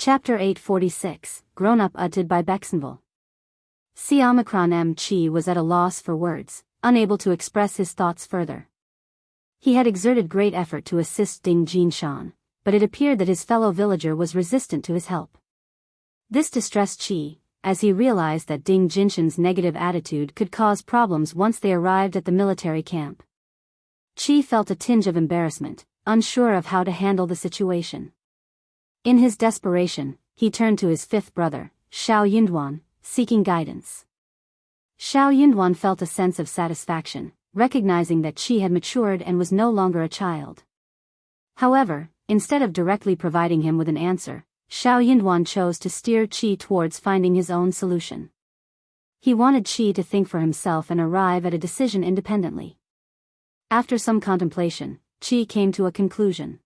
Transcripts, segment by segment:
Chapter 846, Grownup uttered by Bexenville. Qiao was at a loss for words, unable to express his thoughts further. He had exerted great effort to assist Ding Jinshan, but it appeared that his fellow villager was resistant to his help. This distressed Qi, as he realized that Ding Jinshan's negative attitude could cause problems once they arrived at the military camp. Qi felt a tinge of embarrassment, unsure of how to handle the situation. In his desperation, he turned to his fifth brother, Shao Yunduan, seeking guidance. Shao Yunduan felt a sense of satisfaction, recognizing that Qi had matured and was no longer a child. However, instead of directly providing him with an answer, Shao Yunduan chose to steer Qi towards finding his own solution. He wanted Qi to think for himself and arrive at a decision independently. After some contemplation, Qi came to a conclusion.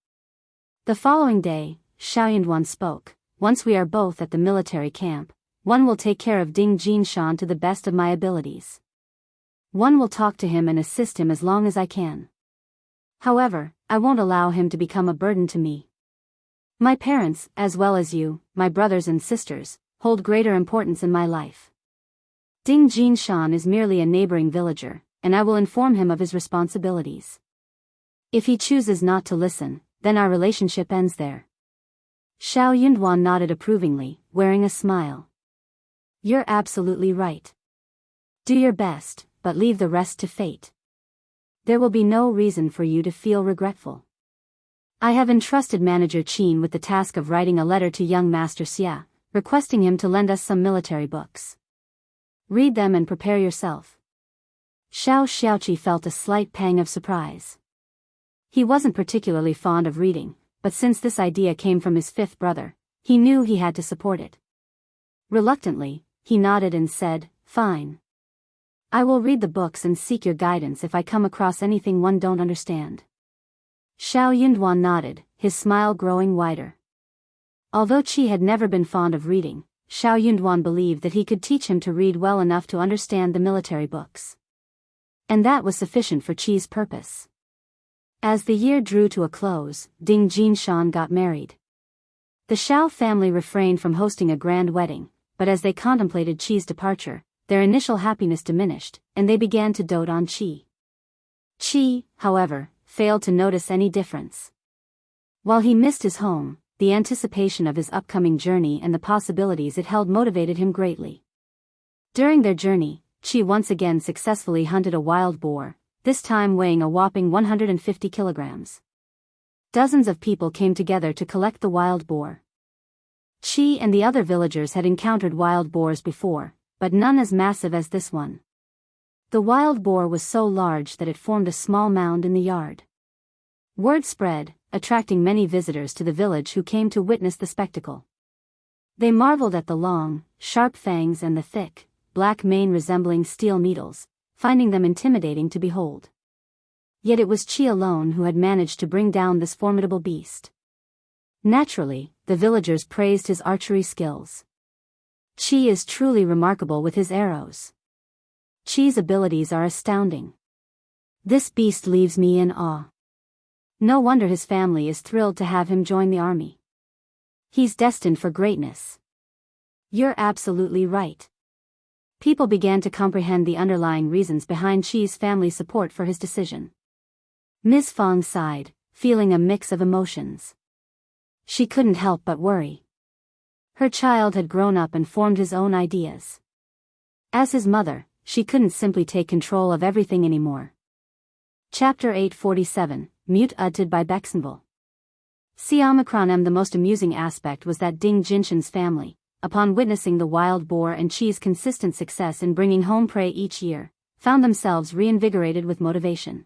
The following day, Shao Yunduan spoke, "Once we are both at the military camp, one will take care of Ding Jinshan to the best of my abilities. One will talk to him and assist him as long as I can. However, I won't allow him to become a burden to me. My parents, as well as you, my brothers and sisters, hold greater importance in my life. Ding Jinshan is merely a neighboring villager, and I will inform him of his responsibilities. If he chooses not to listen, then our relationship ends there." Shao Yunduan nodded approvingly, wearing a smile. "You're absolutely right. Do your best, but leave the rest to fate. There will be no reason for you to feel regretful. I have entrusted Manager Qin with the task of writing a letter to young Master Xia, requesting him to lend us some military books. Read them and prepare yourself." Shao Xiaoqi felt a slight pang of surprise. He wasn't particularly fond of reading, but since this idea came from his fifth brother, he knew he had to support it. Reluctantly, he nodded and said, "Fine. I will read the books and seek your guidance if I come across anything one don't understand." Shao Yunduan nodded, his smile growing wider. Although Qi had never been fond of reading, Shao Yunduan believed that he could teach him to read well enough to understand the military books. And that was sufficient for Qi's purpose. As the year drew to a close, Ding Jinshan got married. The Shao family refrained from hosting a grand wedding, but as they contemplated Qi's departure, their initial happiness diminished, and they began to dote on Qi. Qi, however, failed to notice any difference. While he missed his home, the anticipation of his upcoming journey and the possibilities it held motivated him greatly. During their journey, Qi once again successfully hunted a wild boar, this time weighing a whopping 150 kilograms. Dozens of people came together to collect the wild boar. Qi and the other villagers had encountered wild boars before, but none as massive as this one. The wild boar was so large that it formed a small mound in the yard. Word spread, attracting many visitors to the village who came to witness the spectacle. They marveled at the long, sharp fangs and the thick, black mane resembling steel needles, finding them intimidating to behold. Yet it was Qi alone who had managed to bring down this formidable beast. Naturally, the villagers praised his archery skills. Qi is truly remarkable with his arrows. Qi's abilities are astounding. This beast leaves me in awe. No wonder his family is thrilled to have him join the army. He's destined for greatness. You're absolutely right. People began to comprehend the underlying reasons behind Qi's family support for his decision. Ms. Fang sighed, feeling a mix of emotions. She couldn't help but worry. Her child had grown up and formed his own ideas. As his mother, she couldn't simply take control of everything anymore. Chapter 847, Mute uttered by Bexenville. The most amusing aspect was that Ding Jinshan's family, upon witnessing the wild boar and Qi's consistent success in bringing home prey each year, found themselves reinvigorated with motivation.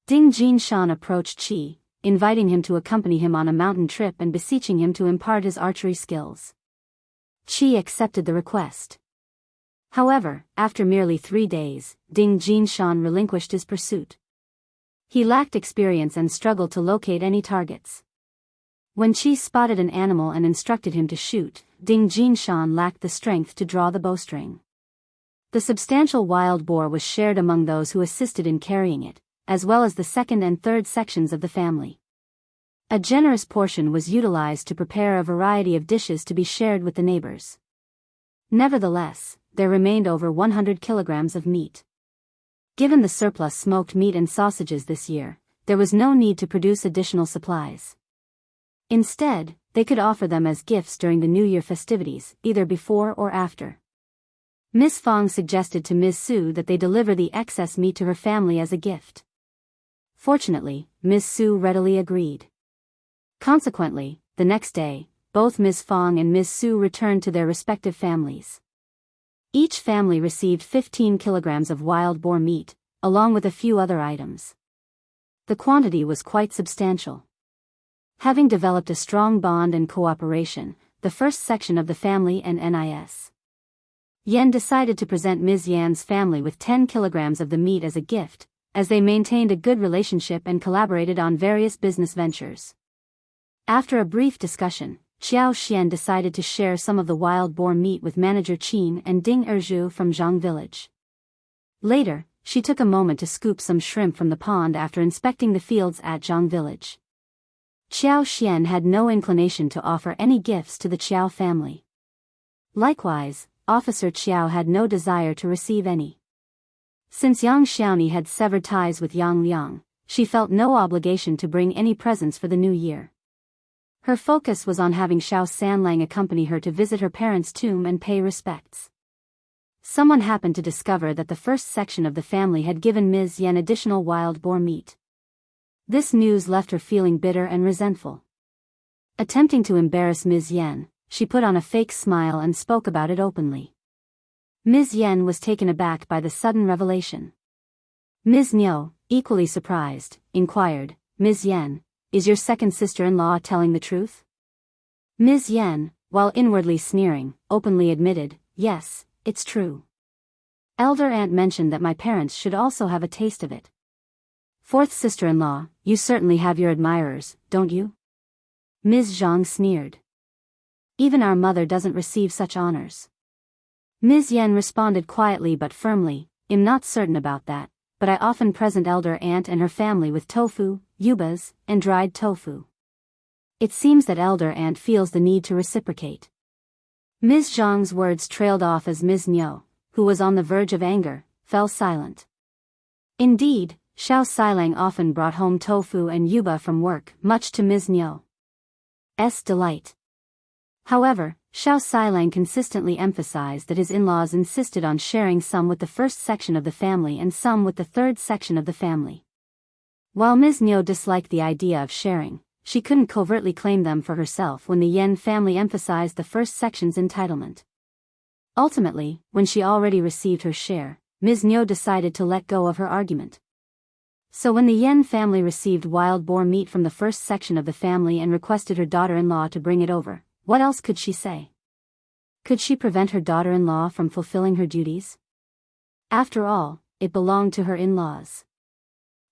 Ding Jinshan approached Qi, inviting him to accompany him on a mountain trip and beseeching him to impart his archery skills. Qi accepted the request. However, after merely 3 days, Ding Jinshan relinquished his pursuit. He lacked experience and struggled to locate any targets. When Qi spotted an animal and instructed him to shoot, Ding Jinshan lacked the strength to draw the bowstring. The substantial wild boar was shared among those who assisted in carrying it, as well as the second and third sections of the family. A generous portion was utilized to prepare a variety of dishes to be shared with the neighbors. Nevertheless, there remained over 100 kilograms of meat. Given the surplus smoked meat and sausages this year, there was no need to produce additional supplies. Instead, they could offer them as gifts during the New Year festivities, either before or after. Ms. Fong suggested to Ms. Su that they deliver the excess meat to her family as a gift. Fortunately, Ms. Su readily agreed. Consequently, the next day, both Ms. Fong and Ms. Su returned to their respective families. Each family received 15 kilograms of wild boar meat, along with a few other items. The quantity was quite substantial. Having developed a strong bond and cooperation, the first section of the family and Nis. Yen decided to present Ms. Yan's family with 10 kilograms of the meat as a gift, as they maintained a good relationship and collaborated on various business ventures. After a brief discussion, Qiao Xian decided to share some of the wild boar meat with manager Qin and Ding Erju from Zhang village. Later, she took a moment to scoop some shrimp from the pond after inspecting the fields at Zhang village. Qiao Xian had no inclination to offer any gifts to the Qiao family. Likewise, Officer Qiao had no desire to receive any. Since Yang Xiaoni had severed ties with Yang Liang, she felt no obligation to bring any presents for the new year. Her focus was on having Shao Sanlang accompany her to visit her parents' tomb and pay respects. Someone happened to discover that the first section of the family had given Ms. Yen additional wild boar meat. This news left her feeling bitter and resentful. Attempting to embarrass Ms. Yen, she put on a fake smile and spoke about it openly. Ms. Yen was taken aback by the sudden revelation. Ms. Niu, equally surprised, inquired, "Ms. Yen, is your second sister-in-law telling the truth?" Ms. Yen, while inwardly sneering, openly admitted, "Yes, it's true. Elder aunt mentioned that my parents should also have a taste of it." "Fourth sister-in-law, you certainly have your admirers, don't you?" Ms. Zhang sneered. "Even our mother doesn't receive such honors." Ms. Yen responded quietly but firmly, "I'm not certain about that, but I often present elder aunt and her family with tofu, yubas, and dried tofu. It seems that elder aunt feels the need to reciprocate." Ms. Zhang's words trailed off as Ms. Niu, who was on the verge of anger, fell silent. Indeed, Shao Sailang often brought home tofu and yuba from work, much to Ms. Niu's delight. However, Shao Sailang consistently emphasized that his in-laws insisted on sharing some with the first section of the family and some with the third section of the family. While Ms. Niu disliked the idea of sharing, she couldn't covertly claim them for herself when the Yen family emphasized the first section's entitlement. Ultimately, when she already received her share, Ms. Niu decided to let go of her argument. So when the Yen family received wild boar meat from the first section of the family and requested her daughter-in-law to bring it over, what else could she say? Could she prevent her daughter-in-law from fulfilling her duties? After all, it belonged to her in-laws.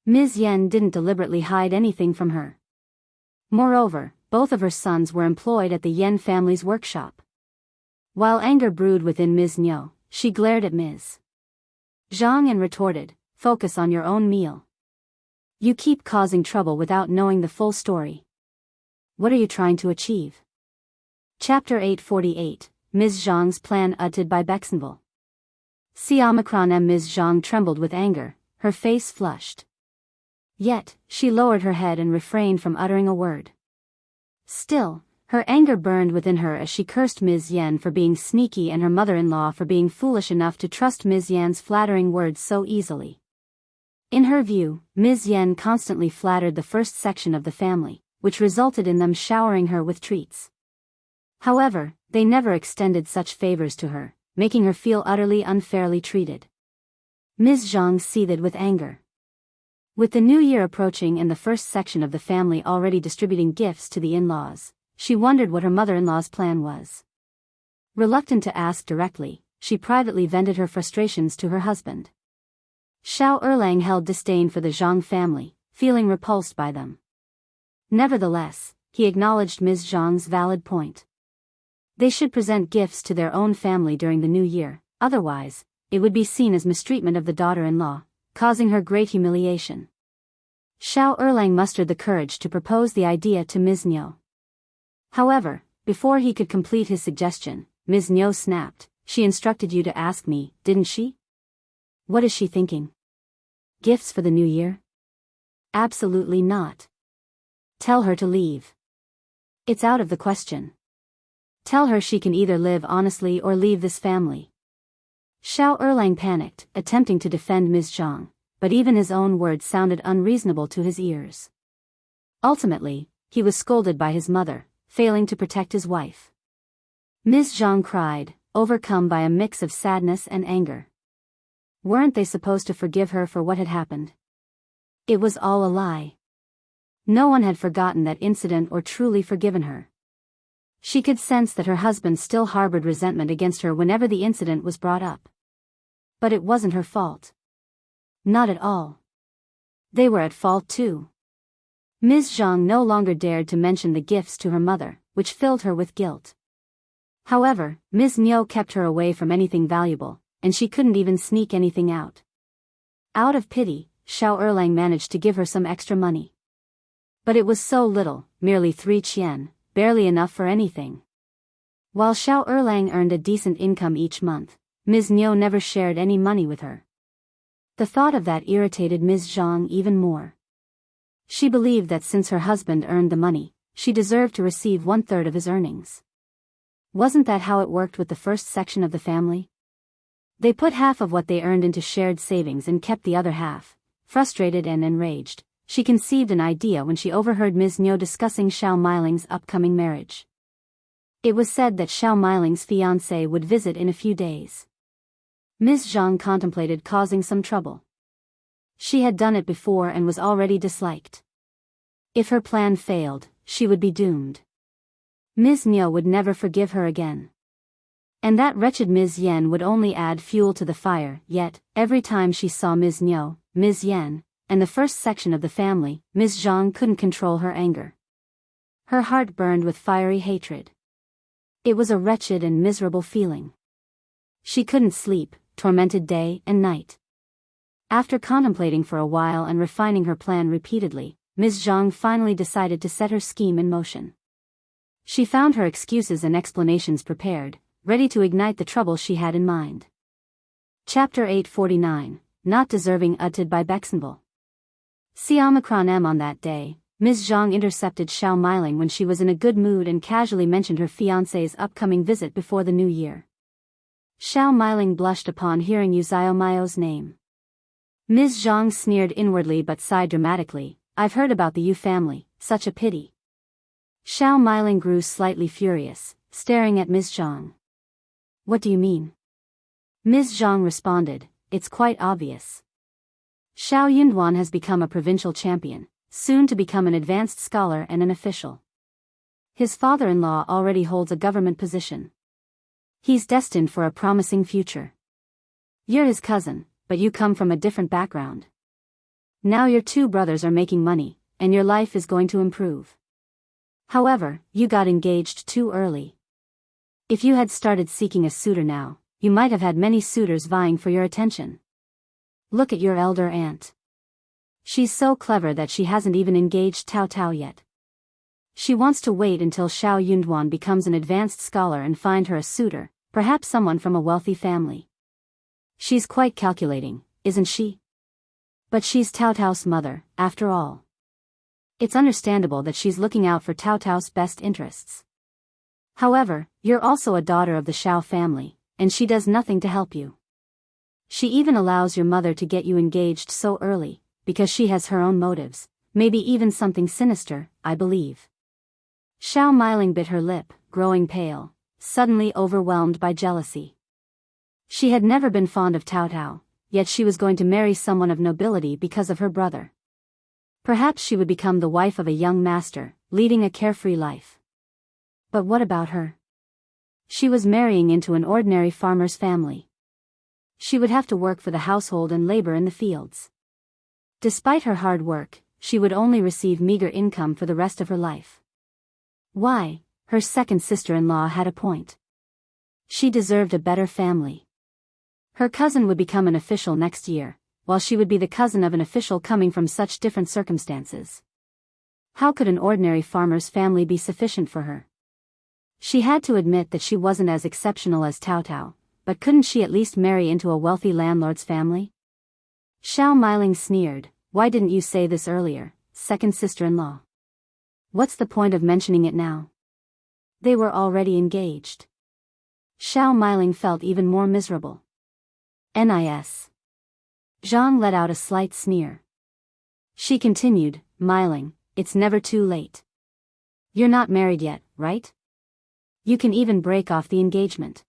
Ms. Yen didn't deliberately hide anything from her. Moreover, both of her sons were employed at the Yen family's workshop. While anger brewed within Ms. Niu, she glared at Ms. Zhang and retorted, "Focus on your own meal. You keep causing trouble without knowing the full story. What are you trying to achieve?" Chapter 848, Ms. Zhang's Plan Uttered by Bexenville. C. Omicron M. Ms. Zhang trembled with anger, her face flushed. Yet, she lowered her head and refrained from uttering a word. Still, her anger burned within her as she cursed Ms. Yen for being sneaky and her mother-in-law for being foolish enough to trust Ms. Yan's flattering words so easily. In her view, Ms. Yen constantly flattered the first section of the family, which resulted in them showering her with treats. However, they never extended such favors to her, making her feel utterly unfairly treated. Ms. Zhang seethed with anger. With the new year approaching and the first section of the family already distributing gifts to the in-laws, she wondered what her mother-in-law's plan was. Reluctant to ask directly, she privately vented her frustrations to her husband. Shao Erlang held disdain for the Zhang family, feeling repulsed by them. Nevertheless, he acknowledged Ms. Zhang's valid point. They should present gifts to their own family during the new year, otherwise, it would be seen as mistreatment of the daughter-in-law, causing her great humiliation. Shao Erlang mustered the courage to propose the idea to Ms. Niu. However, before he could complete his suggestion, Ms. Niu snapped, "She instructed you to ask me, didn't she? What is she thinking? Gifts for the new year? Absolutely not. Tell her to leave. It's out of the question. Tell her she can either live honestly or leave this family." Shao Erlang panicked, attempting to defend Ms.Zhang, but even his own words sounded unreasonable to his ears. Ultimately, he was scolded by his mother, failing to protect his wife. Ms.Zhang cried, overcome by a mix of sadness and anger. Weren't they supposed to forgive her for what had happened? It was all a lie. No one had forgotten that incident or truly forgiven her. She could sense that her husband still harbored resentment against her whenever the incident was brought up. But it wasn't her fault. Not at all. They were at fault too. Ms. Zhang no longer dared to mention the gifts to her mother, which filled her with guilt. However, Ms. Niu kept her away from anything valuable, and she couldn't even sneak anything out. Out of pity, Shao Erlang managed to give her some extra money. But it was so little, merely 3 qian, barely enough for anything. While Shao Erlang earned a decent income each month, Ms. Niu never shared any money with her. The thought of that irritated Ms. Zhang even more. She believed that since her husband earned the money, she deserved to receive 1/3 of his earnings. Wasn't that how it worked with the first section of the family? They put half of what they earned into shared savings and kept the other half. Frustrated and enraged, she conceived an idea when she overheard Ms. Niu discussing Shao Miling's upcoming marriage. It was said that Shao Miling's fiancé would visit in a few days. Ms. Zhang contemplated causing some trouble. She had done it before and was already disliked. If her plan failed, she would be doomed. Ms. Niu would never forgive her again. And that wretched Ms. Yan would only add fuel to the fire, yet, every time she saw Ms. Niu, Ms. Yan, and the first section of the family, Ms. Zhang couldn't control her anger. Her heart burned with fiery hatred. It was a wretched and miserable feeling. She couldn't sleep, tormented day and night. After contemplating for a while and refining her plan repeatedly, Ms. Zhang finally decided to set her scheme in motion. She found her excuses and explanations prepared, ready to ignite the trouble she had in mind. Chapter 849, Not Deserving uttered by Bexenville. Omicron M. On that day, Ms. Zhang intercepted Shao Miling when she was in a good mood and casually mentioned her fiancé's upcoming visit before the new year. Shao Miling blushed upon hearing Yuzhao Mao's name. Ms. Zhang sneered inwardly but sighed dramatically, "I've heard about the Yu family, such a pity." Shao Miling grew slightly furious, staring at Ms. Zhang. "What do you mean?" Ms. Zhang responded, "It's quite obvious. Shao Yunduan has become a provincial champion, soon to become an advanced scholar and an official. His father-in-law already holds a government position. He's destined for a promising future. You're his cousin, but you come from a different background. Now your 2 brothers are making money, and your life is going to improve. However, you got engaged too early. If you had started seeking a suitor now, you might have had many suitors vying for your attention. Look at your elder aunt. She's so clever that she hasn't even engaged Taotao yet. She wants to wait until Shao Yunduan becomes an advanced scholar and find her a suitor, perhaps someone from a wealthy family. She's quite calculating, isn't she? But she's Taotao's mother, after all. It's understandable that she's looking out for Taotao's best interests. However, you're also a daughter of the Shao family, and she does nothing to help you. She even allows your mother to get you engaged so early, because she has her own motives, maybe even something sinister, I believe." Shao Miling bit her lip, growing pale, suddenly overwhelmed by jealousy. She had never been fond of Taotao, yet she was going to marry someone of nobility because of her brother. Perhaps she would become the wife of a young master, leading a carefree life. But what about her? She was marrying into an ordinary farmer's family. She would have to work for the household and labor in the fields. Despite her hard work, she would only receive meager income for the rest of her life. Why, her second sister-in-law had a point. She deserved a better family. Her cousin would become an official next year, while she would be the cousin of an official coming from such different circumstances. How could an ordinary farmer's family be sufficient for her? She had to admit that she wasn't as exceptional as Taotao, but couldn't she at least marry into a wealthy landlord's family? Shao Miling sneered, "Why didn't you say this earlier, second sister-in-law? What's the point of mentioning it now?" They were already engaged. Shao Miling felt even more miserable. Nis. Zhang let out a slight sneer. She continued, "Miling, it's never too late. You're not married yet, right? You can even break off the engagement.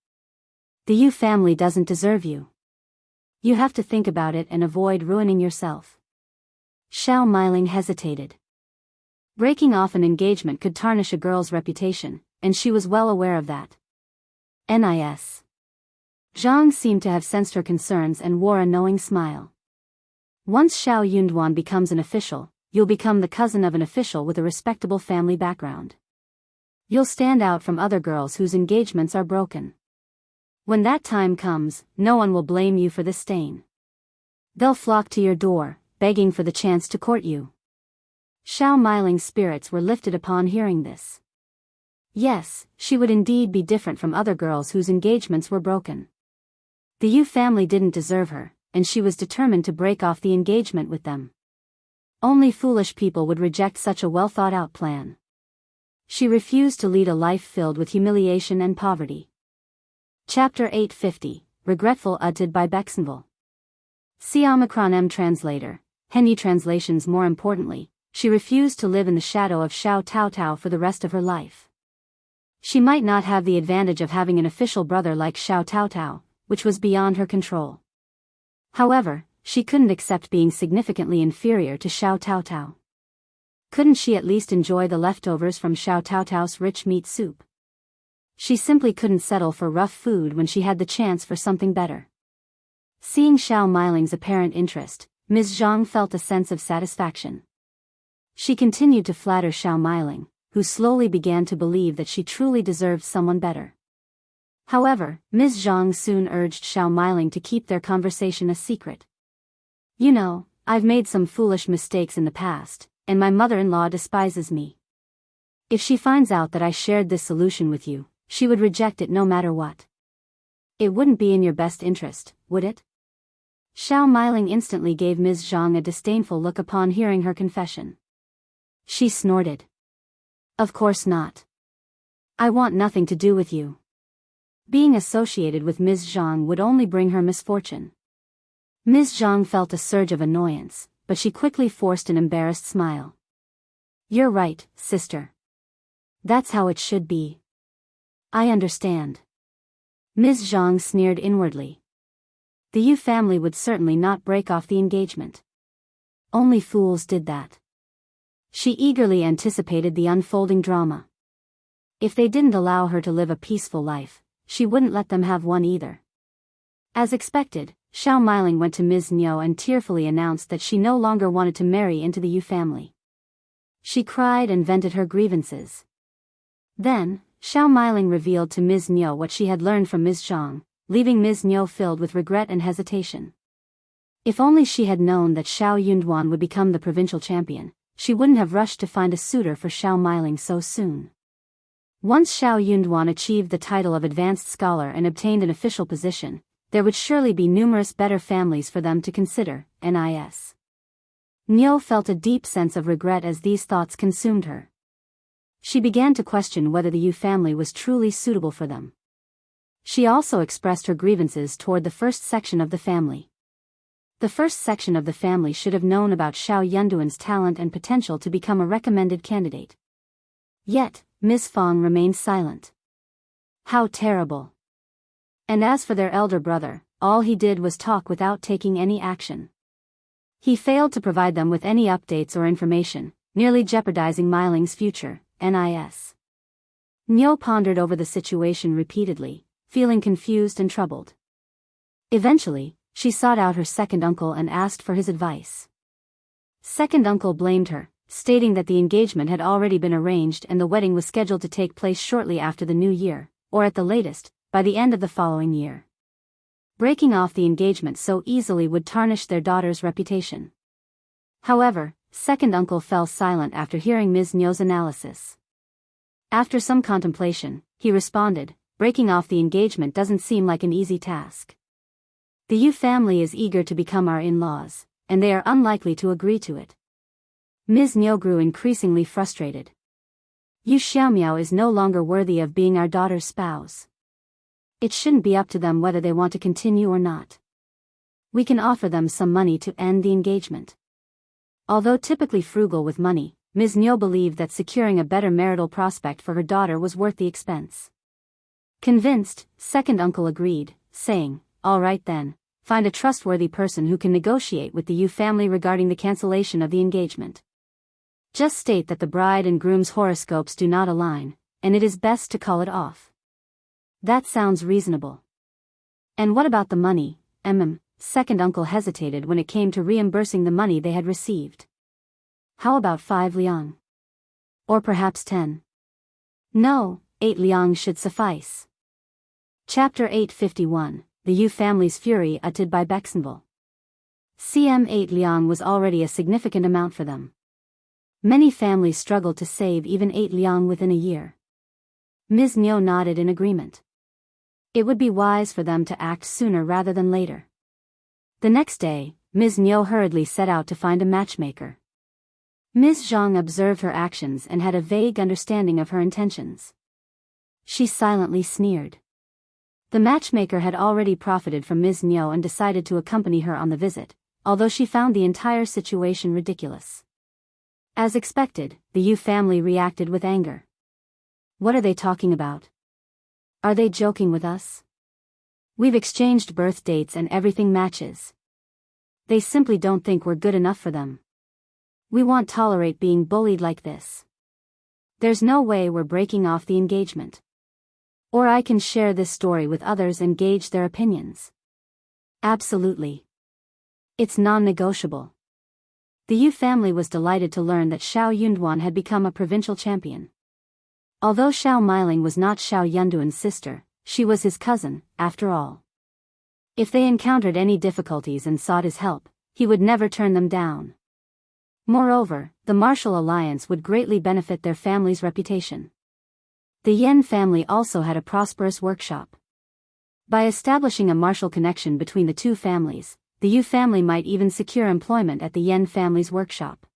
The Yu family doesn't deserve you. You have to think about it and avoid ruining yourself." Shao Miling hesitated. Breaking off an engagement could tarnish a girl's reputation, and she was well aware of that. Nis. Zhang seemed to have sensed her concerns and wore a knowing smile. "Once Shao Yunduan becomes an official, you'll become the cousin of an official with a respectable family background. You'll stand out from other girls whose engagements are broken. When that time comes, no one will blame you for this stain. They'll flock to your door, begging for the chance to court you." Shao Miling's spirits were lifted upon hearing this. Yes, she would indeed be different from other girls whose engagements were broken. The Yu family didn't deserve her, and she was determined to break off the engagement with them. Only foolish people would reject such a well-thought-out plan. She refused to lead a life filled with humiliation and poverty. Chapter 850, Regretful, edited by Bexenville. M. Translator, Henyi translations. More importantly, she refused to live in the shadow of Shao Taotao for the rest of her life. She might not have the advantage of having an official brother like Shao Taotao, which was beyond her control. However, she couldn't accept being significantly inferior to Shao Taotao. Couldn't she at least enjoy the leftovers from Shao Taotao's rich meat soup? She simply couldn't settle for rough food when she had the chance for something better. Seeing Shao Miling's apparent interest, Ms.Zhang felt a sense of satisfaction. She continued to flatter Shao Miling, who slowly began to believe that she truly deserved someone better. However, Ms.Zhang soon urged Shao Miling to keep their conversation a secret. "You know, I've made some foolish mistakes in the past, and my mother-in-law despises me. If she finds out that I shared this solution with you, she would reject it no matter what. It wouldn't be in your best interest, would it?" Shao Miling instantly gave Ms. Zhang a disdainful look upon hearing her confession. She snorted. "Of course not. I want nothing to do with you." Being associated with Ms. Zhang would only bring her misfortune. Ms. Zhang felt a surge of annoyance, but she quickly forced an embarrassed smile. "You're right, sister. That's how it should be. I understand." Ms. Zhang sneered inwardly. The Yu family would certainly not break off the engagement. Only fools did that. She eagerly anticipated the unfolding drama. If they didn't allow her to live a peaceful life, she wouldn't let them have one either. As expected, Shao Miling went to Ms. Niu and tearfully announced that she no longer wanted to marry into the Yu family. She cried and vented her grievances. Then, Shao Miling revealed to Ms. Niu what she had learned from Ms. Zhang, leaving Ms. Niu filled with regret and hesitation. If only she had known that Shao Yunduan would become the provincial champion, she wouldn't have rushed to find a suitor for Shao Miling so soon. Once Shao Yunduan achieved the title of advanced scholar and obtained an official position, there would surely be numerous better families for them to consider. Nis. Niu felt a deep sense of regret as these thoughts consumed her. She began to question whether the Yu family was truly suitable for them. She also expressed her grievances toward the first section of the family. The first section of the family should have known about Shao Yunduan's talent and potential to become a recommended candidate. Yet, Ms. Fang remained silent. How terrible. And as for their elder brother, all he did was talk without taking any action. He failed to provide them with any updates or information, nearly jeopardizing Miling's future. Nis. Niu pondered over the situation repeatedly, feeling confused and troubled. Eventually, she sought out her second uncle and asked for his advice. Second uncle blamed her, stating that the engagement had already been arranged and the wedding was scheduled to take place shortly after the new year, or at the latest, by the end of the following year. Breaking off the engagement so easily would tarnish their daughter's reputation. However, second uncle fell silent after hearing Ms. Nyo's analysis. After some contemplation, he responded, breaking off the engagement doesn't seem like an easy task. The Yu family is eager to become our in-laws, and they are unlikely to agree to it. Ms. Nyo grew increasingly frustrated. Yu Xiaomiao is no longer worthy of being our daughter's spouse. It shouldn't be up to them whether they want to continue or not. We can offer them some money to end the engagement. Although typically frugal with money, Ms. Nyo believed that securing a better marital prospect for her daughter was worth the expense. Convinced, second uncle agreed, saying, "All right then, find a trustworthy person who can negotiate with the Yu family regarding the cancellation of the engagement. Just state that the bride and groom's horoscopes do not align, and it is best to call it off." That sounds reasonable. And what about the money? Second uncle hesitated when it came to reimbursing the money they had received. How about 5 liang? Or perhaps 10? No, 8 liang should suffice. Chapter 851, The Yu Family's Fury Uttered by Bexenville. 8 liang was already a significant amount for them. Many families struggled to save even 8 liang within a year. Ms. Nyo nodded in agreement. It would be wise for them to act sooner rather than later. The next day, Ms. Nyo hurriedly set out to find a matchmaker. Ms.Zhang observed her actions and had a vague understanding of her intentions. She silently sneered. The matchmaker had already profited from Ms. Nyo and decided to accompany her on the visit, although she found the entire situation ridiculous. As expected, the Yu family reacted with anger. What are they talking about? Are they joking with us? We've exchanged birth dates and everything matches. They simply don't think we're good enough for them. We won't tolerate being bullied like this. There's no way we're breaking off the engagement. Or I can share this story with others and gauge their opinions. Absolutely. It's non-negotiable. The Yu family was delighted to learn that Shao Yunduan had become a provincial champion. Although Shao Meiling was not Shao Yunduan's sister, she was his cousin, after all. If they encountered any difficulties and sought his help, he would never turn them down. Moreover, the martial alliance would greatly benefit their family's reputation. The Yen family also had a prosperous workshop. By establishing a martial connection between the two families, the Yu family might even secure employment at the Yen family's workshop.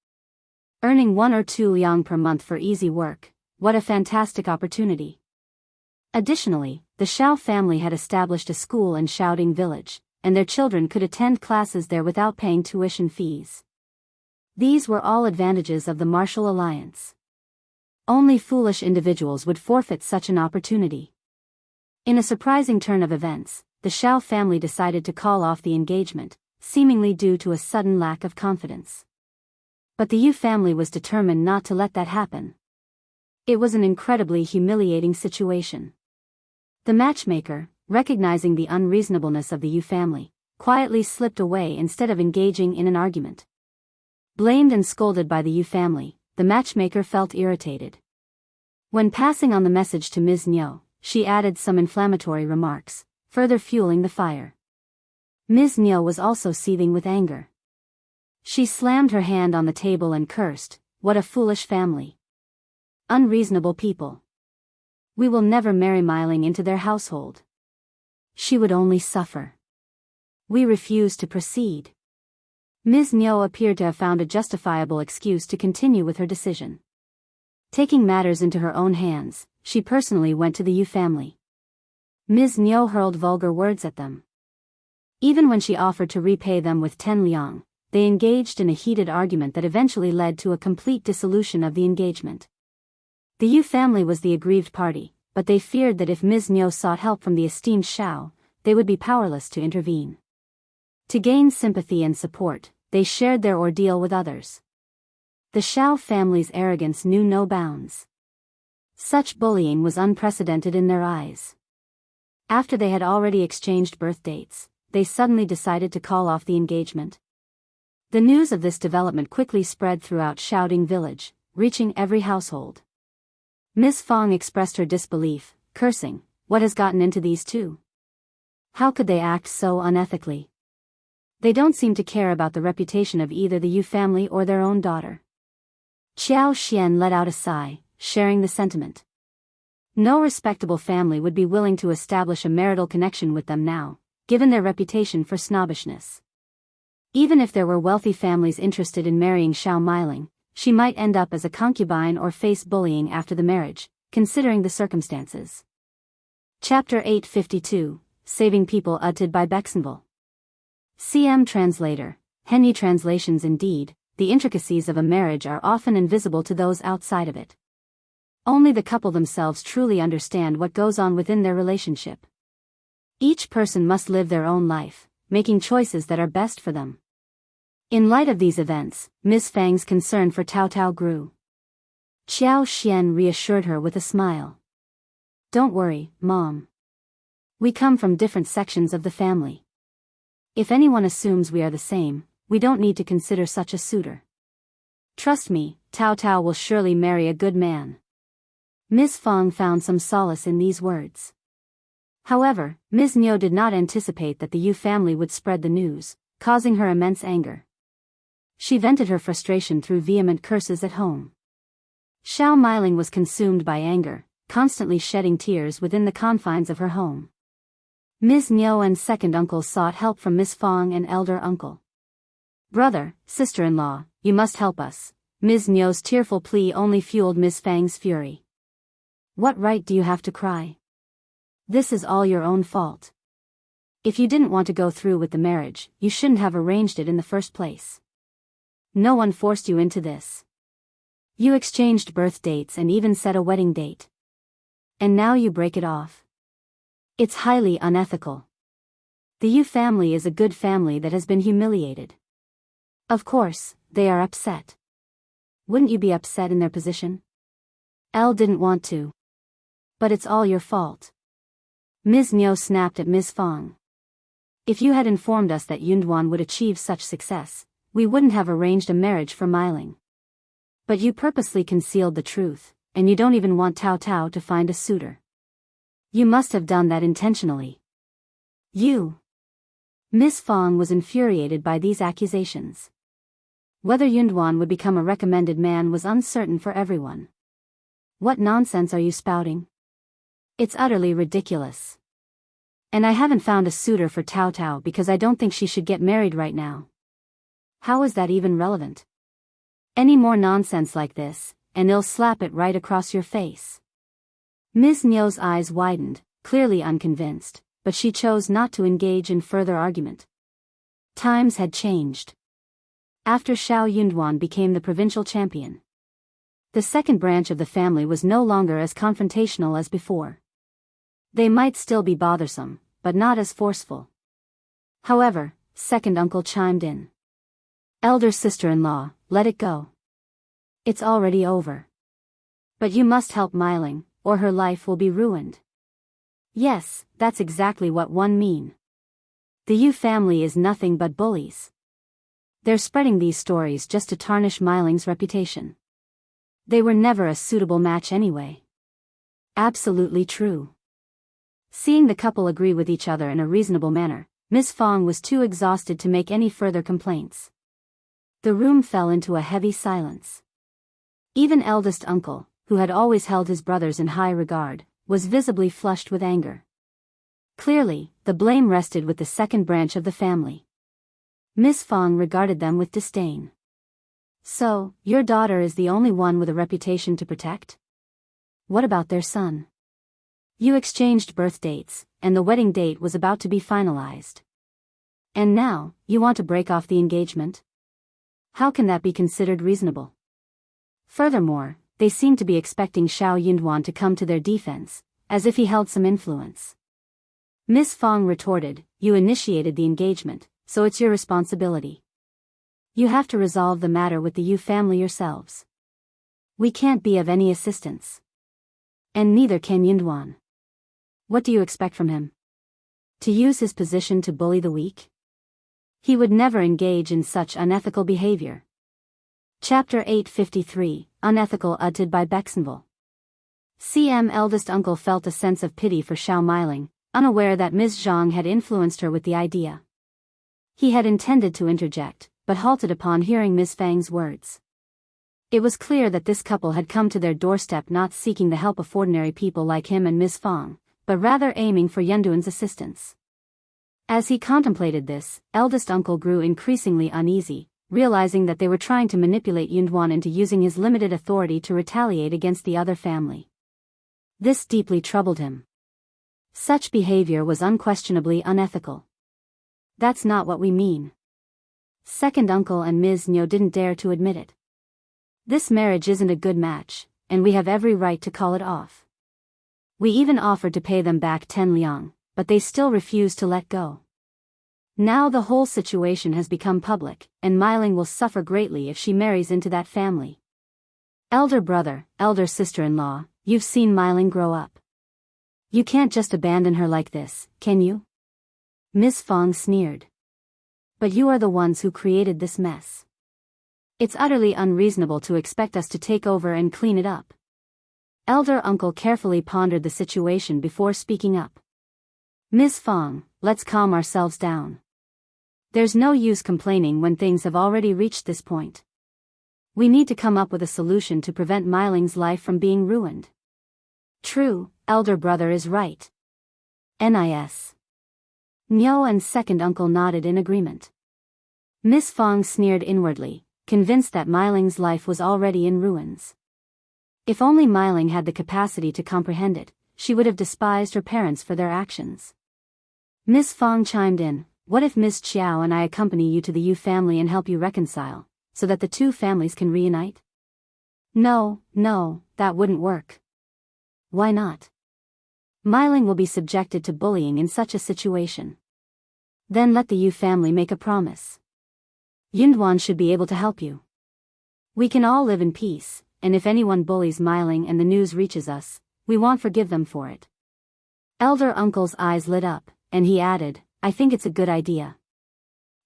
Earning 1 or 2 liang per month for easy work, what a fantastic opportunity. Additionally, the Shao family had established a school in Shaoding village, and their children could attend classes there without paying tuition fees. These were all advantages of the martial alliance. Only foolish individuals would forfeit such an opportunity. In a surprising turn of events, the Shao family decided to call off the engagement, seemingly due to a sudden lack of confidence. But the Yu family was determined not to let that happen. It was an incredibly humiliating situation. The matchmaker, recognizing the unreasonableness of the Yu family, quietly slipped away instead of engaging in an argument. Blamed and scolded by the Yu family, the matchmaker felt irritated. When passing on the message to Ms. Nyo, she added some inflammatory remarks, further fueling the fire. Ms. Nyo was also seething with anger. She slammed her hand on the table and cursed, "What a foolish family. Unreasonable people. We will never marry Meiling into their household. She would only suffer. We refuse to proceed." Ms. Nyo appeared to have found a justifiable excuse to continue with her decision. Taking matters into her own hands, she personally went to the Yu family. Ms. Nyo hurled vulgar words at them. Even when she offered to repay them with 10 liang, they engaged in a heated argument that eventually led to a complete dissolution of the engagement. The Yu family was the aggrieved party, but they feared that if Ms. Nyo sought help from the esteemed Shao, they would be powerless to intervene. To gain sympathy and support, they shared their ordeal with others. The Shao family's arrogance knew no bounds. Such bullying was unprecedented in their eyes. After they had already exchanged birth dates, they suddenly decided to call off the engagement. The news of this development quickly spread throughout Shaoding village, reaching every household. Ms. Fong expressed her disbelief, cursing, "What has gotten into these two? How could they act so unethically? They don't seem to care about the reputation of either the Yu family or their own daughter. Qiao Xian let out a sigh, sharing the sentiment. No respectable family would be willing to establish a marital connection with them now, given their reputation for snobbishness. Even if there were wealthy families interested in marrying Shao Meiling, she might end up as a concubine or face bullying after the marriage, considering the circumstances. Chapter 852, Saving People Utted by Bexenville. CM Translator, Henyi translations. Indeed, the intricacies of a marriage are often invisible to those outside of it. Only the couple themselves truly understand what goes on within their relationship. Each person must live their own life, making choices that are best for them. In light of these events, Ms. Fang's concern for Taotao grew. Qiao Xian reassured her with a smile. Don't worry, Mom. We come from different sections of the family. If anyone assumes we are the same, we don't need to consider such a suitor. Trust me, Taotao will surely marry a good man. Ms. Fang found some solace in these words. However, Ms. Niu did not anticipate that the Yu family would spread the news, causing her immense anger. She vented her frustration through vehement curses at home. Shao Meiling was consumed by anger, constantly shedding tears within the confines of her home. Ms. Niu and second uncle sought help from Ms. Fang and elder uncle. Brother, sister-in-law, you must help us. Ms. Niu's tearful plea only fueled Ms. Fang's fury. What right do you have to cry? This is all your own fault. If you didn't want to go through with the marriage, you shouldn't have arranged it in the first place. No one forced you into this. You exchanged birth dates and even set a wedding date. And now you break it off. It's highly unethical. The Yu family is a good family that has been humiliated. Of course, they are upset. Wouldn't you be upset in their position? Elle didn't want to. But it's all your fault. Ms. Niu snapped at Ms. Fang. If you had informed us that Yunduan would achieve such success, we wouldn't have arranged a marriage for Meiling. But you purposely concealed the truth, and you don't even want Taotao to find a suitor. You must have done that intentionally. You. Ms. Fang was infuriated by these accusations. Whether Yunduan would become a recommended man was uncertain for everyone. What nonsense are you spouting? It's utterly ridiculous. And I haven't found a suitor for Taotao because I don't think she should get married right now. How is that even relevant? Any more nonsense like this, and I'll slap it right across your face. Ms. Niu's eyes widened, clearly unconvinced, but she chose not to engage in further argument. Times had changed. After Shao Yunduan became the provincial champion, the second branch of the family was no longer as confrontational as before. They might still be bothersome, but not as forceful. However, second uncle chimed in. Elder sister-in-law, let it go. It's already over. But you must help Meiling, or her life will be ruined. Yes, that's exactly what one mean. The Yu family is nothing but bullies. They're spreading these stories just to tarnish Meiling's reputation. They were never a suitable match anyway. Absolutely true. Seeing the couple agree with each other in a reasonable manner, Ms. Fang was too exhausted to make any further complaints. The room fell into a heavy silence. Even eldest uncle, who had always held his brothers in high regard, was visibly flushed with anger. Clearly, the blame rested with the second branch of the family. Ms. Fang regarded them with disdain. So, your daughter is the only one with a reputation to protect? What about their son? You exchanged birth dates, and the wedding date was about to be finalized. And now, you want to break off the engagement? How can that be considered reasonable? Furthermore, they seem to be expecting Shao Yunduan to come to their defense, as if he held some influence. Ms. Fang retorted, you initiated the engagement, so it's your responsibility. You have to resolve the matter with the Yu family yourselves. We can't be of any assistance. And neither can Yunduan. What do you expect from him? To use his position to bully the weak? He would never engage in such unethical behavior. Chapter 853, Unethical Utted by Bexenville. CM eldest uncle felt a sense of pity for Shao Meiling, unaware that Ms. Zhang had influenced her with the idea. He had intended to interject, but halted upon hearing Ms. Fang's words. It was clear that this couple had come to their doorstep not seeking the help of ordinary people like him and Ms. Fang, but rather aiming for Yunduan's assistance. As he contemplated this, eldest uncle grew increasingly uneasy, realizing that they were trying to manipulate Yunduan into using his limited authority to retaliate against the other family. This deeply troubled him. Such behavior was unquestionably unethical. That's not what we mean. Second uncle and Ms. Nyo didn't dare to admit it. This marriage isn't a good match, and we have every right to call it off. We even offered to pay them back 10 liang, but they still refused to let go. Now the whole situation has become public, and Myling will suffer greatly if she marries into that family. Elder brother, elder sister-in-law, you've seen Myling grow up. You can't just abandon her like this, can you? Ms. Fang sneered. But you are the ones who created this mess. It's utterly unreasonable to expect us to take over and clean it up. Elder uncle carefully pondered the situation before speaking up. Ms. Fang, let's calm ourselves down. There's no use complaining when things have already reached this point. We need to come up with a solution to prevent Myling's life from being ruined. True, elder brother is right. Nis. Nyo and second uncle nodded in agreement. Ms. Fang sneered inwardly, convinced that Myling's life was already in ruins. If only Myling had the capacity to comprehend it, she would have despised her parents for their actions. Ms. Fang chimed in, what if Ms. Qiao and I accompany you to the Yu family and help you reconcile, so that the two families can reunite? No, that wouldn't work. Why not? Myling will be subjected to bullying in such a situation. Then let the Yu family make a promise. Yunduan should be able to help you. We can all live in peace, and if anyone bullies Myling and the news reaches us, we won't forgive them for it. Elder uncle's eyes lit up, and he added, I think it's a good idea.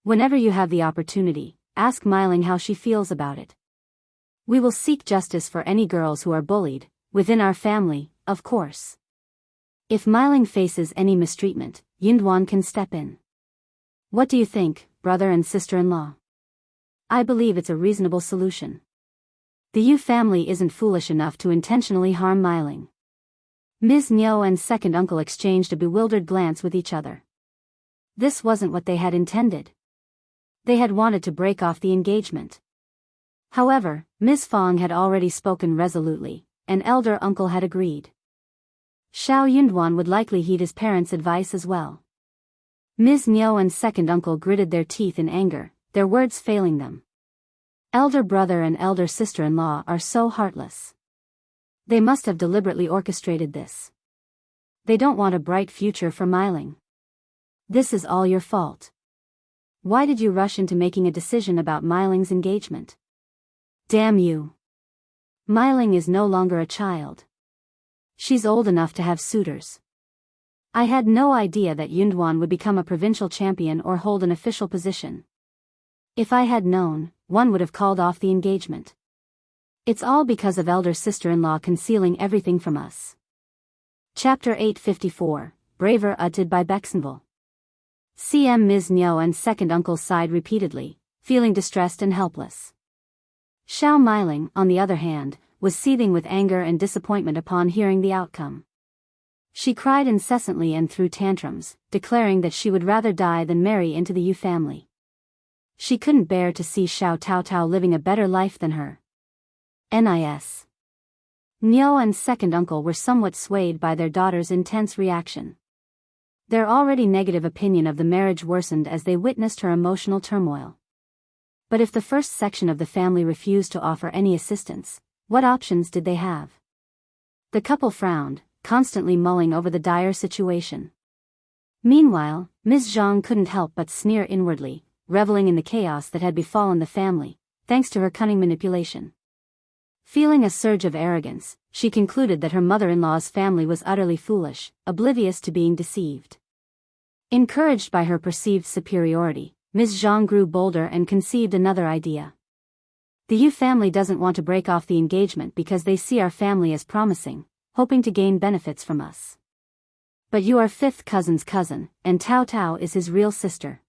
Whenever you have the opportunity, ask Myling how she feels about it. We will seek justice for any girls who are bullied, within our family, of course. If Myling faces any mistreatment, Yunduan can step in. What do you think, brother and sister-in-law? I believe it's a reasonable solution. The Yu family isn't foolish enough to intentionally harm Myling. Ms. Nyo and second uncle exchanged a bewildered glance with each other. This wasn't what they had intended. They had wanted to break off the engagement. However, Ms. Fang had already spoken resolutely, and elder uncle had agreed. Shao Yunduan would likely heed his parents' advice as well. Ms. Nyo and second uncle gritted their teeth in anger, their words failing them. Elder brother and elder sister-in-law are so heartless. They must have deliberately orchestrated this. They don't want a bright future for Myling. This is all your fault. Why did you rush into making a decision about Myling's engagement? Damn you. Myling is no longer a child. She's old enough to have suitors. I had no idea that Yunduan would become a provincial champion or hold an official position. If I had known, one would have called off the engagement. It's all because of elder sister-in-law concealing everything from us. Chapter 854, Braver uttered by Bexenville. CM Ms. Nyo and second uncle sighed repeatedly, feeling distressed and helpless. Shao Myling, on the other hand, was seething with anger and disappointment upon hearing the outcome. She cried incessantly and threw tantrums, declaring that she would rather die than marry into the Yu family. She couldn't bear to see Shao Taotao living a better life than her. Nis. Nyo and second uncle were somewhat swayed by their daughter's intense reaction. Their already negative opinion of the marriage worsened as they witnessed her emotional turmoil. But if the first section of the family refused to offer any assistance, what options did they have? The couple frowned, constantly mulling over the dire situation. Meanwhile, Ms.Zhang couldn't help but sneer inwardly, reveling in the chaos that had befallen the family, thanks to her cunning manipulation. Feeling a surge of arrogance, she concluded that her mother-in-law's family was utterly foolish, oblivious to being deceived. Encouraged by her perceived superiority, Ms. Zhang grew bolder and conceived another idea. The Yu family doesn't want to break off the engagement because they see our family as promising, hoping to gain benefits from us. But you are fifth cousin's cousin, and Taotao is his real sister.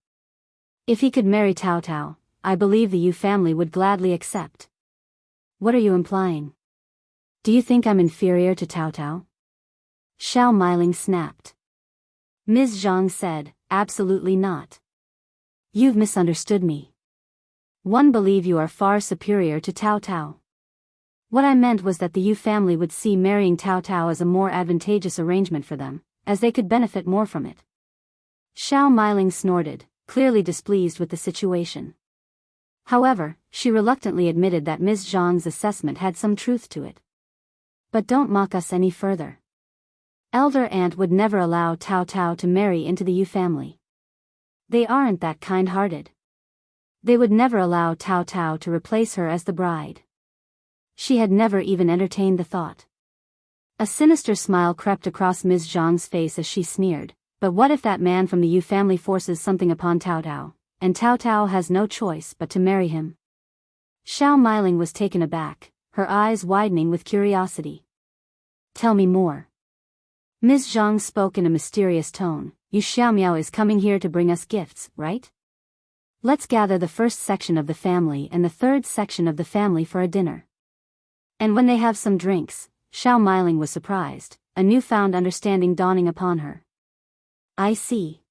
If he could marry Taotao, I believe the Yu family would gladly accept. What are you implying? Do you think I'm inferior to Taotao? Shao Meiling snapped. Ms.Zhang said, absolutely not. You've misunderstood me. One believe you are far superior to Taotao. What I meant was that the Yu family would see marrying Taotao as a more advantageous arrangement for them, as they could benefit more from it. Shao Meiling snorted, clearly displeased with the situation. However, she reluctantly admitted that Ms. Zhang's assessment had some truth to it. But don't mock us any further. Elder Aunt would never allow Taotao to marry into the Yu family. They aren't that kind-hearted. They would never allow Taotao to replace her as the bride. She had never even entertained the thought. A sinister smile crept across Ms. Zhang's face as she sneered, but what if that man from the Yu family forces something upon Taotao, and Taotao has no choice but to marry him? Shao Meiling was taken aback, her eyes widening with curiosity. Tell me more. Ms. Zhang spoke in a mysterious tone. Yu Xiaomiao is coming here to bring us gifts, right? Let's gather the first section of the family and the third section of the family for a dinner. And when they have some drinks, Shao Meiling was surprised, a newfound understanding dawning upon her. I see.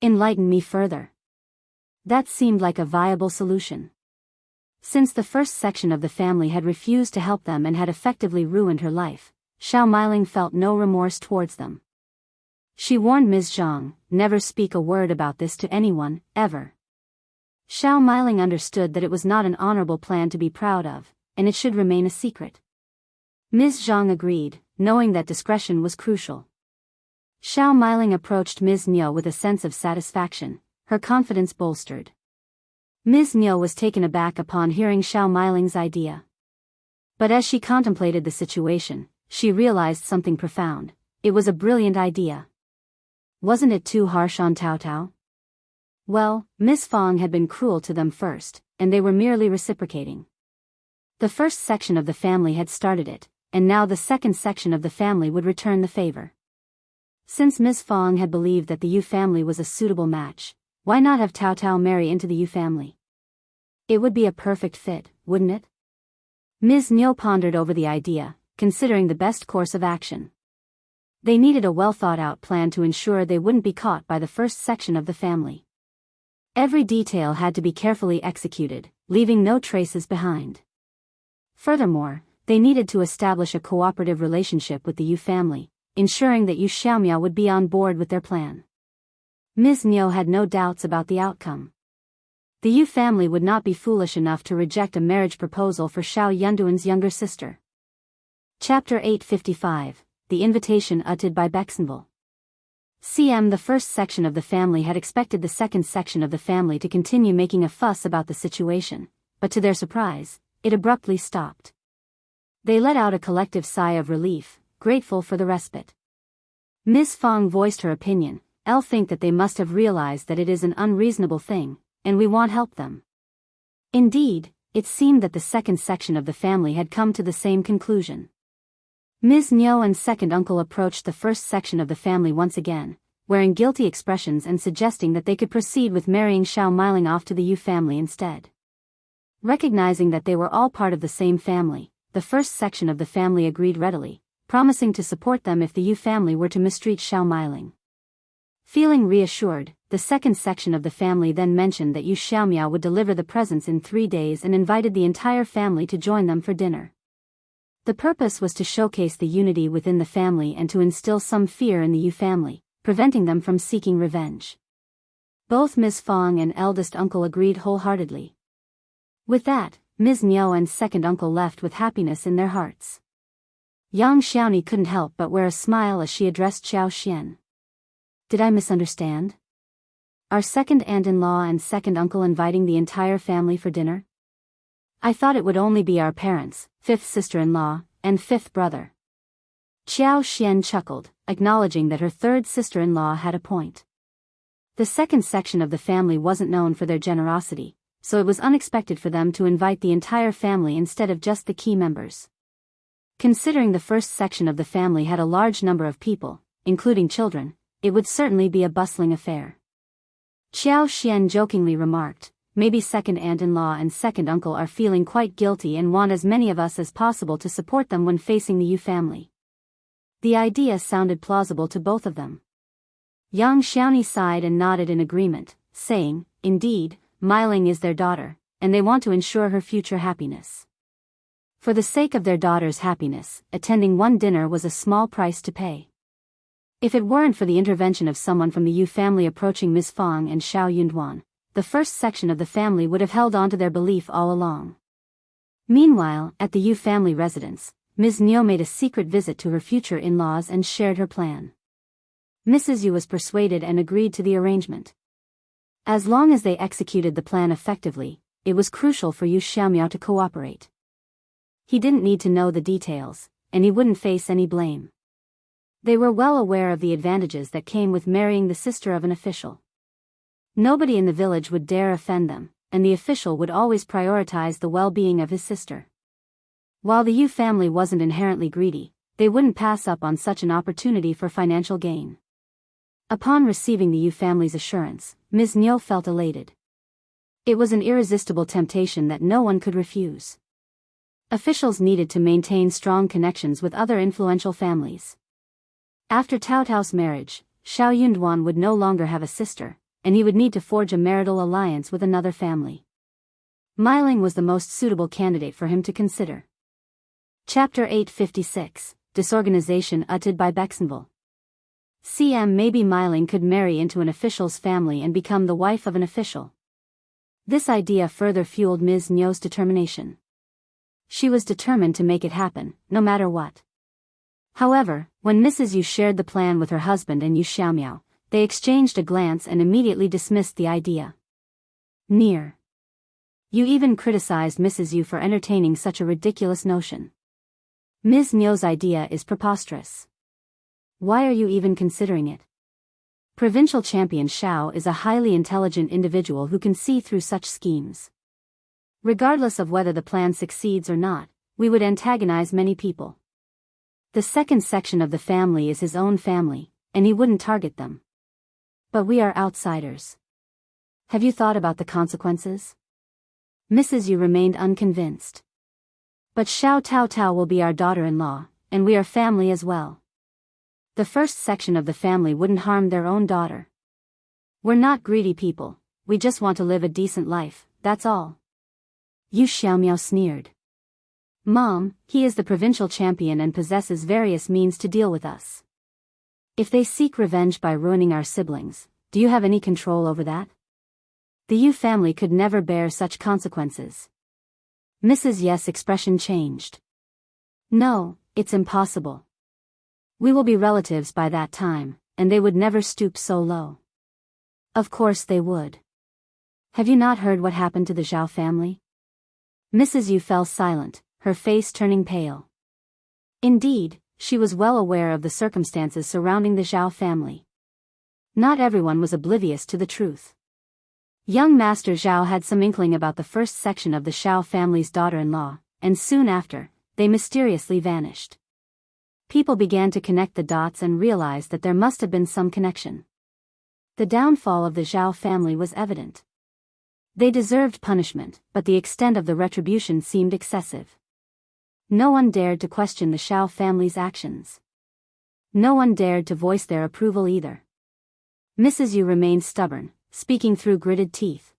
Enlighten me further. That seemed like a viable solution. Since the first section of the family had refused to help them and had effectively ruined her life, Shao Meiling felt no remorse towards them. She warned Ms. Zhang, never speak a word about this to anyone, ever. Shao Meiling understood that it was not an honorable plan to be proud of, and it should remain a secret. Ms. Zhang agreed, knowing that discretion was crucial. Shao Meiling approached Ms. Niu with a sense of satisfaction, her confidence bolstered. Ms. Niu was taken aback upon hearing Shao Meiling's idea. But as she contemplated the situation, she realized something profound. It was a brilliant idea. Wasn't it too harsh on Taotao? Well, Miss Fong had been cruel to them first, and they were merely reciprocating. The first section of the family had started it, and now the second section of the family would return the favor. Since Miss Fong had believed that the Yu family was a suitable match, why not have Taotao marry into the Yu family? It would be a perfect fit, wouldn't it? Ms. Niu pondered over the idea, considering the best course of action. They needed a well-thought-out plan to ensure they wouldn't be caught by the first section of the family. Every detail had to be carefully executed, leaving no traces behind. Furthermore, they needed to establish a cooperative relationship with the Yu family, ensuring that Yu Xiaomiao would be on board with their plan. Ms. Niu had no doubts about the outcome. The Yu family would not be foolish enough to reject a marriage proposal for Shao Yunduan's younger sister. Chapter 855, The Invitation Uttered by Bexenville. The first section of the family had expected the second section of the family to continue making a fuss about the situation, but to their surprise, it abruptly stopped. They let out a collective sigh of relief, grateful for the respite. Ms. Fong voiced her opinion. I'll think that they must have realized that it is an unreasonable thing, and we won't help them. Indeed, it seemed that the second section of the family had come to the same conclusion. Ms. Niu and second uncle approached the first section of the family once again, wearing guilty expressions and suggesting that they could proceed with marrying Shao Meiling off to the Yu family instead. Recognizing that they were all part of the same family, the first section of the family agreed readily, promising to support them if the Yu family were to mistreat Shao Meiling. Feeling reassured, the second section of the family then mentioned that Yu Xiaomiao would deliver the presents in 3 days and invited the entire family to join them for dinner. The purpose was to showcase the unity within the family and to instill some fear in the Yu family, preventing them from seeking revenge. Both Ms. Fong and eldest uncle agreed wholeheartedly. With that, Ms. Niu and second uncle left with happiness in their hearts. Yang Xiaoni couldn't help but wear a smile as she addressed Qiao Xian. Did I misunderstand? Are second aunt-in-law and second uncle inviting the entire family for dinner? I thought it would only be our parents, fifth sister-in-law, and fifth brother. Qiao Xian chuckled, acknowledging that her third sister-in-law had a point. The second section of the family wasn't known for their generosity, so it was unexpected for them to invite the entire family instead of just the key members. Considering the first section of the family had a large number of people, including children, it would certainly be a bustling affair. Qiao Xian jokingly remarked, maybe second aunt-in-law and second uncle are feeling quite guilty and want as many of us as possible to support them when facing the Yu family. The idea sounded plausible to both of them. Yang Xiaoni sighed and nodded in agreement, saying, indeed, Miling is their daughter, and they want to ensure her future happiness. For the sake of their daughter's happiness, attending one dinner was a small price to pay. If it weren't for the intervention of someone from the Yu family approaching Ms. Fang and Shao Yunduan, the first section of the family would have held on to their belief all along. Meanwhile, at the Yu family residence, Ms. Niu made a secret visit to her future in-laws and shared her plan. Mrs. Yu was persuaded and agreed to the arrangement. As long as they executed the plan effectively, it was crucial for Yu Xiaomiao to cooperate. He didn't need to know the details, and he wouldn't face any blame. They were well aware of the advantages that came with marrying the sister of an official. Nobody in the village would dare offend them, and the official would always prioritize the well-being of his sister. While the Yu family wasn't inherently greedy, they wouldn't pass up on such an opportunity for financial gain. Upon receiving the Yu family's assurance, Ms. Niu felt elated. It was an irresistible temptation that no one could refuse. Officials needed to maintain strong connections with other influential families. After Taotao's marriage, Shao Yunduan would no longer have a sister, and he would need to forge a marital alliance with another family. Miling was the most suitable candidate for him to consider. Chapter 856, Disorganization uttered by Bexenville. Maybe Miling could marry into an official's family and become the wife of an official. This idea further fueled Ms. Niu's determination. She was determined to make it happen, no matter what. However, when Mrs. Yu shared the plan with her husband and Yu Xiaomiao, they exchanged a glance and immediately dismissed the idea. You even criticized Mrs. Yu for entertaining such a ridiculous notion. Ms. Niu's idea is preposterous. Why are you even considering it? Provincial champion Shao is a highly intelligent individual who can see through such schemes. Regardless of whether the plan succeeds or not, we would antagonize many people. The second section of the family is his own family, and he wouldn't target them. But we are outsiders. Have you thought about the consequences? Mrs. Yu remained unconvinced. But Shao Taotao will be our daughter-in-law, and we are family as well. The first section of the family wouldn't harm their own daughter. We're not greedy people, we just want to live a decent life, that's all. Yu Xiaomiao sneered. Mom, he is the provincial champion and possesses various means to deal with us. If they seek revenge by ruining our siblings, do you have any control over that? The Yu family could never bear such consequences. Mrs. Yes' expression changed. No, it's impossible. We will be relatives by that time, and they would never stoop so low. Of course they would. Have you not heard what happened to the Zhao family? Mrs. Yu fell silent, her face turning pale. Indeed, she was well aware of the circumstances surrounding the Zhao family. Not everyone was oblivious to the truth. Young Master Zhao had some inkling about the first section of the Shao family's daughter-in-law, and soon after, they mysteriously vanished. People began to connect the dots and realized that there must have been some connection. The downfall of the Zhao family was evident. They deserved punishment, but the extent of the retribution seemed excessive. No one dared to question the Shao family's actions. No one dared to voice their approval either. Mrs. Yu remained stubborn, speaking through gritted teeth.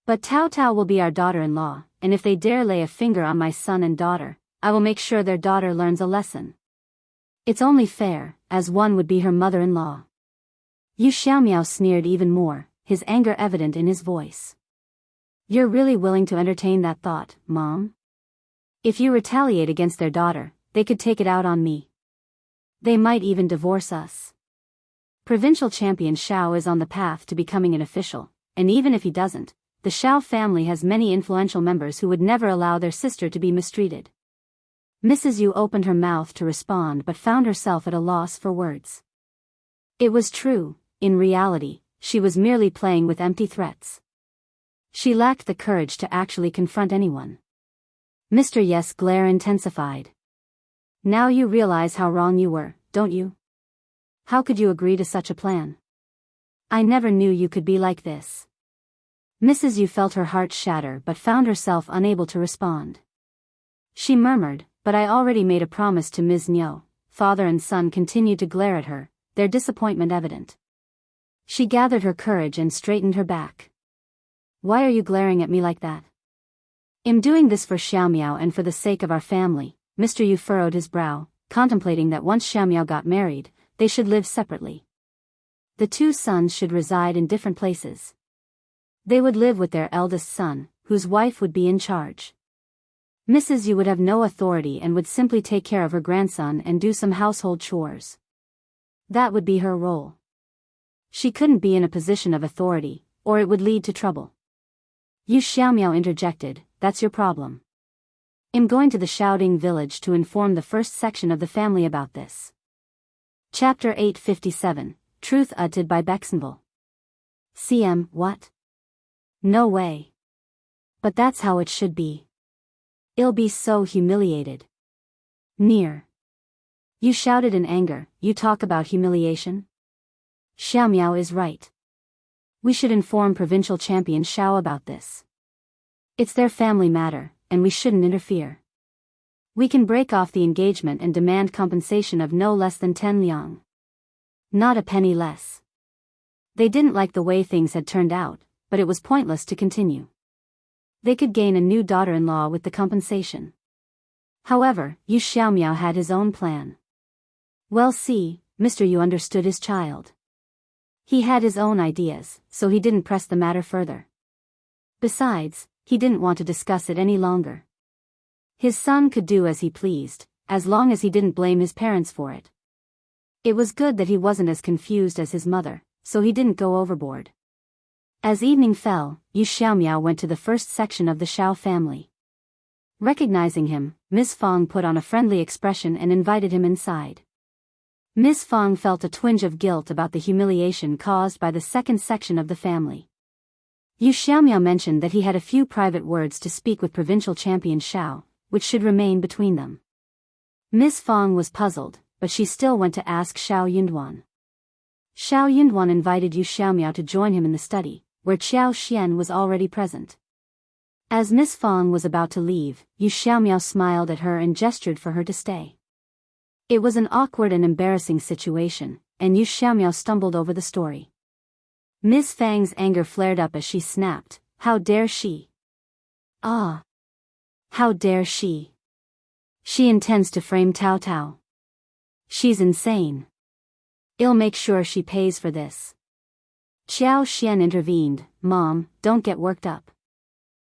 But Taotao will be our daughter-in-law, and if they dare lay a finger on my son and daughter, I will make sure their daughter learns a lesson. It's only fair, as one would be her mother-in-law. Yu Xiaomiao sneered even more, his anger evident in his voice. You're really willing to entertain that thought, Mom? If you retaliate against their daughter, they could take it out on me. They might even divorce us. Provincial champion Shao is on the path to becoming an official, and even if he doesn't, the Shao family has many influential members who would never allow their sister to be mistreated. Mrs. Yu opened her mouth to respond but found herself at a loss for words. It was true, in reality, she was merely playing with empty threats. She lacked the courage to actually confront anyone. Mr. Yes' glare intensified. Now you realize how wrong you were, don't you? How could you agree to such a plan? I never knew you could be like this. Mrs. Yu felt her heart shatter but found herself unable to respond. She murmured, but I already made a promise to Ms. Nyo. Father and son continued to glare at her, their disappointment evident. She gathered her courage and straightened her back. Why are you glaring at me like that? I'm doing this for Xiaomiao and for the sake of our family. Mr. Yu furrowed his brow, contemplating that once Xiaomiao got married, they should live separately. The two sons should reside in different places. They would live with their eldest son, whose wife would be in charge. Mrs. Yu would have no authority and would simply take care of her grandson and do some household chores. That would be her role. She couldn't be in a position of authority, or it would lead to trouble. Yu Xiaomiao interjected, that's your problem. I'm going to the Shaoding village to inform the first section of the family about this. Chapter 857, Truth Uttered by Bexenville. CM, what? No way. But that's how it should be. I'll be so humiliated. Near. You shouted in anger, you talk about humiliation? Xiaomiao is right. We should inform Provincial Champion Shao about this. It's their family matter, and we shouldn't interfere. We can break off the engagement and demand compensation of no less than 10 liang. Not a penny less. They didn't like the way things had turned out, but it was pointless to continue. They could gain a new daughter-in-law with the compensation. However, Yu Xiaomiao had his own plan. Well, see, Mr. Yu understood his child. He had his own ideas, so he didn't press the matter further. Besides, he didn't want to discuss it any longer. His son could do as he pleased, as long as he didn't blame his parents for it. It was good that he wasn't as confused as his mother, so he didn't go overboard. As evening fell, Yu Xiaomiao went to the first section of the Shao family. Recognizing him, Miss Fang put on a friendly expression and invited him inside. Miss Fang felt a twinge of guilt about the humiliation caused by the second section of the family. Yu Xiaomiao mentioned that he had a few private words to speak with Provincial Champion Shao, which should remain between them. Miss Fang was puzzled, but she still went to ask Shao Yunduan. Shao Yunduan invited Yu Xiaomiao to join him in the study, where Qiao Xian was already present. As Miss Fang was about to leave, Yu Xiaomiao smiled at her and gestured for her to stay. It was an awkward and embarrassing situation, and Yu Xiaomiao stumbled over the story. Miss Fang's anger flared up as she snapped, how dare she? Ah! How dare she? She intends to frame Taotao. She's insane. I'll make sure she pays for this. Qiao Xian intervened, Mom, don't get worked up.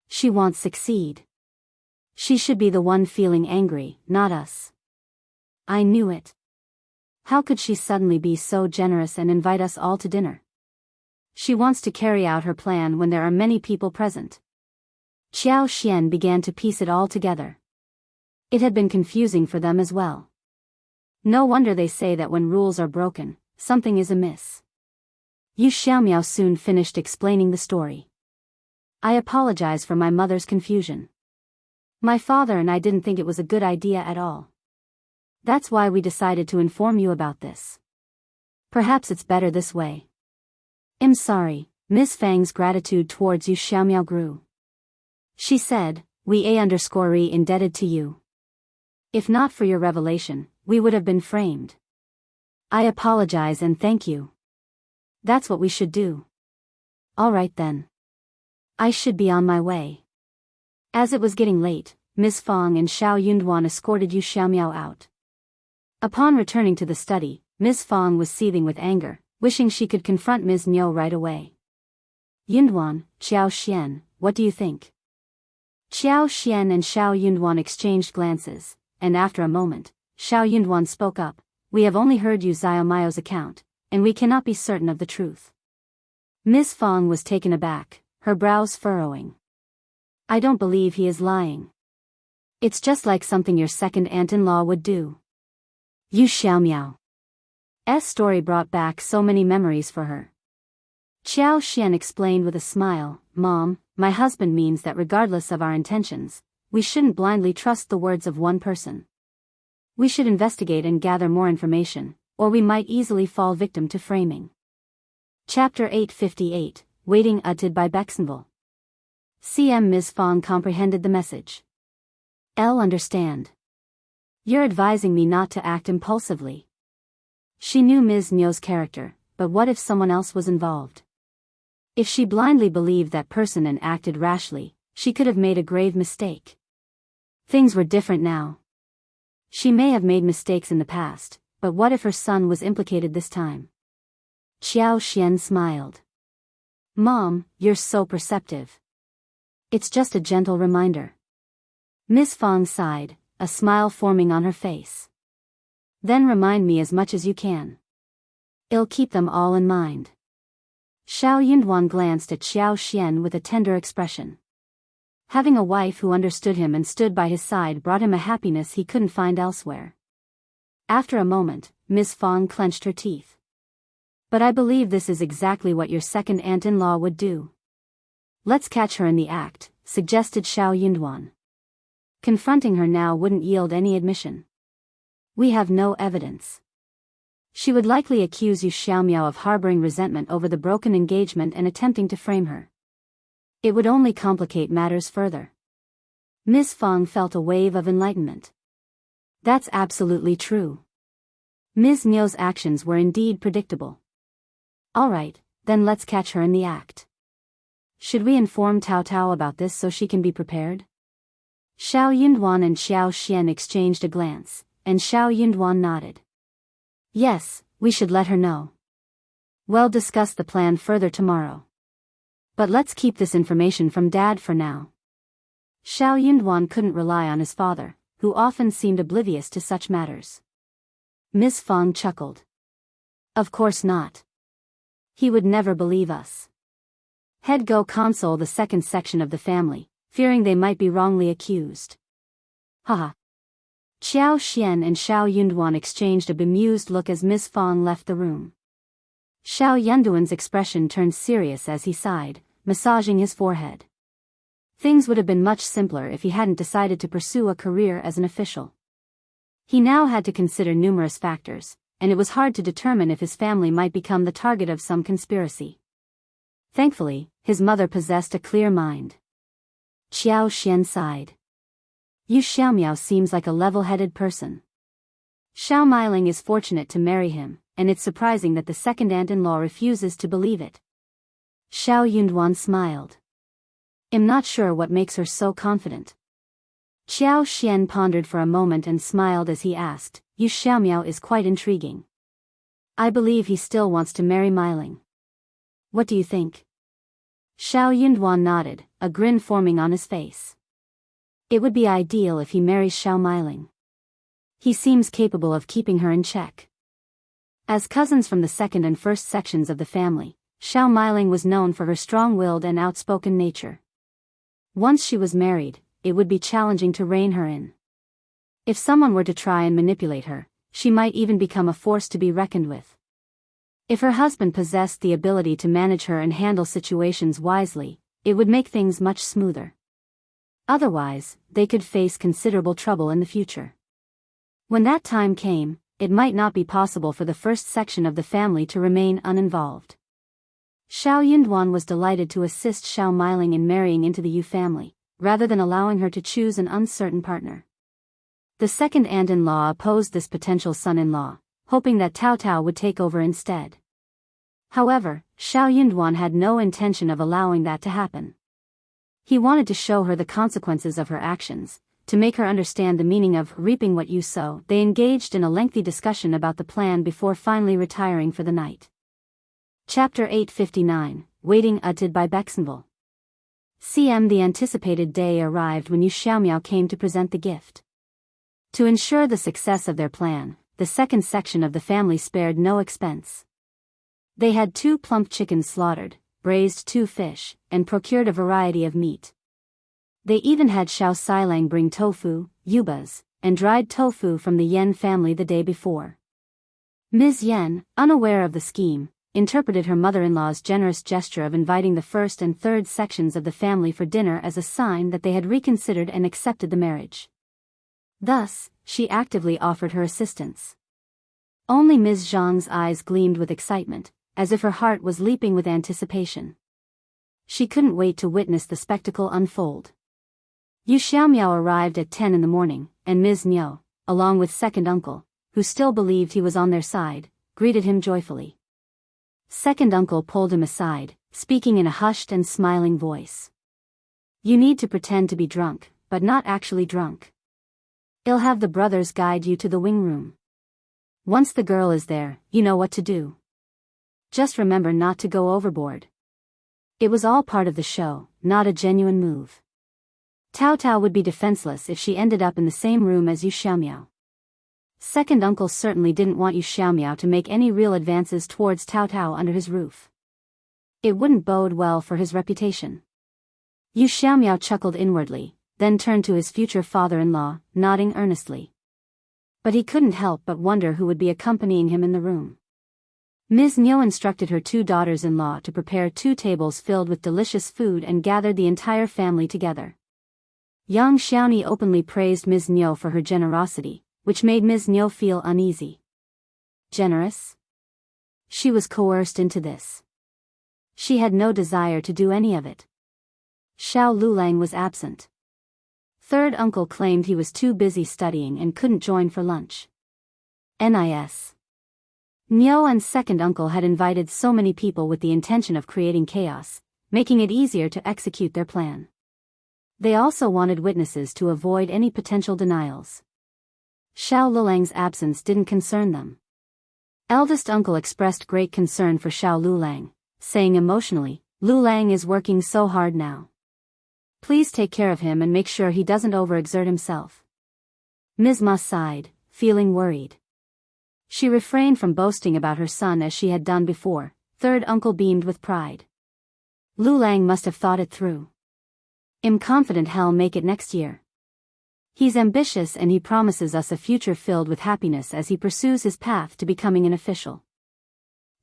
She won't succeed. She should be the one feeling angry, not us. I knew it. How could she suddenly be so generous and invite us all to dinner? She wants to carry out her plan when there are many people present. Qiao Xian began to piece it all together. It had been confusing for them as well. No wonder they say that when rules are broken, something is amiss. Yu Xiaomiao soon finished explaining the story. I apologize for my mother's confusion. My father and I didn't think it was a good idea at all. That's why we decided to inform you about this. Perhaps it's better this way. I'm sorry. Miss Fang's gratitude towards Yu Xiaomiao grew. She said, we A_re indebted to you. If not for your revelation, we would have been framed. I apologize and thank you. That's what we should do. All right then. I should be on my way. As it was getting late, Miss Fang and Shao Yunduan escorted Yu Xiaomiao out. Upon returning to the study, Miss Fang was seething with anger, wishing she could confront Ms. Nyo right away. Yunduan, Qiao Xian, what do you think? Qiao Xian and Shao Yunduan exchanged glances, and after a moment, Shao Yunduan spoke up, we have only heard Yu Xiaomiao's account, and we cannot be certain of the truth. Miss Fang was taken aback, her brows furrowing. I don't believe he is lying. It's just like something your second aunt-in-law would do. Yu Xiaomiao's story brought back so many memories for her. Qiao Xian explained with a smile, Mom, my husband means that regardless of our intentions, we shouldn't blindly trust the words of one person. We should investigate and gather more information, or we might easily fall victim to framing. Chapter 858, Waiting Uttered by Bexenville. Ms. Fong comprehended the message. I'll understand. You're advising me not to act impulsively. She knew Ms. Nyo's character, but what if someone else was involved? If she blindly believed that person and acted rashly, she could have made a grave mistake. Things were different now. She may have made mistakes in the past, but what if her son was implicated this time? Qiao Xian smiled. Mom, you're so perceptive. It's just a gentle reminder. Ms. Fong sighed, a smile forming on her face. Then remind me as much as you can. I'll keep them all in mind. Shao Yunduan glanced at Qiao Xian with a tender expression. Having a wife who understood him and stood by his side brought him a happiness he couldn't find elsewhere. After a moment, Ms. Fong clenched her teeth. But I believe this is exactly what your second aunt-in-law would do. Let's catch her in the act, suggested Shao Yunduan. Confronting her now wouldn't yield any admission. We have no evidence. She would likely accuse Yu Xiaomiao of harboring resentment over the broken engagement and attempting to frame her. It would only complicate matters further. Ms. Fong felt a wave of enlightenment. That's absolutely true. Ms. Nyo's actions were indeed predictable. All right, then let's catch her in the act. Should we inform Taotao about this so she can be prepared? Shao Yunduan and Qiao Xian exchanged a glance, and Shao Yunduan nodded. Yes, we should let her know. We'll discuss the plan further tomorrow. But let's keep this information from Dad for now. Shao Yunduan couldn't rely on his father, who often seemed oblivious to such matters. Ms. Fong chuckled. Of course not. He would never believe us. Head go console the second section of the family, fearing they might be wrongly accused. Haha. Qiao Xian and Shao Yunduan exchanged a bemused look as Ms. Fong left the room. Shao Yunduan's expression turned serious as he sighed, massaging his forehead. Things would have been much simpler if he hadn't decided to pursue a career as an official. He now had to consider numerous factors, and it was hard to determine if his family might become the target of some conspiracy. Thankfully, his mother possessed a clear mind. Qiao Xian sighed. Yu Xiaomiao seems like a level-headed person. Shao Meiling is fortunate to marry him, and it's surprising that the second aunt-in-law refuses to believe it. Shao Yunduan smiled. I'm not sure what makes her so confident. Qiao Xian pondered for a moment and smiled as he asked, Yu Xiaomiao is quite intriguing. I believe he still wants to marry Meiling. What do you think? Shao Yunduan nodded, a grin forming on his face. It would be ideal if he marries Shao Meiling. He seems capable of keeping her in check. As cousins from the second and first sections of the family, Shao Meiling was known for her strong-willed and outspoken nature. Once she was married, it would be challenging to rein her in. If someone were to try and manipulate her, she might even become a force to be reckoned with. If her husband possessed the ability to manage her and handle situations wisely, it would make things much smoother. Otherwise, they could face considerable trouble in the future. When that time came, it might not be possible for the first section of the family to remain uninvolved. Shao Yunduan was delighted to assist Shao Meiling in marrying into the Yu family, rather than allowing her to choose an uncertain partner. The second aunt-in-law opposed this potential son-in-law, hoping that Taotao would take over instead. However, Shao Yunduan had no intention of allowing that to happen. He wanted to show her the consequences of her actions, to make her understand the meaning of reaping what you sow. They engaged in a lengthy discussion about the plan before finally retiring for the night. Chapter 859, Waiting Uttered by Bexenville. The anticipated day arrived when Yu Xiaomiao came to present the gift. To ensure the success of their plan, the second section of the family spared no expense. They had 2 plump chickens slaughtered, braised 2 fish, and procured a variety of meat. They even had Shao Silang bring tofu, yubas, and dried tofu from the Yen family the day before. Ms. Yen, unaware of the scheme, interpreted her mother-in-law's generous gesture of inviting the first and third sections of the family for dinner as a sign that they had reconsidered and accepted the marriage. Thus, she actively offered her assistance. Only Ms. Zhang's eyes gleamed with excitement, as if her heart was leaping with anticipation. She couldn't wait to witness the spectacle unfold. Yu Xiaomiao arrived at 10 in the morning, and Ms. Niu, along with second uncle, who still believed he was on their side, greeted him joyfully. Second uncle pulled him aside, speaking in a hushed and smiling voice. You need to pretend to be drunk, but not actually drunk. I'll have the brothers guide you to the wing room. Once the girl is there, you know what to do. Just remember not to go overboard. It was all part of the show, not a genuine move. Taotao would be defenseless if she ended up in the same room as Yu Xiaomiao. Second uncle certainly didn't want Yu Xiaomiao to make any real advances towards Taotao under his roof. It wouldn't bode well for his reputation. Yu Xiaomiao chuckled inwardly, then turned to his future father-in-law, nodding earnestly. But he couldn't help but wonder who would be accompanying him in the room. Ms. Niu instructed her 2 daughters-in-law to prepare 2 tables filled with delicious food and gathered the entire family together. Yang Xiaoni openly praised Ms. Niu for her generosity, which made Ms. Niu feel uneasy. Generous? She was coerced into this. She had no desire to do any of it. Shao Lulang was absent. Third uncle claimed he was too busy studying and couldn't join for lunch. NIS. Niu and second uncle had invited so many people with the intention of creating chaos, making it easier to execute their plan. They also wanted witnesses to avoid any potential denials. Shao Lulang's absence didn't concern them. Eldest uncle expressed great concern for Shao Lulang, saying emotionally, Lulang is working so hard now. Please take care of him and make sure he doesn't overexert himself. Ms. Ma sighed, feeling worried. She refrained from boasting about her son as she had done before. Third uncle beamed with pride. Lulang must have thought it through. I'm confident he'll make it next year. He's ambitious and he promises us a future filled with happiness as he pursues his path to becoming an official.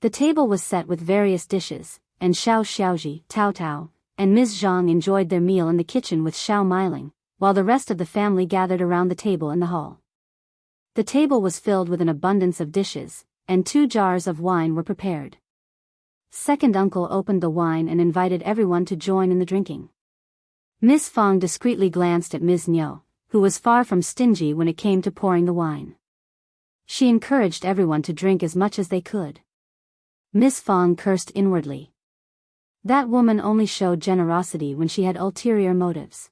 The table was set with various dishes, and Shao Xiaoji, Taotao, and Ms. Zhang enjoyed their meal in the kitchen with Shao Miling, while the rest of the family gathered around the table in the hall. The table was filled with an abundance of dishes, and 2 jars of wine were prepared. Second uncle opened the wine and invited everyone to join in the drinking. Miss Fang discreetly glanced at Ms. Niu, who was far from stingy when it came to pouring the wine. She encouraged everyone to drink as much as they could. Miss Fang cursed inwardly. That woman only showed generosity when she had ulterior motives.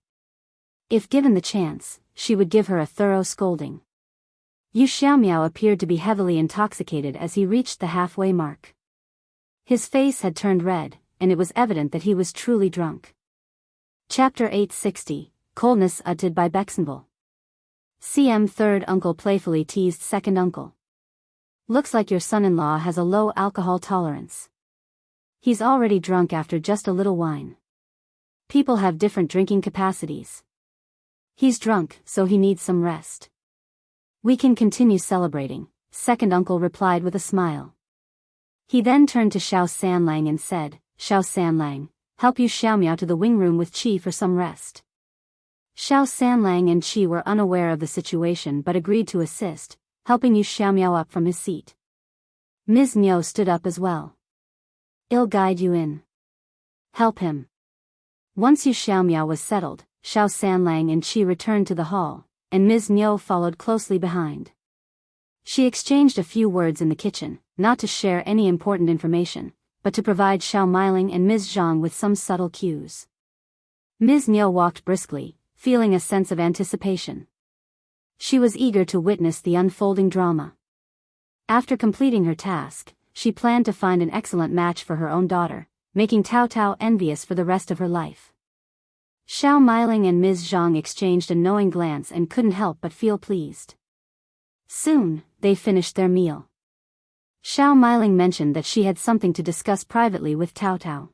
If given the chance, she would give her a thorough scolding. Yu Xiaomiao appeared to be heavily intoxicated as he reached the halfway mark. His face had turned red, and it was evident that he was truly drunk. Chapter 860, Coldness uttered by Bexenville. CM third uncle playfully teased second uncle. Looks like your son-in-law has a low alcohol tolerance. He's already drunk after just a little wine. People have different drinking capacities. He's drunk, so he needs some rest. We can continue celebrating, second uncle replied with a smile. He then turned to Shao Sanlang and said, Shao Sanlang, help Yu Xiaomiao to the wing room with Qi for some rest. Shao Sanlang and Qi were unaware of the situation but agreed to assist, helping Yu Xiaomiao up from his seat. Ms. Niu stood up as well. I'll guide you in. Help him. Once Yu Xiaomiao was settled, Shao Sanlang and Qi returned to the hall, and Ms. Niu followed closely behind. She exchanged a few words in the kitchen, not to share any important information, but to provide Shao Miling and Ms. Zhang with some subtle cues. Ms. Niu walked briskly, feeling a sense of anticipation. She was eager to witness the unfolding drama. After completing her task, she planned to find an excellent match for her own daughter, making Taotao envious for the rest of her life. Shao Miling and Ms. Zhang exchanged a knowing glance and couldn't help but feel pleased. Soon, they finished their meal. Shao Miling mentioned that she had something to discuss privately with Taotao.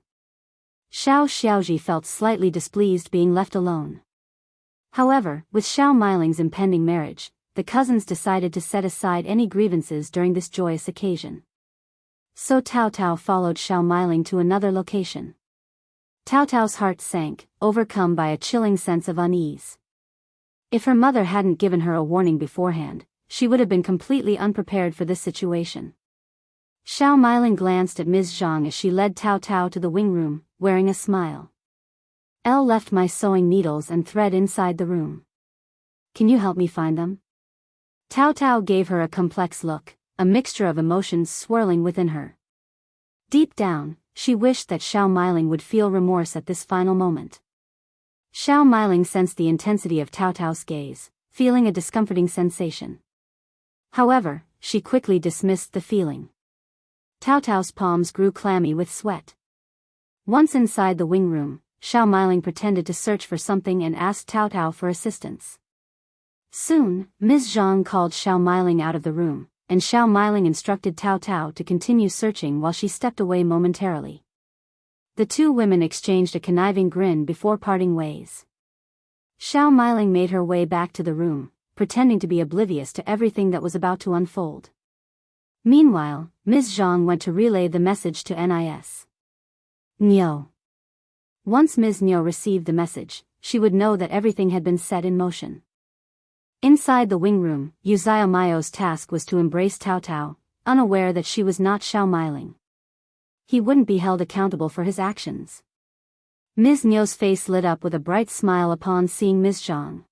Shao Xiaoji felt slightly displeased being left alone. However, with Shao Miling's impending marriage, the cousins decided to set aside any grievances during this joyous occasion. So Taotao followed Shao Miling to another location. Taotao's heart sank, overcome by a chilling sense of unease. If her mother hadn't given her a warning beforehand, she would have been completely unprepared for this situation. Shao Meiling glanced at Ms. Zhang as she led Taotao to the wing room, wearing a smile. Elle left my sewing needles and thread inside the room. Can you help me find them? Taotao gave her a complex look, a mixture of emotions swirling within her. Deep down, she wished that Shao Meiling would feel remorse at this final moment. Shao Meiling sensed the intensity of Taotao's gaze, feeling a discomforting sensation. However, she quickly dismissed the feeling. Taotao's palms grew clammy with sweat. Once inside the wing room, Shao Meiling pretended to search for something and asked Taotao for assistance. Soon, Ms. Zhang called Shao Meiling out of the room, and Shao Meiling instructed Taotao to continue searching while she stepped away momentarily. The two women exchanged a conniving grin before parting ways. Shao Meiling made her way back to the room, pretending to be oblivious to everything that was about to unfold. Meanwhile, Ms. Zhang went to relay the message to Nis. Nyo. Once Ms. Nyo received the message, she would know that everything had been set in motion. Inside the wing room, Wuxia Mao's task was to embrace Taotao, unaware that she was not Shao Meiling. He wouldn't be held accountable for his actions. Ms. Nyo's face lit up with a bright smile upon seeing Ms. Zhang.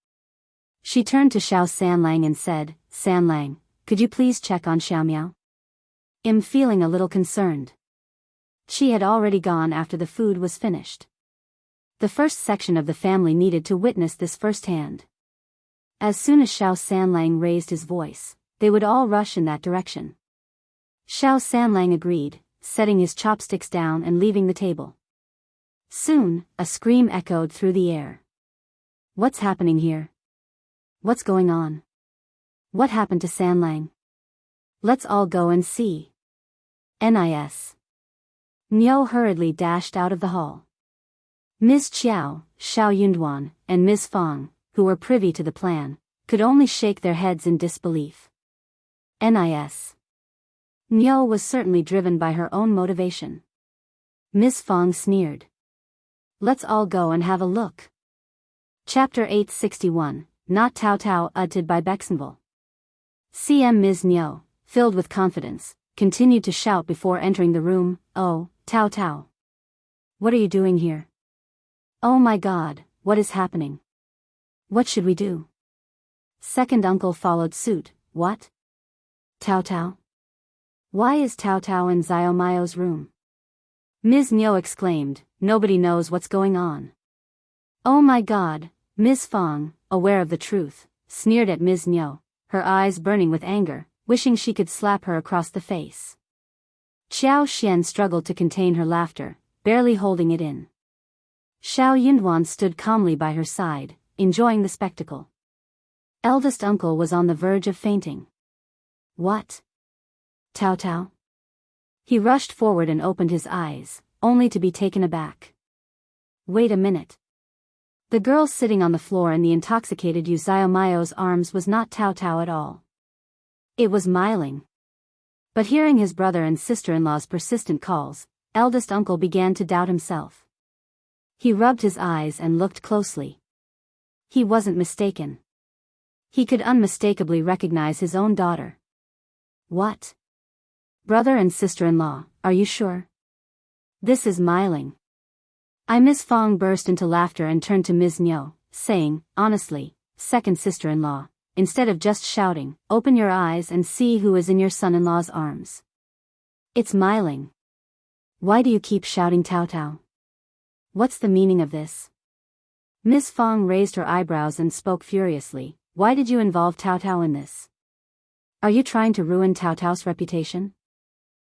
She turned to Xiao Sanlang and said, Sanlang, could you please check on Xiao Miao? I'm feeling a little concerned. She had already gone after the food was finished. The first section of the family needed to witness this firsthand. As soon as Xiao Sanlang raised his voice, they would all rush in that direction. Xiao Sanlang agreed, setting his chopsticks down and leaving the table. Soon, a scream echoed through the air. What's happening here? What's going on? What happened to Sanlang? Let's all go and see. Nis. Nyo hurriedly dashed out of the hall. Ms. Qiao, Shao Yunduan, and Ms. Fang, who were privy to the plan, could only shake their heads in disbelief. Nis. Nyo was certainly driven by her own motivation. Ms. Fang sneered. Let's all go and have a look. Chapter 861, Not Taotao edited by Bexenville. CM Ms. Nyo, filled with confidence, continued to shout before entering the room, Oh, Taotao. What are you doing here? Oh my God, what is happening? What should we do? Second uncle followed suit, what? Taotao? Why is Taotao in Xiaomao's room? Ms. Nyo exclaimed, nobody knows what's going on. Oh my God, Ms. Fang, aware of the truth, sneered at Ms. Nyo, her eyes burning with anger, wishing she could slap her across the face. Qiao Xian struggled to contain her laughter, barely holding it in. Shao Yunduan stood calmly by her side, enjoying the spectacle. Eldest uncle was on the verge of fainting. What? Taotao? He rushed forward and opened his eyes, only to be taken aback. Wait a minute. The girl sitting on the floor in the intoxicated Wuxia Mao's arms was not Taotao at all. It was Meiling. But hearing his brother and sister-in-law's persistent calls, eldest uncle began to doubt himself. He rubbed his eyes and looked closely. He wasn't mistaken. He could unmistakably recognize his own daughter. What? Brother and sister-in-law, are you sure? This is Meiling. Ms. Fang burst into laughter and turned to Ms. Nyo, saying, honestly, second sister-in-law, instead of just shouting, open your eyes and see who is in your son-in-law's arms. It's Meiling. Why do you keep shouting Taotao? What's the meaning of this? Ms. Fang raised her eyebrows and spoke furiously, why did you involve Taotao in this? Are you trying to ruin Taotao's reputation?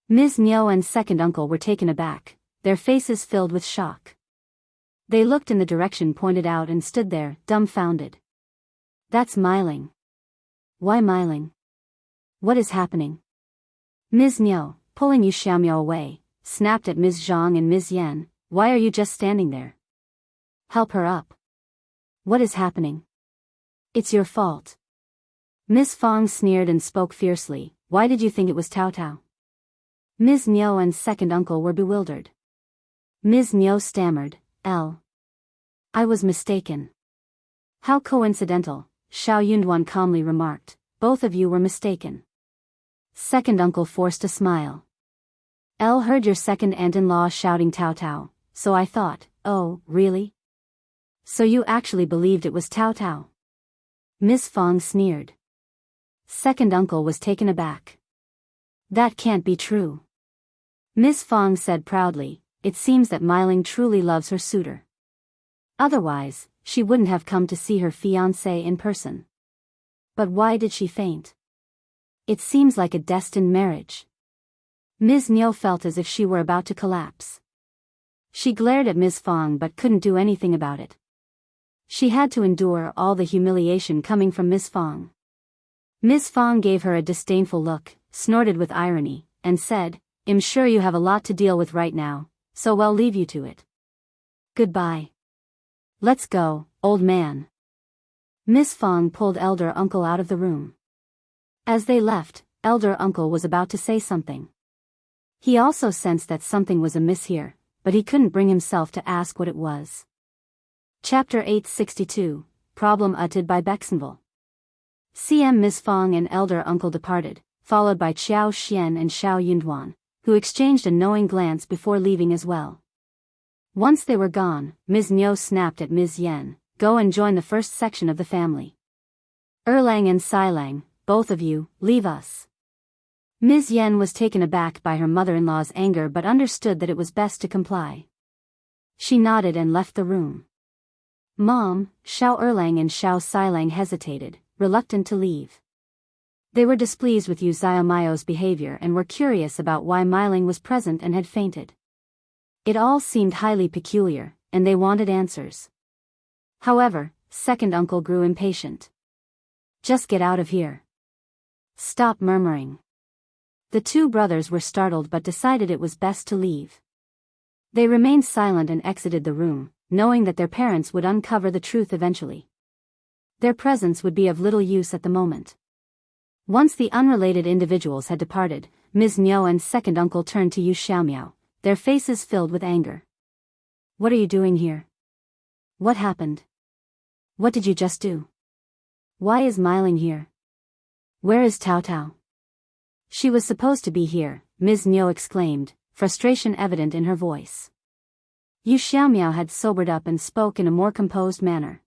Ms. Nyo and second uncle were taken aback, their faces filled with shock. They looked in the direction pointed out and stood there, dumbfounded. That's Meiling. Why Meiling? What is happening? Ms. Nyo, pulling Yu Xiaomiao away, snapped at Ms. Zhang and Ms. Yan, why are you just standing there? Help her up. What is happening? It's your fault. Ms. Fang sneered and spoke fiercely, why did you think it was Taotao? Ms. Nyo and second uncle were bewildered. Ms. Nyo stammered, I was mistaken. How coincidental, Shao Yunduan calmly remarked, both of you were mistaken. Second uncle forced a smile. Elle heard your second aunt-in-law shouting Taotao, so I thought, oh, really? So you actually believed it was Taotao? Miss Fong sneered. Second uncle was taken aback. That can't be true. Miss Fong said proudly, it seems that Myling truly loves her suitor. Otherwise, she wouldn't have come to see her fiancé in person. But why did she faint? It seems like a destined marriage. Ms. Niu felt as if she were about to collapse. She glared at Ms. Fong but couldn't do anything about it. She had to endure all the humiliation coming from Ms. Fong. Ms. Fong gave her a disdainful look, snorted with irony, and said, I'm sure you have a lot to deal with right now, so we'll leave you to it. Goodbye. Let's go, old man. Miss Fong pulled elder uncle out of the room. As they left, elder uncle was about to say something. He also sensed that something was amiss here, but he couldn't bring himself to ask what it was. Chapter 862, Problem Uttered by Bexenville. CM Miss Fong and elder uncle departed, followed by Qiao Xian and Shao Yunduan, who exchanged a knowing glance before leaving as well. Once they were gone, Ms. Niu snapped at Ms. Yen, go and join the first section of the family. Erlang and Silang, both of you, leave us. Ms. Yen was taken aback by her mother-in-law's anger but understood that it was best to comply. She nodded and left the room. Mom, Shao Erlang and Shao Silang hesitated, reluctant to leave. They were displeased with Yu Xiaomao's behavior and were curious about why Myling was present and had fainted. It all seemed highly peculiar, and they wanted answers. However, second uncle grew impatient. Just get out of here. Stop murmuring. The two brothers were startled but decided it was best to leave. They remained silent and exited the room, knowing that their parents would uncover the truth eventually. Their presence would be of little use at the moment. Once the unrelated individuals had departed, Ms. Niu and second uncle turned to Yu Xiaomiao, their faces filled with anger. What are you doing here? What happened? What did you just do? Why is Myling here? Where is Taotao? She was supposed to be here, Ms. Niu exclaimed, frustration evident in her voice. Yu Xiaomiao had sobered up and spoke in a more composed manner.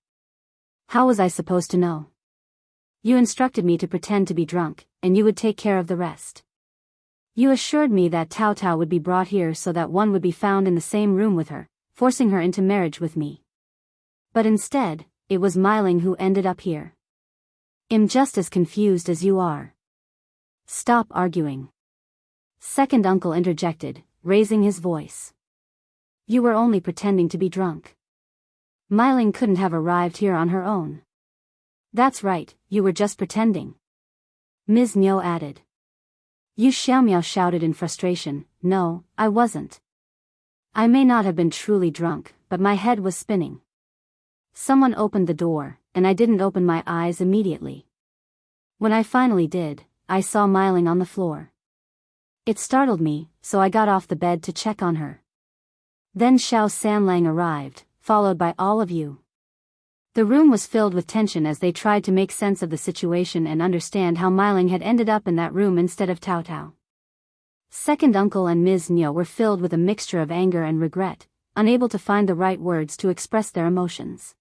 How was I supposed to know? You instructed me to pretend to be drunk, and you would take care of the rest. You assured me that Taotao would be brought here so that one would be found in the same room with her, forcing her into marriage with me. But instead, it was Myling who ended up here. I'm just as confused as you are. Stop arguing. Second uncle interjected, raising his voice. You were only pretending to be drunk. Myling couldn't have arrived here on her own. That's right, you were just pretending. Ms. Niu added. Yu Xiaomiao shouted in frustration, no, I wasn't. I may not have been truly drunk, but my head was spinning. Someone opened the door, and I didn't open my eyes immediately. When I finally did, I saw Myling on the floor. It startled me, so I got off the bed to check on her. Then Shao Sanlang arrived, followed by all of you. The room was filled with tension as they tried to make sense of the situation and understand how Myling had ended up in that room instead of Taotao. Second uncle and Ms. Niu were filled with a mixture of anger and regret, unable to find the right words to express their emotions.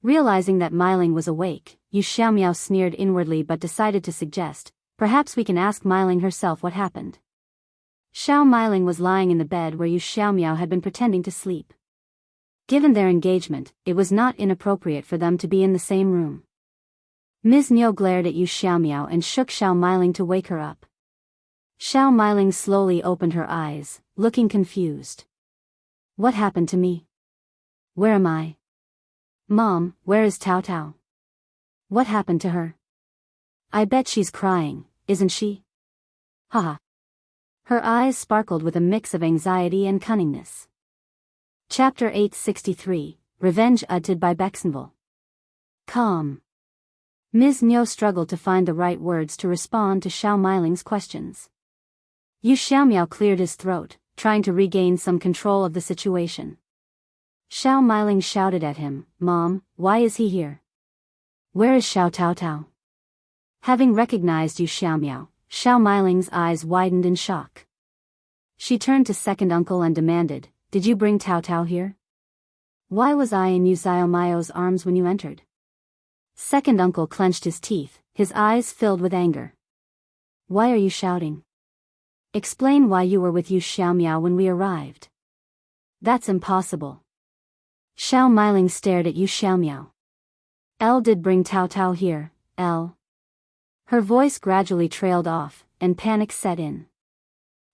Realizing that Myling was awake, Yu Xiaomiao sneered inwardly but decided to suggest, perhaps we can ask Myling herself what happened. Shao Myling was lying in the bed where Yu Xiaomiao had been pretending to sleep. Given their engagement, it was not inappropriate for them to be in the same room. Ms. Niu glared at Yu Xiaomiao and shook Shao Myling to wake her up. Shao Myling slowly opened her eyes, looking confused. What happened to me? Where am I? Mom, where is Taotao? What happened to her? I bet she's crying, isn't she? Haha. Her eyes sparkled with a mix of anxiety and cunningness. Chapter 863, Revenge Uttered by Bexenville. Calm. Ms. Niu struggled to find the right words to respond to Shao Myling's questions. Yu Xiaomiao cleared his throat, trying to regain some control of the situation. Shao Myling shouted at him, Mom, why is he here? Where is Shao Taotao? Having recognized Yu Xiaomiao, Shao Miling's eyes widened in shock. She turned to second uncle and demanded, "Did you bring Taotao here? Why was I in Yu Xiaomiao's arms when you entered?" Second uncle clenched his teeth, his eyes filled with anger. "Why are you shouting? Explain why you were with Yu Xiaomiao when we arrived." "That's impossible." Shao Miling stared at Yu Xiaomiao. "Elle did bring Taotao here, Elle." Her voice gradually trailed off, and panic set in.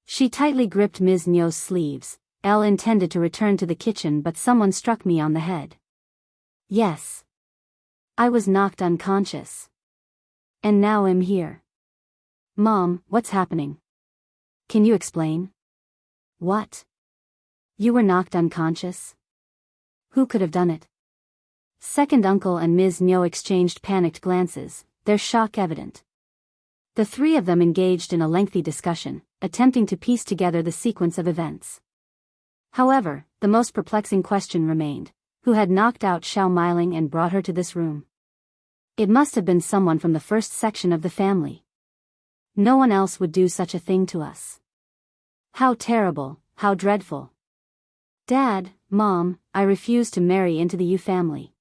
She tightly gripped Ms. Nyo's sleeves. "Elle intended to return to the kitchen but someone struck me on the head." "Yes. I was knocked unconscious. And now I'm here." "Mom, what's happening? Can you explain?" "What? You were knocked unconscious? Who could have done it?" Second uncle and Ms. Nyo exchanged panicked glances, their shock evident. The three of them engaged in a lengthy discussion, attempting to piece together the sequence of events. However, the most perplexing question remained: who had knocked out Shao Miling and brought her to this room? It must have been someone from the first section of the family. No one else would do such a thing to us. How terrible, how dreadful. "Dad, Mom, I refuse to marry into the Yu family.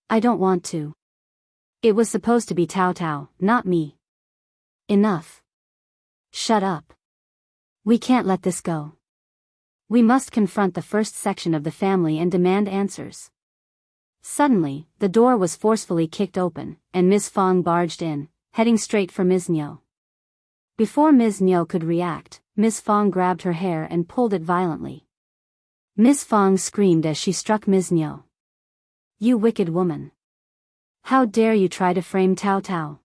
I don't want to. It was supposed to be Taotao, not me." "Enough. Shut up. We can't let this go. We must confront the first section of the family and demand answers." Suddenly, the door was forcefully kicked open, and Ms. Fong barged in, heading straight for Ms. Nyo. Before Ms. Nyo could react, Ms. Fong grabbed her hair and pulled it violently. Ms. Fong screamed as she struck Ms. Nyo. "You wicked woman. How dare you try to frame Taotao?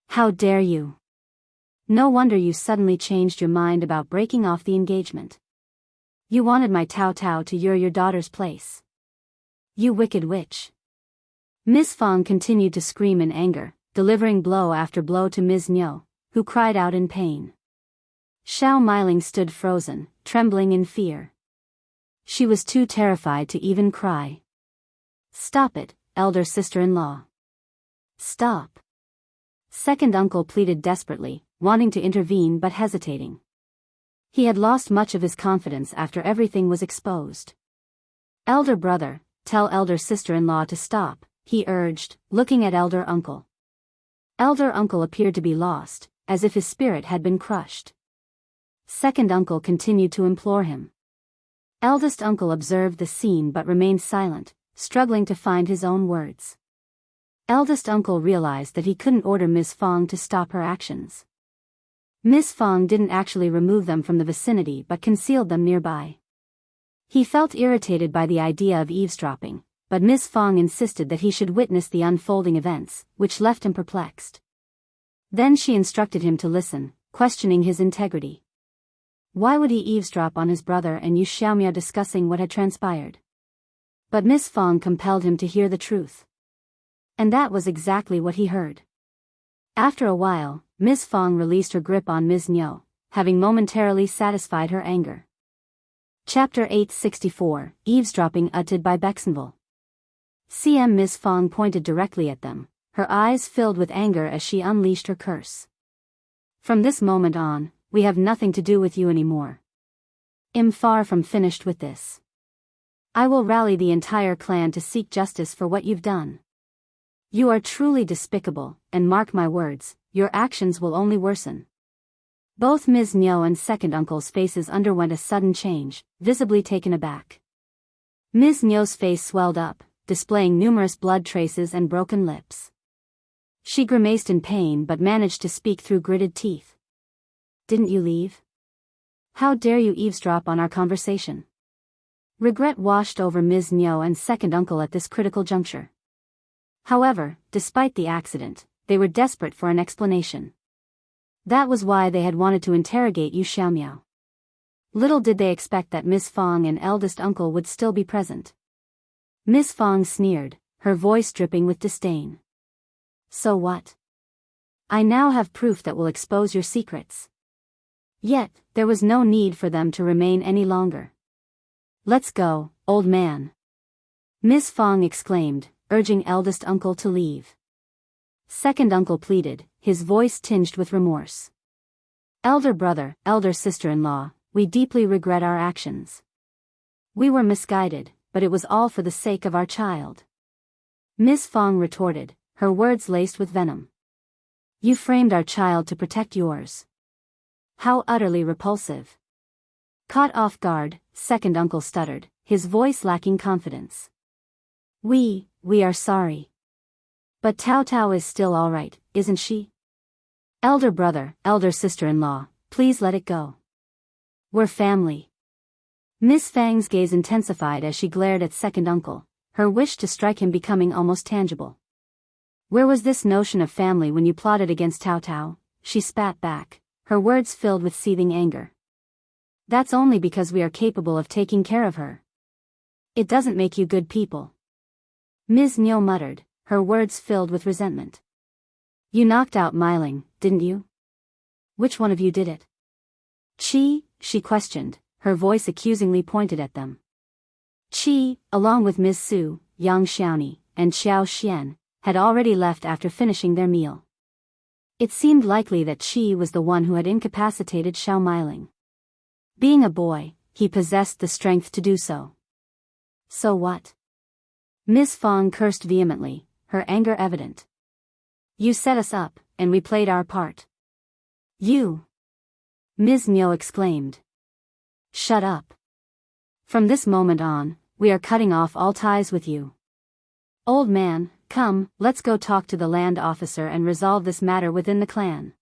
How dare you? No wonder you suddenly changed your mind about breaking off the engagement. You wanted my Taotao to your daughter's place. You wicked witch." Ms. Fong continued to scream in anger, delivering blow after blow to Ms. Nyo, who cried out in pain. Shao Miling stood frozen, trembling in fear. She was too terrified to even cry. "Stop it, elder sister-in-law. Stop." Second uncle pleaded desperately, wanting to intervene but hesitating. He had lost much of his confidence after everything was exposed. "Elder brother, tell elder sister-in-law to stop," he urged, looking at elder uncle. Elder uncle appeared to be lost, as if his spirit had been crushed. Second uncle continued to implore him. Eldest uncle observed the scene but remained silent, struggling to find his own words. Eldest uncle realized that he couldn't order Ms. Fong to stop her actions. Ms. Fong didn't actually remove them from the vicinity but concealed them nearby. He felt irritated by the idea of eavesdropping, but Ms. Fong insisted that he should witness the unfolding events, which left him perplexed. Then she instructed him to listen, questioning his integrity. Why would he eavesdrop on his brother and Yu Xiaomiao discussing what had transpired? But Ms. Fong compelled him to hear the truth. And that was exactly what he heard. After a while, Ms. Fong released her grip on Ms. Nyo, having momentarily satisfied her anger. Chapter 864, Eavesdropping uttered by Bexenville. CM Ms. Fong pointed directly at them, her eyes filled with anger as she unleashed her curse. "From this moment on, we have nothing to do with you anymore. I'm far from finished with this. I will rally the entire clan to seek justice for what you've done. You are truly despicable, and mark my words, your actions will only worsen." Both Ms. Nyo and second uncle's faces underwent a sudden change, visibly taken aback. Ms. Nyo's face swelled up, displaying numerous blood traces and broken lips. She grimaced in pain but managed to speak through gritted teeth. "Didn't you leave? How dare you eavesdrop on our conversation?" Regret washed over Ms. Nyo and second uncle at this critical juncture. However, despite the accident, they were desperate for an explanation. That was why they had wanted to interrogate Yu Xiaomiao. Little did they expect that Ms. Fong and eldest uncle would still be present. Ms. Fong sneered, her voice dripping with disdain. "So what? I now have proof that will expose your secrets." Yet, there was no need for them to remain any longer. "Let's go, old man," Ms. Fong exclaimed, urging eldest uncle to leave. second uncle pleaded, his voice tinged with remorse. Elder brother, elder sister-in-law, we deeply regret our actions. We were misguided, but it was all for the sake of our child. Ms. Fong retorted, her words laced with venom. You framed our child to protect yours. How utterly repulsive. Caught off guard, second uncle stuttered, his voice lacking confidence. We are sorry. But Taotao is still all right, isn't she? Elder brother, elder sister-in-law, please let it go. We're family. Miss Fang's gaze intensified as she glared at second uncle, her wish to strike him becoming almost tangible. Where was this notion of family when you plotted against Taotao? She spat back, her words filled with seething anger. That's only because we are capable of taking care of her. It doesn't make you good people. Ms. Niu muttered, her words filled with resentment. You knocked out Myling, didn't you? Which one of you did it? She questioned, her voice accusingly pointed at them. Qi, along with Ms. Su, Yang Xiaoni, and Xiao Xian, had already left after finishing their meal. It seemed likely that Qi was the one who had incapacitated Shao Myling. Being a boy, he possessed the strength to do so. So what? Ms. Fong cursed vehemently, her anger evident. You set us up, and we played our part. You! Ms. Niu exclaimed. Shut up. From this moment on, we are cutting off all ties with you. Old man, come, let's go talk to the land officer and resolve this matter within the clan.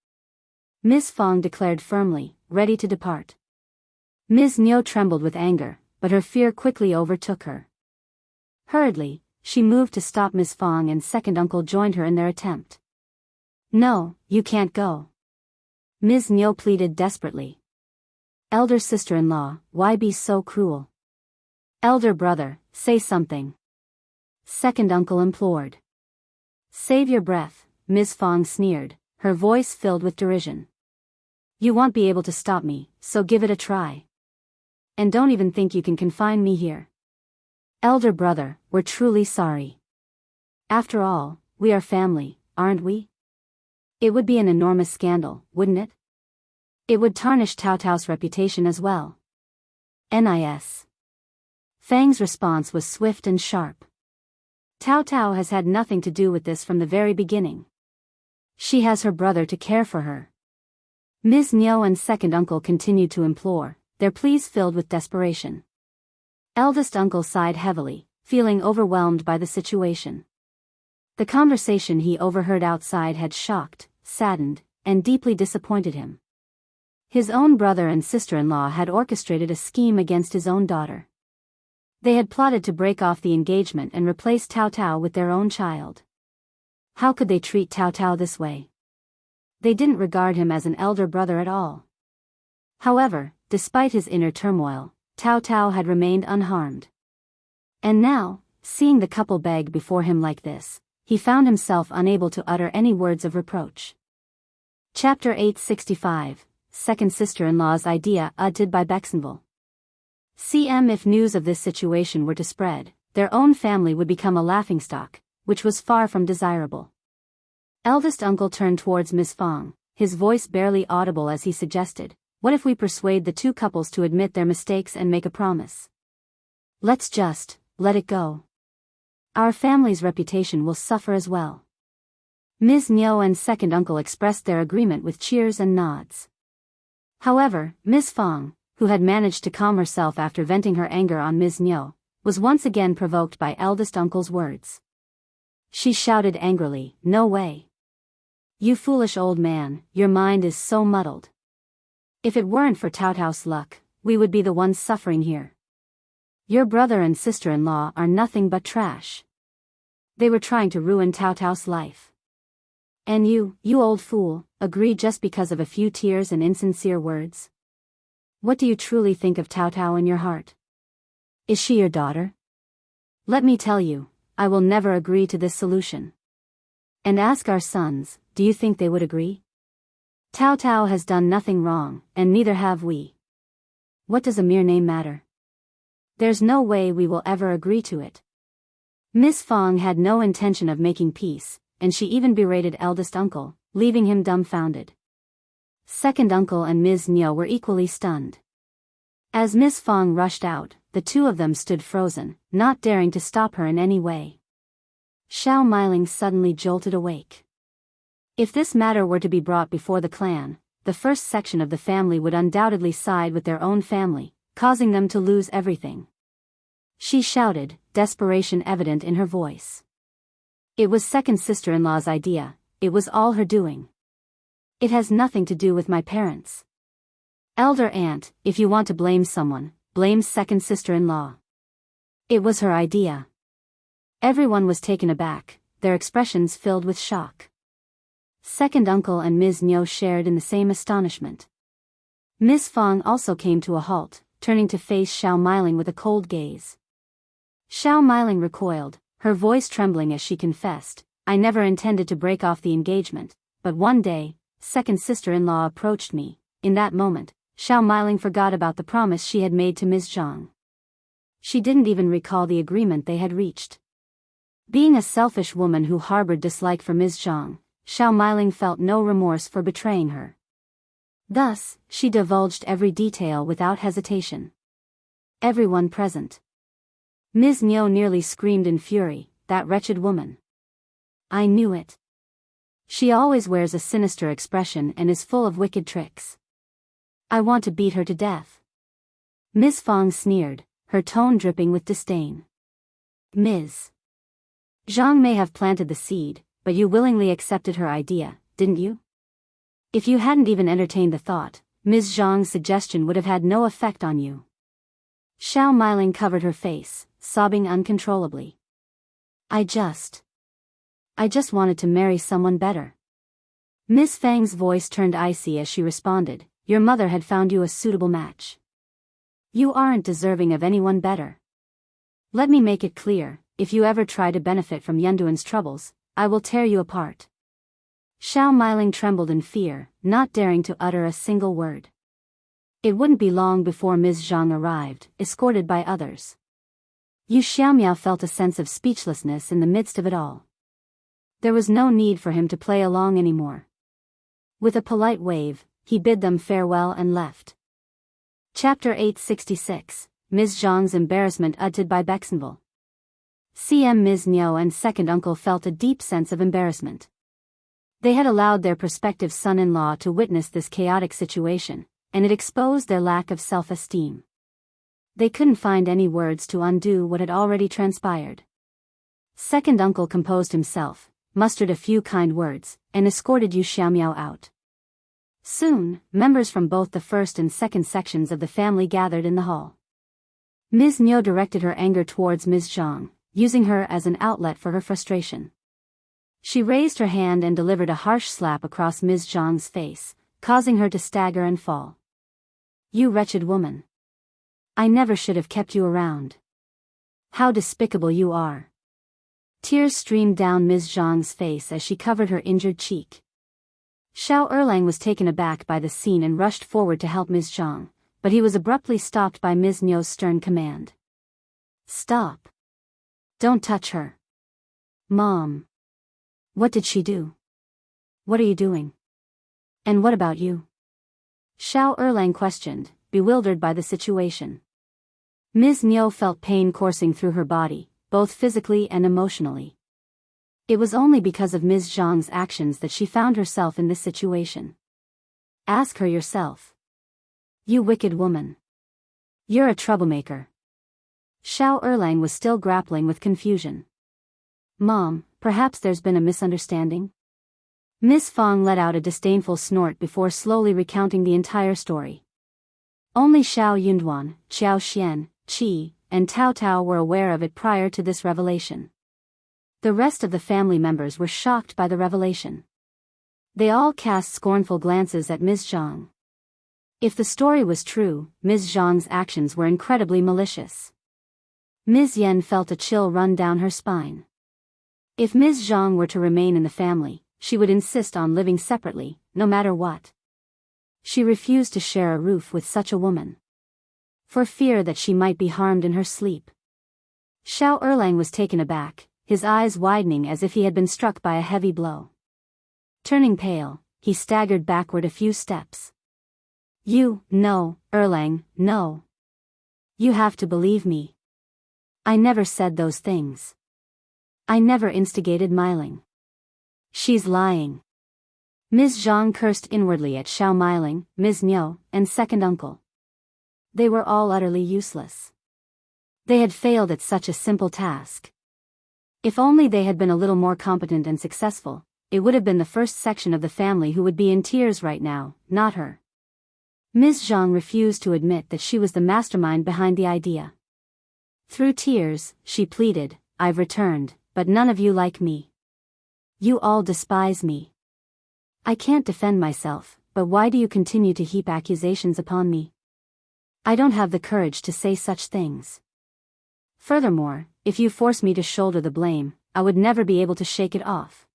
Ms. Fong declared firmly, ready to depart. Ms. Niu trembled with anger, but her fear quickly overtook her. Hurriedly, she moved to stop Ms. Fong and second uncle joined her in their attempt. No, you can't go. Ms. Niu pleaded desperately. Elder sister-in-law, why be so cruel? Elder brother, say something. Second uncle implored. Save your breath, Ms. Fong sneered, her voice filled with derision. You won't be able to stop me, so give it a try. And don't even think you can confine me here. Elder brother, we're truly sorry. After all, we are family, aren't we? It would be an enormous scandal, wouldn't it? It would tarnish Taotao's reputation as well. Nis. Fang's response was swift and sharp. Taotao has had nothing to do with this from the very beginning. She has her brother to care for her. Ms. Niu and second uncle continued to implore, their pleas filled with desperation. Eldest uncle sighed heavily, feeling overwhelmed by the situation. The conversation he overheard outside had shocked, saddened, and deeply disappointed him. His own brother and sister-in-law had orchestrated a scheme against his own daughter. They had plotted to break off the engagement and replace Taotao with their own child. How could they treat Taotao this way? They didn't regard him as an elder brother at all. However, despite his inner turmoil, Taotao had remained unharmed. And now, seeing the couple beg before him like this, he found himself unable to utter any words of reproach. Chapter 865, Second Sister-in-Law's Idea Uttered by Bexenville. CM If news of this situation were to spread, their own family would become a laughingstock, which was far from desirable. Eldest uncle turned towards Ms. Fong, his voice barely audible as he suggested, what if we persuade the two couples to admit their mistakes and make a promise? Let's just, let it go. Our family's reputation will suffer as well. Ms. Niu and second uncle expressed their agreement with cheers and nods. However, Ms. Fong, who had managed to calm herself after venting her anger on Ms. Niu, was once again provoked by eldest uncle's words. She shouted angrily, "No way. You foolish old man, your mind is so muddled. If it weren't for Taotao's luck, we would be the ones suffering here. Your brother and sister-in-law are nothing but trash. They were trying to ruin Taotao's life. And you old fool, agree just because of a few tears and insincere words? What do you truly think of Taotao in your heart? Is she your daughter? Let me tell you, I will never agree to this solution. And ask our sons, do you think they would agree? Taotao has done nothing wrong, and neither have we. What does a mere name matter? There's no way we will ever agree to it." Miss Fong had no intention of making peace, and she even berated eldest uncle, leaving him dumbfounded. Second uncle and Ms. Niu were equally stunned. As Miss Fang rushed out, the two of them stood frozen, not daring to stop her in any way. Shao Meiling suddenly jolted awake. If this matter were to be brought before the clan, the first section of the family would undoubtedly side with their own family, causing them to lose everything. She shouted, desperation evident in her voice. It was second sister-in-law's idea, it was all her doing. It has nothing to do with my parents. Elder aunt, if you want to blame someone, blame second sister-in-law. It was her idea. Everyone was taken aback, their expressions filled with shock. Second uncle and Ms. Niu shared in the same astonishment. Miss Fang also came to a halt, turning to face Shao Meiling with a cold gaze. Shao Meiling recoiled, her voice trembling as she confessed, I never intended to break off the engagement, but one day, second sister-in-law approached me. In that moment, Shao Meiling forgot about the promise she had made to Ms.Zhang. She didn't even recall the agreement they had reached. Being a selfish woman who harbored dislike for Ms.Zhang, Shao Meiling felt no remorse for betraying her. Thus, she divulged every detail without hesitation. Everyone present. Ms. Niu nearly screamed in fury, that wretched woman. I knew it. She always wears a sinister expression and is full of wicked tricks. I want to beat her to death. Miss Fang sneered, her tone dripping with disdain. Ms. Zhang may have planted the seed, but you willingly accepted her idea, didn't you? If you hadn't even entertained the thought, Ms. Zhang's suggestion would have had no effect on you. Shao Meiling covered her face, sobbing uncontrollably. I just wanted to marry someone better. Miss Fang's voice turned icy as she responded, your mother had found you a suitable match. You aren't deserving of anyone better. Let me make it clear, if you ever try to benefit from Yunduan's troubles, I will tear you apart. Shao Meiling trembled in fear, not daring to utter a single word. It wouldn't be long before Ms. Zhang arrived, escorted by others. Yu Xiaomiao felt a sense of speechlessness in the midst of it all. There was no need for him to play along anymore. With a polite wave, he bid them farewell and left. Chapter 866, Ms. Zhang's Embarrassment uttered by Bexenville. CM Ms. Niu and second uncle felt a deep sense of embarrassment. They had allowed their prospective son-in-law to witness this chaotic situation, and it exposed their lack of self-esteem. They couldn't find any words to undo what had already transpired. Second uncle composed himself, mustered a few kind words, and escorted Yu Xiaomiao out. Soon, members from both the first and second sections of the family gathered in the hall. Ms. Niu directed her anger towards Ms. Zhang, using her as an outlet for her frustration. She raised her hand and delivered a harsh slap across Ms. Zhang's face, causing her to stagger and fall. You wretched woman. I never should have kept you around. How despicable you are. Tears streamed down Ms. Zhang's face as she covered her injured cheek. Shao Erlang was taken aback by the scene and rushed forward to help Ms. Zhang, but he was abruptly stopped by Ms. Niu's stern command. Stop. Don't touch her. Mom. What did she do? What are you doing? And what about you? Shao Erlang questioned, bewildered by the situation. Ms. Niu felt pain coursing through her body, both physically and emotionally. It was only because of Ms. Zhang's actions that she found herself in this situation. Ask her yourself. You wicked woman. You're a troublemaker. Shao Erlang was still grappling with confusion. Mom, perhaps there's been a misunderstanding? Miss Fang let out a disdainful snort before slowly recounting the entire story. Only Shao Yunduan, Qiao Xian, Qi, and Taotao were aware of it prior to this revelation. The rest of the family members were shocked by the revelation. They all cast scornful glances at Ms. Zhang. If the story was true, Ms. Zhang's actions were incredibly malicious. Ms. Yen felt a chill run down her spine. If Ms. Zhang were to remain in the family, she would insist on living separately, no matter what. She refused to share a roof with such a woman. For fear that she might be harmed in her sleep. Shao Erlang was taken aback, his eyes widening as if he had been struck by a heavy blow. Turning pale, he staggered backward a few steps. No, Erlang, no. You have to believe me. I never said those things. I never instigated Miling. She's lying. Ms.Zhang cursed inwardly at Shao Miling, Ms. Niu, and second uncle. They were all utterly useless. They had failed at such a simple task. If only they had been a little more competent and successful, it would have been the first section of the family who would be in tears right now, not her. Ms.Zhang refused to admit that she was the mastermind behind the idea. Through tears, she pleaded, I've returned, but none of you like me. You all despise me. I can't defend myself, but why do you continue to heap accusations upon me? I don't have the courage to say such things. Furthermore, if you force me to shoulder the blame, I would never be able to shake it off.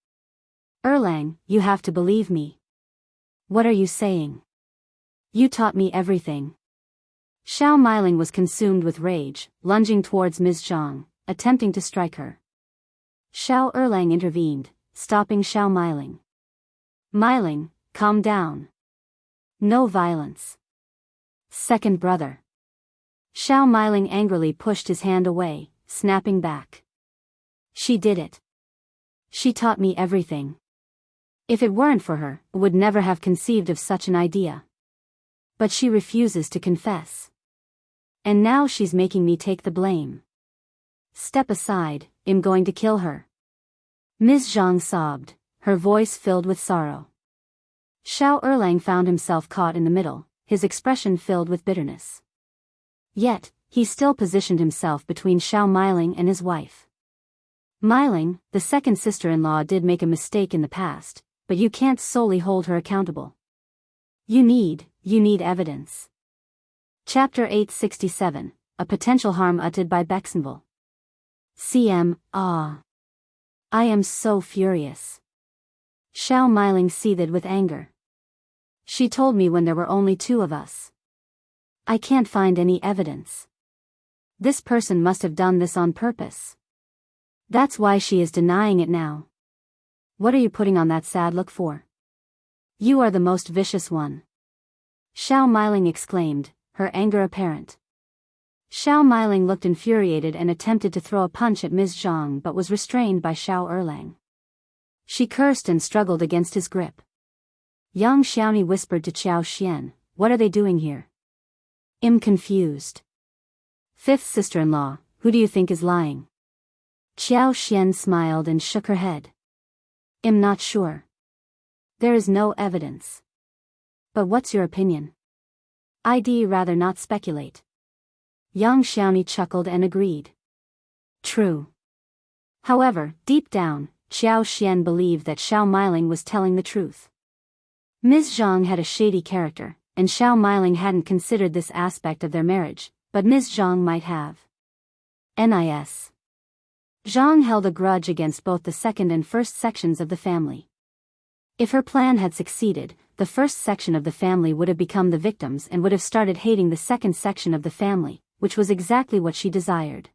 Erlang, you have to believe me. What are you saying? You taught me everything. Shao Miling was consumed with rage, lunging towards Ms. Zhang, attempting to strike her. Shao Erlang intervened, stopping Shao Miling. Miling, calm down. No violence. Second brother. Shao Miling angrily pushed his hand away, snapping back. She did it. She taught me everything. If it weren't for her, I would never have conceived of such an idea. But she refuses to confess. And now she's making me take the blame. Step aside, I'm going to kill her. Ms. Zhang sobbed, her voice filled with sorrow. Shao Erlang found himself caught in the middle, his expression filled with bitterness. Yet, he still positioned himself between Shao Miling and his wife. Miling, the second sister-in-law, did make a mistake in the past, but you can't solely hold her accountable. You need evidence. Chapter 867, A Potential Harm Uttered by Bexenville. CM, I am so furious. Shao Miling seethed with anger. She told me when there were only two of us. I can't find any evidence. This person must have done this on purpose. That's why she is denying it now. What are you putting on that sad look for? You are the most vicious one. Shao Miling exclaimed, her anger apparent. Shao Miling looked infuriated and attempted to throw a punch at Ms. Zhang but was restrained by Shao Erlang. She cursed and struggled against his grip. Yang Xiaoni whispered to Qiao Xian, what are they doing here? I'm confused. Fifth sister-in-law, who do you think is lying? Qiao Xian smiled and shook her head. I'm not sure. There is no evidence. But what's your opinion? I'd rather not speculate. Yang Xiaoni chuckled and agreed. True. However, deep down, Qiao Xian believed that Shao Miling was telling the truth. Ms. Zhang had a shady character, and Shao Miling hadn't considered this aspect of their marriage, but Ms. Zhang might have. Nis. Zhang held a grudge against both the second and first sections of the family. If her plan had succeeded, the first section of the family would have become the victims and would have started hating the second section of the family, which was exactly what she desired.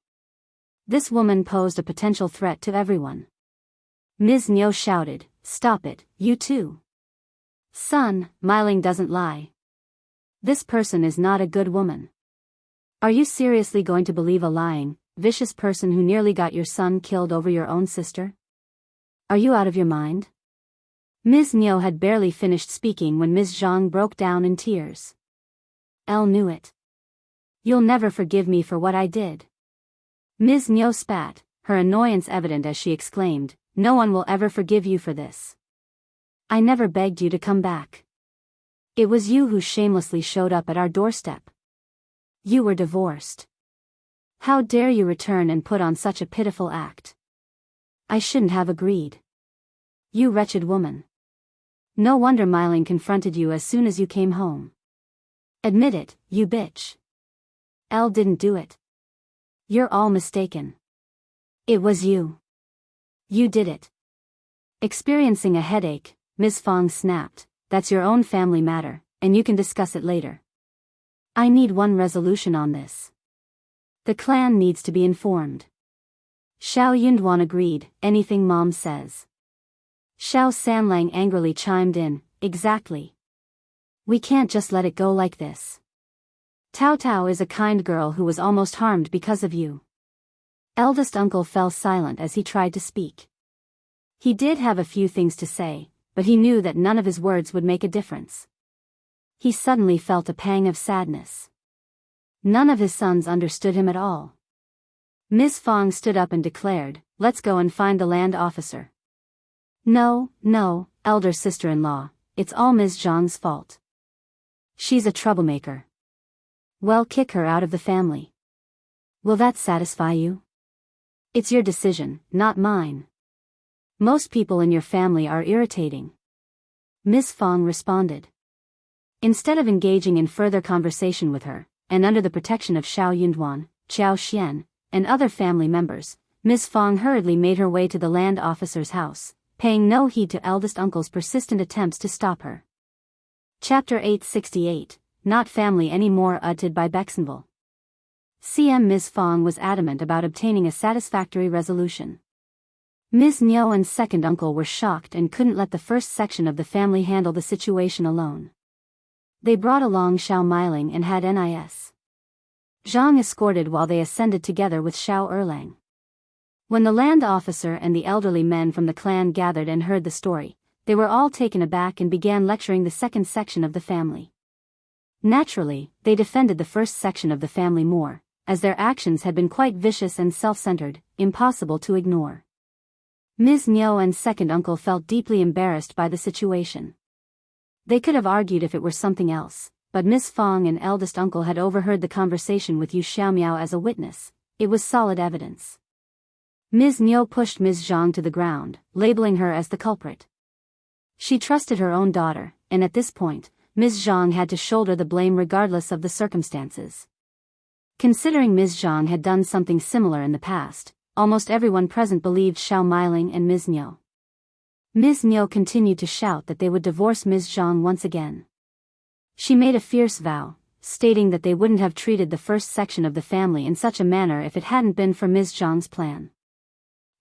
This woman posed a potential threat to everyone. Ms. Niu shouted, stop it, you too. Son, Miling doesn't lie. This person is not a good woman. Are you seriously going to believe a lying, vicious person who nearly got your son killed over your own sister? Are you out of your mind? Ms. Niu had barely finished speaking when Ms. Zhang broke down in tears. Elle knew it. You'll never forgive me for what I did. Ms. Niu spat, her annoyance evident as she exclaimed, no one will ever forgive you for this. I never begged you to come back. It was you who shamelessly showed up at our doorstep. You were divorced. How dare you return and put on such a pitiful act? I shouldn't have agreed. You wretched woman. No wonder Miling confronted you as soon as you came home. Admit it, you bitch. Elle didn't do it. You're all mistaken. It was you. You did it. Experiencing a headache, Ms. Fong snapped, that's your own family matter, and you can discuss it later. I need one resolution on this. The clan needs to be informed. Shao Yunduan agreed, anything Mom says. Shao Sanlang angrily chimed in, exactly. We can't just let it go like this. Taotao is a kind girl who was almost harmed because of you. Eldest uncle fell silent as he tried to speak. He did have a few things to say, but he knew that none of his words would make a difference. He suddenly felt a pang of sadness. None of his sons understood him at all. Ms. Fong stood up and declared, let's go and find the land officer. No, elder sister-in-law, it's all Ms. Zhang's fault. She's a troublemaker. Well, kick her out of the family. Will that satisfy you? It's your decision, not mine. Most people in your family are irritating. Ms. Fong responded. Instead of engaging in further conversation with her, and under the protection of Shao Yunduan, Qiao Xian, and other family members, Ms. Fong hurriedly made her way to the land officer's house, paying no heed to eldest uncle's persistent attempts to stop her. Chapter 868, Not Family Anymore, uttered by Bexenville. Ms. Fong was adamant about obtaining a satisfactory resolution. Ms. Niu and second uncle were shocked and couldn't let the first section of the family handle the situation alone. They brought along Shao Meiling and had Nis. Zhang escorted while they ascended together with Shao Erlang. When the land officer and the elderly men from the clan gathered and heard the story, they were all taken aback and began lecturing the second section of the family. Naturally, they defended the first section of the family more, as their actions had been quite vicious and self-centered, impossible to ignore. Ms. Niu and second uncle felt deeply embarrassed by the situation. They could have argued if it were something else, but Ms. Fong and eldest uncle had overheard the conversation with Yu Xiaomiao as a witness. It was solid evidence. Ms. Niu pushed Ms. Zhang to the ground, labeling her as the culprit. She trusted her own daughter, and at this point, Ms. Zhang had to shoulder the blame regardless of the circumstances. Considering Ms. Zhang had done something similar in the past, almost everyone present believed Shao Meiling and Ms. Niu. Ms. Niu continued to shout that they would divorce Ms. Zhang once again. She made a fierce vow, stating that they wouldn't have treated the first section of the family in such a manner if it hadn't been for Ms. Zhang's plan.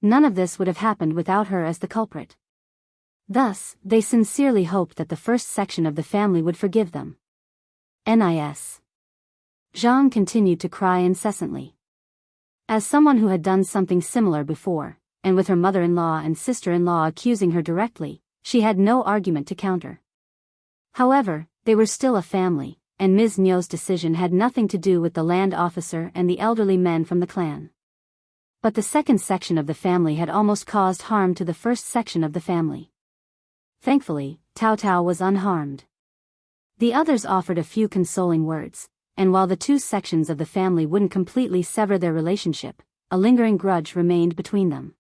None of this would have happened without her as the culprit. Thus, they sincerely hoped that the first section of the family would forgive them. Nis. Zhang continued to cry incessantly. As someone who had done something similar before, and with her mother-in-law and sister-in-law accusing her directly, she had no argument to counter. However, they were still a family, and Ms. Niu's decision had nothing to do with the land officer and the elderly men from the clan. But the second section of the family had almost caused harm to the first section of the family. Thankfully, Taotao was unharmed. The others offered a few consoling words, and while the two sections of the family wouldn't completely sever their relationship, a lingering grudge remained between them.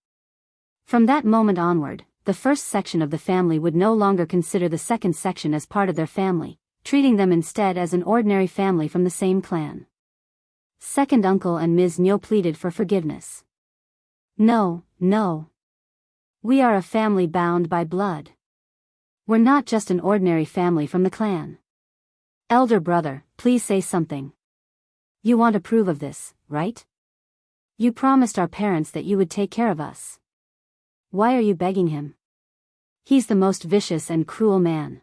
From that moment onward, the first section of the family would no longer consider the second section as part of their family, treating them instead as an ordinary family from the same clan. Second uncle and Ms. Niu pleaded for forgiveness. No. We are a family bound by blood. We're not just an ordinary family from the clan. Elder brother, please say something. You want to approve of this, right? You promised our parents that you would take care of us. Why are you begging him? He's the most vicious and cruel man.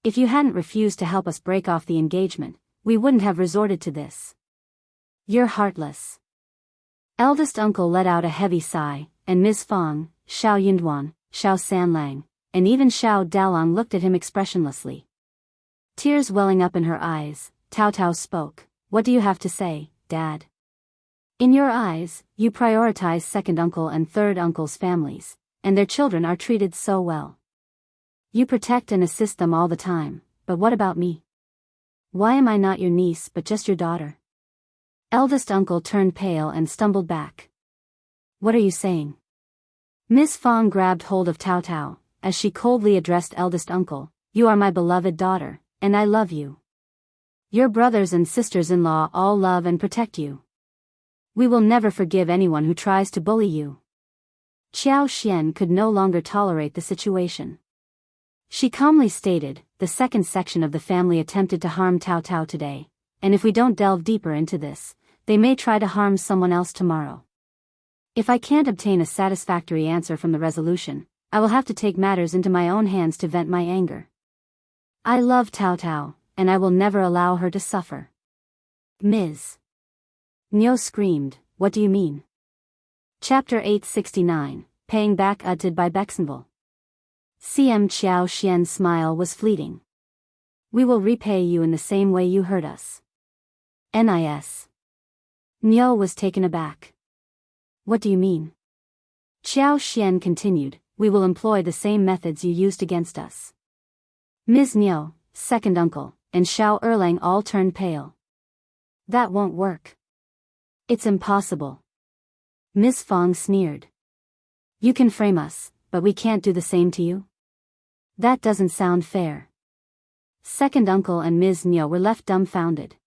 If you hadn't refused to help us break off the engagement, we wouldn't have resorted to this. You're heartless. Eldest uncle let out a heavy sigh, and Ms. Fong, Shao Yunduan, Shao Sanlang, and even Shao Dalong looked at him expressionlessly. Tears welling up in her eyes, Taotao spoke. What do you have to say, Dad? In your eyes, you prioritize second uncle and third uncle's families, and their children are treated so well. You protect and assist them all the time, but what about me? Why am I not your niece but just your daughter? Eldest uncle turned pale and stumbled back. What are you saying? Ms. Fong grabbed hold of Taotao, as she coldly addressed eldest uncle. You are my beloved daughter, and I love you. Your brothers and sisters-in-law all love and protect you. We will never forgive anyone who tries to bully you. Qiao Xian could no longer tolerate the situation. She calmly stated, the second section of the family attempted to harm Taotao today, and if we don't delve deeper into this, they may try to harm someone else tomorrow. If I can't obtain a satisfactory answer from the resolution, I will have to take matters into my own hands to vent my anger. I love Taotao, and I will never allow her to suffer. Ms. Nyo screamed, "What do you mean?" Chapter 869, Paying Back Utted by Bexenville. CM Qiao Xian's smile was fleeting. "We will repay you in the same way you hurt us." NIS. Nyo was taken aback. "What do you mean?" Qiao Xian continued, "We will employ the same methods you used against us." Ms. Nyo, second uncle, and Shao Erlang all turned pale. "That won't work. It's impossible." Ms. Fong sneered. "You can frame us, but we can't do the same to you? That doesn't sound fair." Second uncle and Ms. Nyo were left dumbfounded.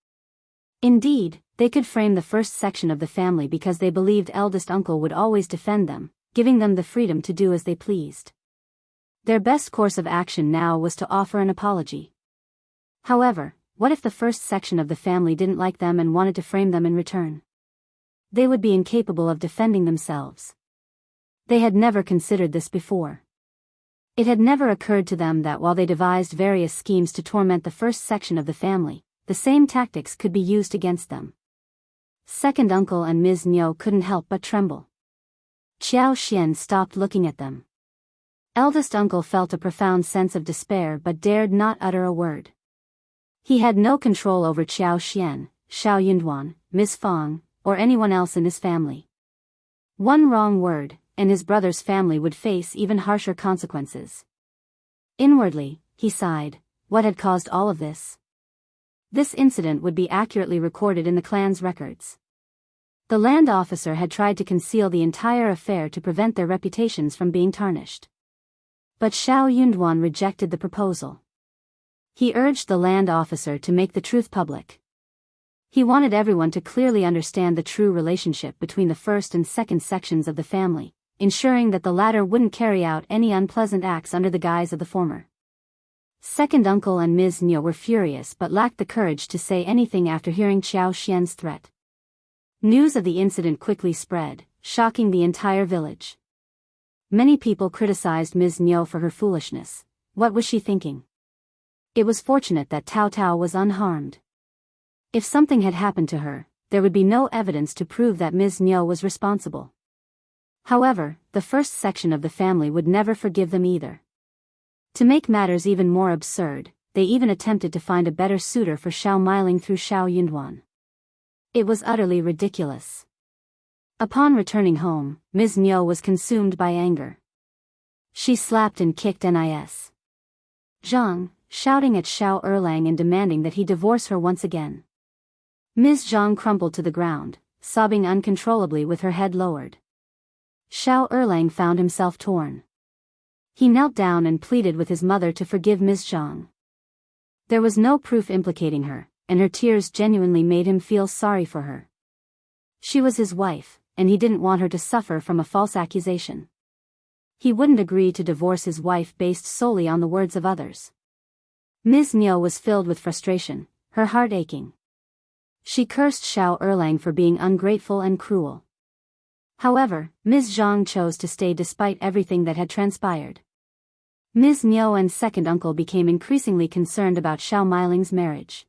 Indeed, they could frame the first section of the family because they believed eldest uncle would always defend them, giving them the freedom to do as they pleased. Their best course of action now was to offer an apology. However, what if the first section of the family didn't like them and wanted to frame them in return? They would be incapable of defending themselves. They had never considered this before. It had never occurred to them that while they devised various schemes to torment the first section of the family, the same tactics could be used against them. Second uncle and Ms. Nyo couldn't help but tremble. Qiao Xian stopped looking at them. Eldest uncle felt a profound sense of despair but dared not utter a word. He had no control over Qiao Xian, Shao Yunduan, Ms. Fong, or anyone else in his family. One wrong word, and his brother's family would face even harsher consequences. Inwardly, he sighed. What had caused all of this? This incident would be accurately recorded in the clan's records. The land officer had tried to conceal the entire affair to prevent their reputations from being tarnished. But Shao Yunduan rejected the proposal. He urged the land officer to make the truth public. He wanted everyone to clearly understand the true relationship between the first and second sections of the family, ensuring that the latter wouldn't carry out any unpleasant acts under the guise of the former. Second uncle and Ms. Nyo were furious but lacked the courage to say anything after hearing Qiao Xian's threat. News of the incident quickly spread, shocking the entire village. Many people criticized Ms. Nyo for her foolishness. What was she thinking? It was fortunate that Taotao was unharmed. If something had happened to her, there would be no evidence to prove that Ms. Nyo was responsible. However, the first section of the family would never forgive them either. To make matters even more absurd, they even attempted to find a better suitor for Shao Miling through Shao Yunduan. It was utterly ridiculous. Upon returning home, Ms. Nyo was consumed by anger. She slapped and kicked Ms.Zhang, shouting at Shao Erlang and demanding that he divorce her once again. Ms.Zhang crumpled to the ground, sobbing uncontrollably with her head lowered. Shao Erlang found himself torn. He knelt down and pleaded with his mother to forgive Ms.Zhang. There was no proof implicating her, and her tears genuinely made him feel sorry for her. She was his wife, and he didn't want her to suffer from a false accusation. He wouldn't agree to divorce his wife based solely on the words of others. Ms. Nyo was filled with frustration, her heart aching. She cursed Shao Erlang for being ungrateful and cruel. However, Ms. Zhang chose to stay despite everything that had transpired. Ms. Nyo and second uncle became increasingly concerned about Shao Miling's marriage.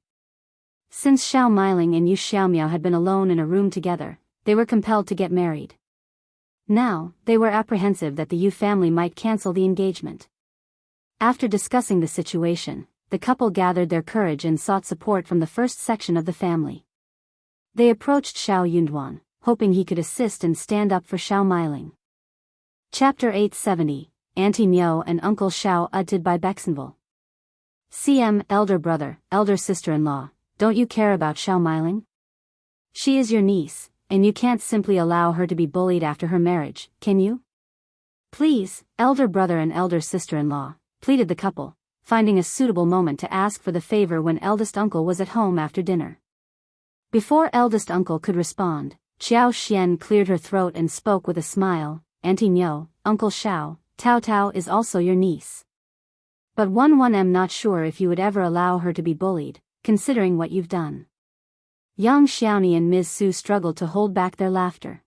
Since Shao Miling and Yu Xiaomiao had been alone in a room together, they were compelled to get married. Now, they were apprehensive that the Yu family might cancel the engagement. After discussing the situation, the couple gathered their courage and sought support from the first section of the family. They approached Shao Yunduan, hoping he could assist and stand up for Shao Miling. Chapter 870, Auntie Nyo and Uncle Shao Utted by Bexenville. CM, elder brother, elder sister-in-law, don't you care about Shao Miling? She is your niece, and you can't simply allow her to be bullied after her marriage, can you? Please, elder brother and elder sister-in-law, pleaded the couple, finding a suitable moment to ask for the favor when eldest uncle was at home after dinner. Before eldest uncle could respond, Qiao Xian cleared her throat and spoke with a smile. Auntie Nyo, Uncle Shao, Taotao is also your niece. But I'm not sure if you would ever allow her to be bullied, considering what you've done. Yang Xiaoni and Ms. Su struggled to hold back their laughter.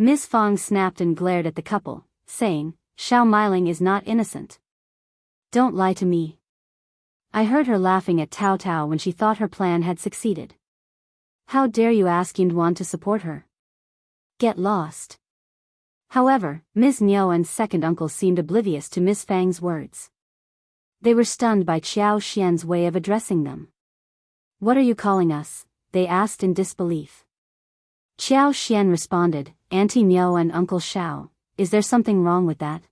Ms. Fang snapped and glared at the couple, saying, Shao Miling is not innocent. Don't lie to me. I heard her laughing at Taotao when she thought her plan had succeeded. How dare you ask Yunduan to support her? Get lost. However, Ms. Nyuan's second uncle seemed oblivious to Ms. Fang's words. They were stunned by Qiao Xian's way of addressing them. What are you calling us? They asked in disbelief. Qiao Xian responded, Auntie Nyuan and Uncle Shao, is there something wrong with that?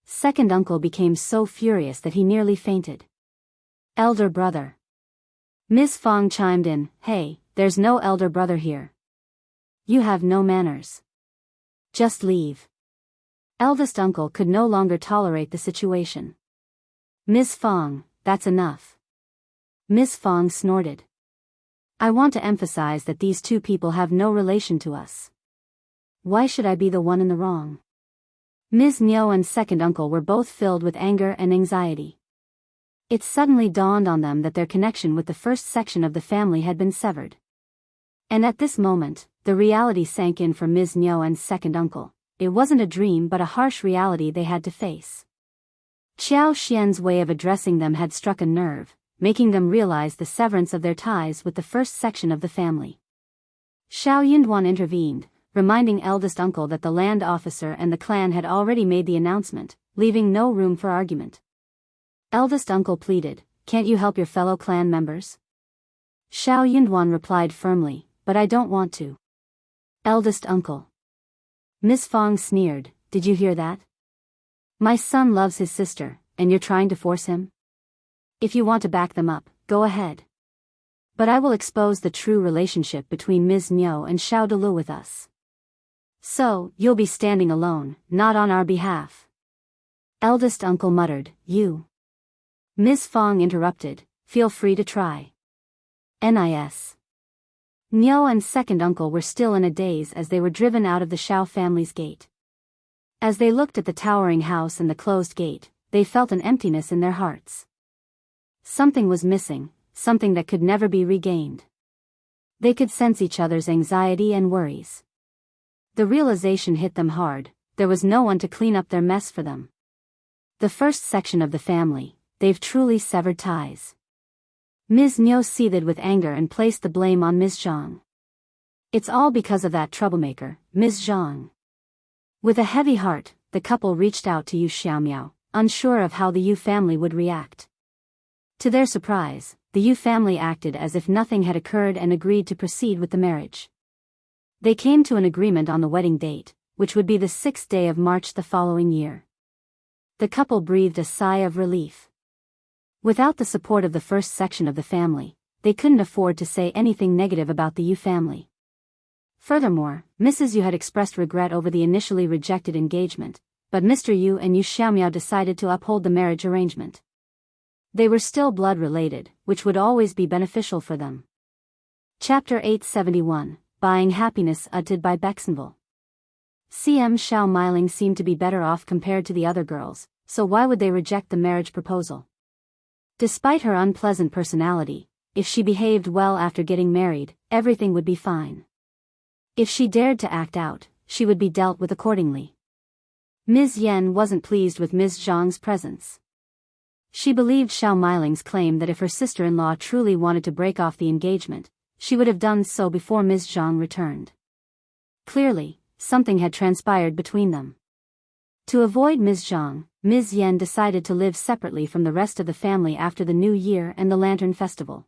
Second uncle became so furious that he nearly fainted. Elder brother. Ms. Fang chimed in, hey, there's no elder brother here. You have no manners. Just leave. Eldest uncle could no longer tolerate the situation. Ms. Fang, that's enough. Ms. Fang snorted. I want to emphasize that these two people have no relation to us. Why should I be the one in the wrong? Ms. Nyo and second uncle were both filled with anger and anxiety. It suddenly dawned on them that their connection with the first section of the family had been severed. And at this moment, the reality sank in for Ms. Nyo and second uncle. It wasn't a dream but a harsh reality they had to face. Qiao Xian's way of addressing them had struck a nerve, making them realize the severance of their ties with the first section of the family. Shao Yunduan intervened, reminding eldest uncle that the land officer and the clan had already made the announcement, leaving no room for argument. Eldest uncle pleaded, can't you help your fellow clan members? Shao Yunduan replied firmly, but I don't want to. Eldest uncle. Ms. Fang sneered, did you hear that? My son loves his sister, and you're trying to force him? If you want to back them up, go ahead. But I will expose the true relationship between Ms. Nyo and Shao Delu with us. So, you'll be standing alone, not on our behalf. Eldest uncle muttered, you. Ms. Fang interrupted, feel free to try. Nis. Nyo and second uncle were still in a daze as they were driven out of the Shao family's gate. As they looked at the towering house and the closed gate, they felt an emptiness in their hearts. Something was missing, something that could never be regained. They could sense each other's anxiety and worries. The realization hit them hard, there was no one to clean up their mess for them. The first section of the family, they've truly severed ties. Ms. Nyo seethed with anger and placed the blame on Ms.Zhang. It's all because of that troublemaker, Ms.Zhang. With a heavy heart, the couple reached out to Yu Xiaomiao, unsure of how the Yu family would react. To their surprise, the Yu family acted as if nothing had occurred and agreed to proceed with the marriage. They came to an agreement on the wedding date, which would be the 6th day of March the following year. The couple breathed a sigh of relief. Without the support of the first section of the family, they couldn't afford to say anything negative about the Yu family. Furthermore, Mrs. Yu had expressed regret over the initially rejected engagement, but Mr. Yu and Yu Xiaomiao decided to uphold the marriage arrangement. They were still blood-related, which would always be beneficial for them. Chapter 871, Buying Happiness uttered by Bexenville. CM Shao Miling seemed to be better off compared to the other girls, so why would they reject the marriage proposal? Despite her unpleasant personality, if she behaved well after getting married, everything would be fine. If she dared to act out, she would be dealt with accordingly. Ms. Yen wasn't pleased with Ms. Zhang's presence. She believed Shao Miling's claim that if her sister-in-law truly wanted to break off the engagement, she would have done so before Ms. Zhang returned. Clearly, something had transpired between them. To avoid Ms. Zhang, Ms. Yen decided to live separately from the rest of the family after the New Year and the Lantern Festival.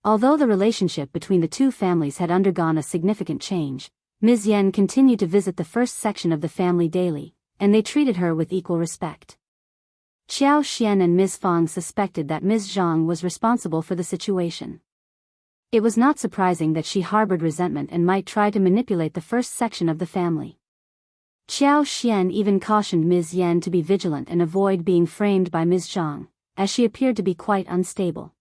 Although the relationship between the two families had undergone a significant change, Ms. Yen continued to visit the first section of the family daily, and they treated her with equal respect. Qiao Xian and Ms. Fang suspected that Ms. Zhang was responsible for the situation. It was not surprising that she harbored resentment and might try to manipulate the first section of the family. Qiao Xian even cautioned Ms. Yen to be vigilant and avoid being framed by Ms. Zhang, as she appeared to be quite unstable.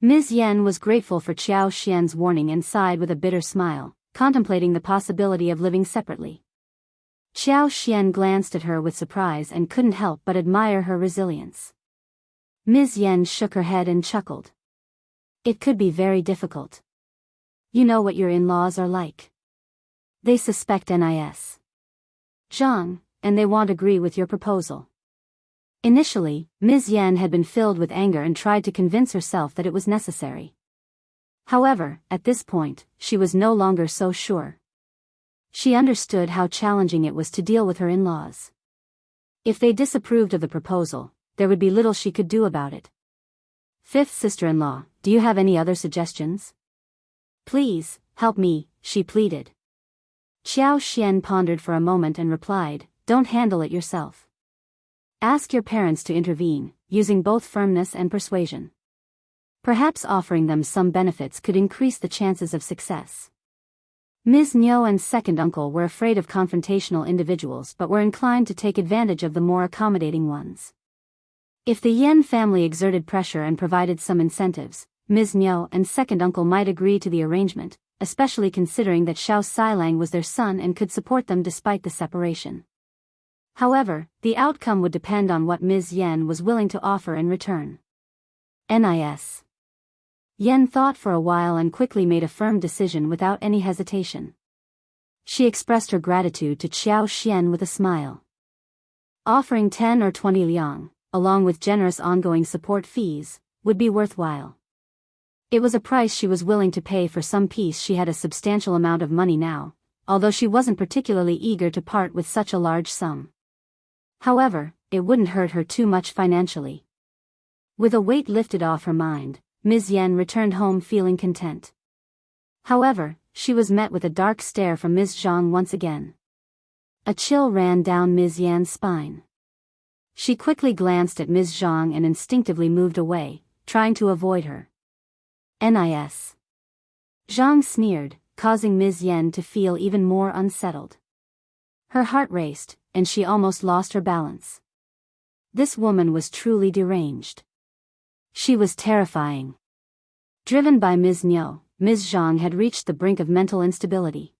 Ms. Yen was grateful for Qiao Xian's warning and sighed with a bitter smile, contemplating the possibility of living separately. Qiao Xian glanced at her with surprise and couldn't help but admire her resilience. Ms. Yen shook her head and chuckled. It could be very difficult. You know what your in-laws are like. They suspect Ms.Zhang, and they won't agree with your proposal. Initially, Ms. Yan had been filled with anger and tried to convince herself that it was necessary. However, at this point, she was no longer so sure. She understood how challenging it was to deal with her in-laws. If they disapproved of the proposal, there would be little she could do about it. Fifth sister-in-law, do you have any other suggestions? Please, help me, she pleaded. Qiao Xian pondered for a moment and replied, don't handle it yourself. Ask your parents to intervene, using both firmness and persuasion. Perhaps offering them some benefits could increase the chances of success. Ms. Niu and second uncle were afraid of confrontational individuals but were inclined to take advantage of the more accommodating ones. If the Yan family exerted pressure and provided some incentives, Ms. Niu and second uncle might agree to the arrangement, especially considering that Shao Xilang was their son and could support them despite the separation. However, the outcome would depend on what Ms. Yan was willing to offer in return. Nis. Yan thought for a while and quickly made a firm decision without any hesitation. She expressed her gratitude to Qiao Xian with a smile. Offering 10 or 20 liang, along with generous ongoing support fees, would be worthwhile. It was a price she was willing to pay for some peace. She had a substantial amount of money now, although she wasn't particularly eager to part with such a large sum. However, it wouldn't hurt her too much financially. With a weight lifted off her mind, Ms. Yan returned home feeling content. However, she was met with a dark stare from Ms. Zhang once again. A chill ran down Ms. Yan's spine. She quickly glanced at Ms. Zhang and instinctively moved away, trying to avoid her. Nis. Zhang sneered, causing Ms. Yan to feel even more unsettled. Her heart raced, and she almost lost her balance. This woman was truly deranged. She was terrifying. Driven by Ms. Niu, Ms. Zhang had reached the brink of mental instability.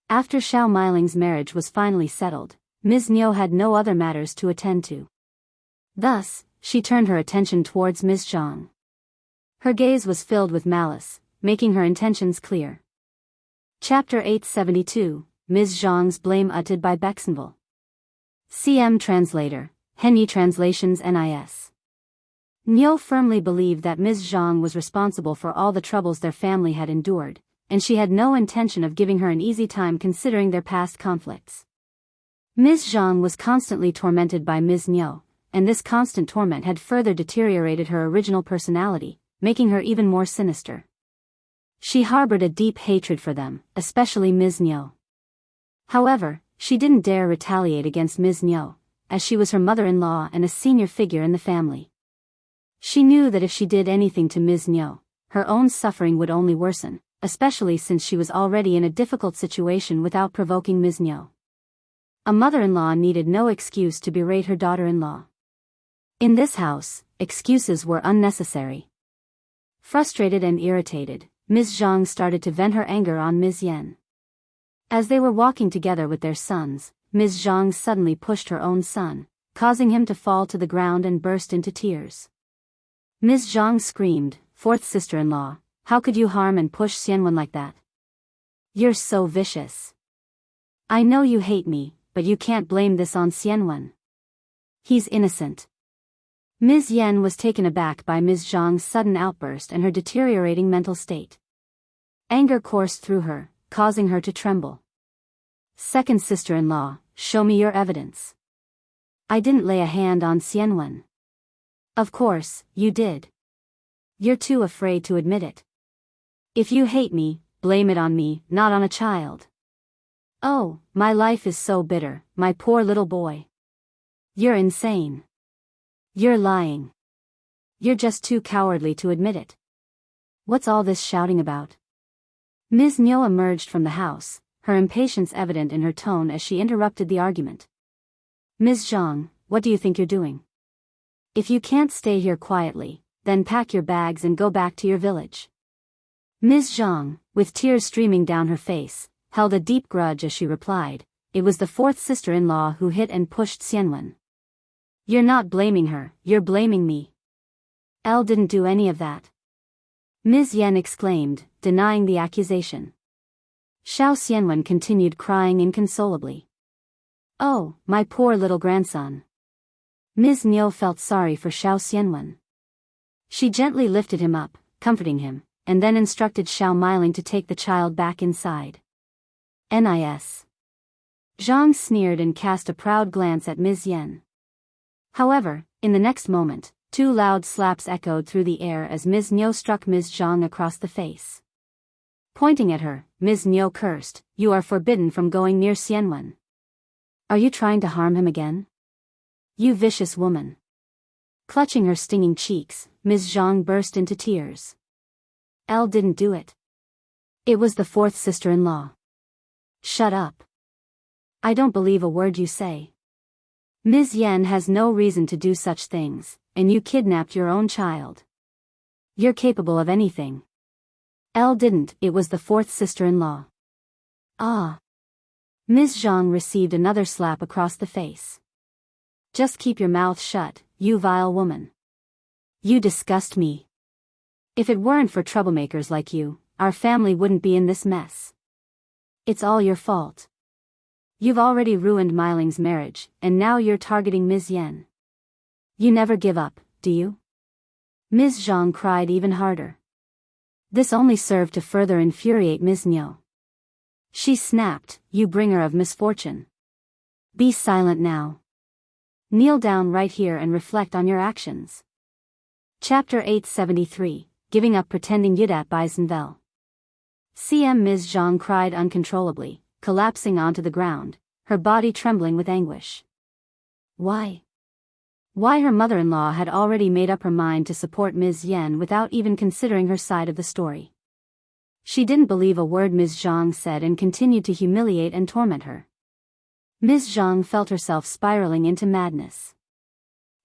After Shao Miling's marriage was finally settled, Ms. Niu had no other matters to attend to. Thus, she turned her attention towards Ms. Zhang. Her gaze was filled with malice, making her intentions clear. Chapter 872, Ms. Zhang's blame uttered by Bexenville. CM Translator, Henyi Translations Nis. Niu firmly believed that Ms. Zhang was responsible for all the troubles their family had endured, and she had no intention of giving her an easy time considering their past conflicts. Ms. Zhang was constantly tormented by Ms. Niu, and this constant torment had further deteriorated her original personality, making her even more sinister. She harbored a deep hatred for them, especially Ms. Niu. However, she didn't dare retaliate against Ms. Niu, as she was her mother-in-law and a senior figure in the family. She knew that if she did anything to Ms. Niu, her own suffering would only worsen, especially since she was already in a difficult situation without provoking Ms. Niu. A mother-in-law needed no excuse to berate her daughter-in-law. In this house, excuses were unnecessary. Frustrated and irritated, Ms. Zhang started to vent her anger on Ms. Yan. As they were walking together with their sons, Ms. Zhang suddenly pushed her own son, causing him to fall to the ground and burst into tears. Ms. Zhang screamed, "Fourth sister-in-law, how could you harm and push Xianwen like that? You're so vicious. I know you hate me, but you can't blame this on Xianwen. He's innocent." Ms. Yan was taken aback by Ms. Zhang's sudden outburst and her deteriorating mental state. Anger coursed through her, causing her to tremble. "Second sister-in-law, show me your evidence. I didn't lay a hand on Xianwen." "Of course, you did. You're too afraid to admit it. If you hate me, blame it on me, not on a child." "Oh, my life is so bitter, my poor little boy. You're insane. You're lying. You're just too cowardly to admit it. What's all this shouting about?" Ms. Niu emerged from the house, her impatience evident in her tone as she interrupted the argument. "Ms. Zhang, what do you think you're doing? If you can't stay here quietly, then pack your bags and go back to your village." Ms. Zhang, with tears streaming down her face, held a deep grudge as she replied, "It was the fourth sister-in-law who hit and pushed Xianwen. You're not blaming her, you're blaming me. Elle didn't do any of that." Ms. Yan exclaimed, denying the accusation. Shao Xianwen continued crying inconsolably. Oh, my poor little grandson. Ms. Niu felt sorry for Shao Xianwen. She gently lifted him up, comforting him, and then instructed Shao Miling to take the child back inside. Nis. Zhang sneered and cast a proud glance at Ms. Yen. However, in the next moment, 2 loud slaps echoed through the air as Ms. Niu struck Ms. Zhang across the face. Pointing at her, Ms. Niu cursed, "You are forbidden from going near Xianwen. Are you trying to harm him again? You vicious woman." Clutching her stinging cheeks, Ms. Zhang burst into tears. Elle didn't do it. It was the 4th sister-in-law. Shut up. I don't believe a word you say. Ms. Yen has no reason to do such things, and you kidnapped your own child. You're capable of anything. Elle didn't, it was the 4th sister-in-law. Ah. Ms. Zhang received another slap across the face. Just keep your mouth shut, you vile woman. You disgust me. If it weren't for troublemakers like you, our family wouldn't be in this mess. It's all your fault. You've already ruined Miling's marriage, and now you're targeting Ms. Yen. You never give up, do you? Ms. Zhang cried even harder. This only served to further infuriate Ms. Niu. She snapped, "You bringer of misfortune. Be silent now. Kneel down right here and reflect on your actions." Chapter 873, Giving Up Pretending Yudat Beisenvel. CM Ms. Zhang cried uncontrollably, collapsing onto the ground, her body trembling with anguish. Why? Why her mother-in-law had already made up her mind to support Ms. Yen without even considering her side of the story. She didn't believe a word Ms. Zhang said and continued to humiliate and torment her. Ms. Zhang felt herself spiraling into madness.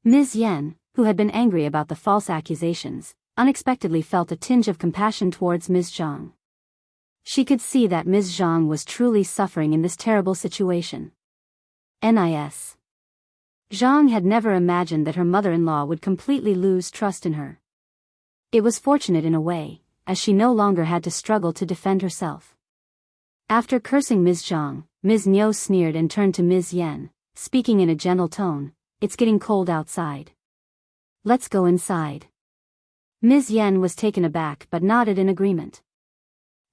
Ms. Yen, who had been angry about the false accusations, unexpectedly felt a tinge of compassion towards Ms. Zhang. She could see that Ms. Zhang was truly suffering in this terrible situation. Nis. Zhang had never imagined that her mother-in-law would completely lose trust in her. It was fortunate in a way, as she no longer had to struggle to defend herself. After cursing Ms. Zhang, Ms. Niu sneered and turned to Ms. Yen, speaking in a gentle tone, "It's getting cold outside. Let's go inside." Ms. Yen was taken aback but nodded in agreement.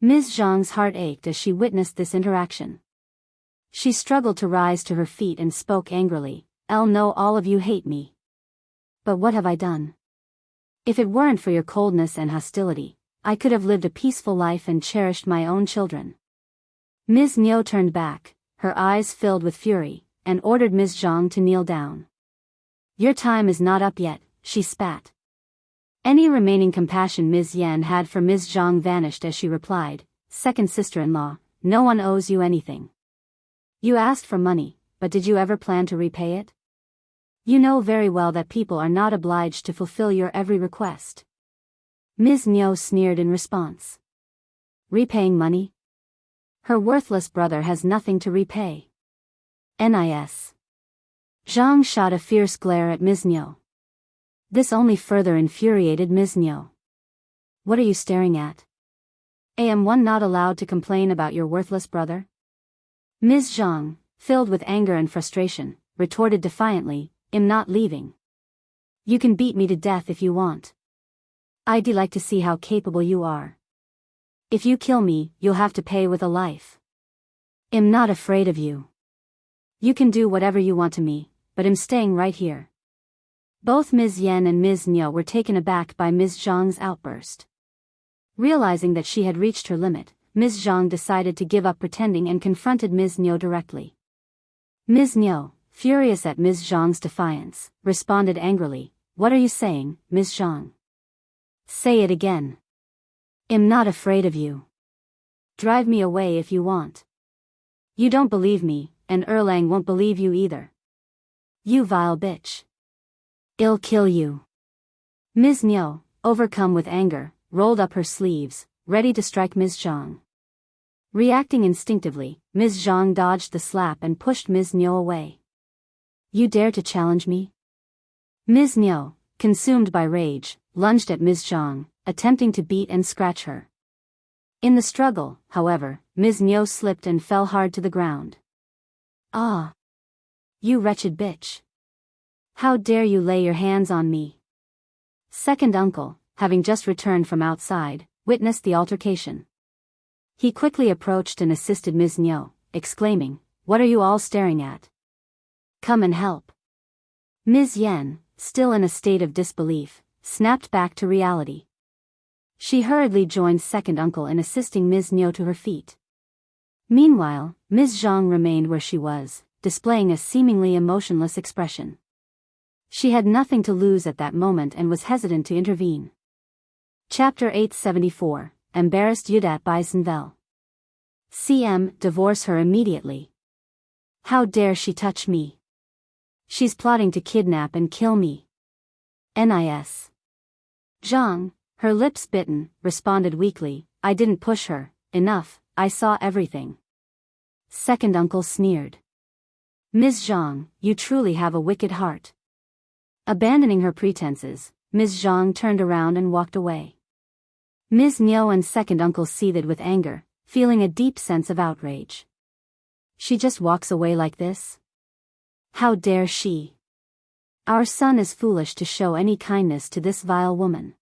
Ms. Zhang's heart ached as she witnessed this interaction. She struggled to rise to her feet and spoke angrily, "I'll know all of you hate me. But what have I done? If it weren't for your coldness and hostility, I could have lived a peaceful life and cherished my own children." Ms. Niu turned back, her eyes filled with fury, and ordered Ms. Zhang to kneel down. "Your time is not up yet," she spat. Any remaining compassion Ms. Yen had for Ms. Zhang vanished as she replied, "Second sister-in-law, no one owes you anything. You asked for money, but did you ever plan to repay it? You know very well that people are not obliged to fulfill your every request." Ms. Niu sneered in response. Repaying money? Her worthless brother has nothing to repay. Nis. Zhang shot a fierce glare at Ms. Niu. This only further infuriated Ms. Niu. "What are you staring at? Am one not allowed to complain about your worthless brother?" Ms. Zhang, filled with anger and frustration, retorted defiantly, "I'm not leaving. You can beat me to death if you want. I'd like to see how capable you are. If you kill me, you'll have to pay with a life. I'm not afraid of you. You can do whatever you want to me, but I'm staying right here." Both Ms. Yen and Ms. Niu were taken aback by Ms. Zhang's outburst. Realizing that she had reached her limit, Ms. Zhang decided to give up pretending and confronted Ms. Niu directly. Ms. Niu, furious at Ms. Zhang's defiance, responded angrily, "What are you saying, Ms. Zhang? Say it again. I'm not afraid of you. Drive me away if you want. You don't believe me, and Erlang won't believe you either. You vile bitch. I'll kill you." Ms. Niu, overcome with anger, rolled up her sleeves, ready to strike Ms. Zhang. Reacting instinctively, Ms. Zhang dodged the slap and pushed Ms. Niu away. "You dare to challenge me?" Ms. Niu, consumed by rage, lunged at Ms. Zhang, attempting to beat and scratch her. In the struggle, however, Ms. Niu slipped and fell hard to the ground. Ah! You wretched bitch! How dare you lay your hands on me? Second uncle, having just returned from outside, witnessed the altercation. He quickly approached and assisted Ms. Niu, exclaiming, "What are you all staring at? Come and help." Ms. Yen, still in a state of disbelief, snapped back to reality. She hurriedly joined second uncle in assisting Ms. Niu to her feet. Meanwhile, Ms.Zhang remained where she was, displaying a seemingly emotionless expression. She had nothing to lose at that moment and was hesitant to intervene. Chapter 874, Embarrassed Yudat by Senvel. CM, divorce her immediately. How dare she touch me? She's plotting to kidnap and kill me. NIS. Zhang, her lips bitten, responded weakly, "I didn't push her, enough, I saw everything." Second uncle sneered. Ms. Zhang, you truly have a wicked heart. Abandoning her pretenses, Ms. Zhang turned around and walked away. Ms. Niu and second uncle seethed with anger, feeling a deep sense of outrage. She just walks away like this? How dare she? Our son is foolish to show any kindness to this vile woman.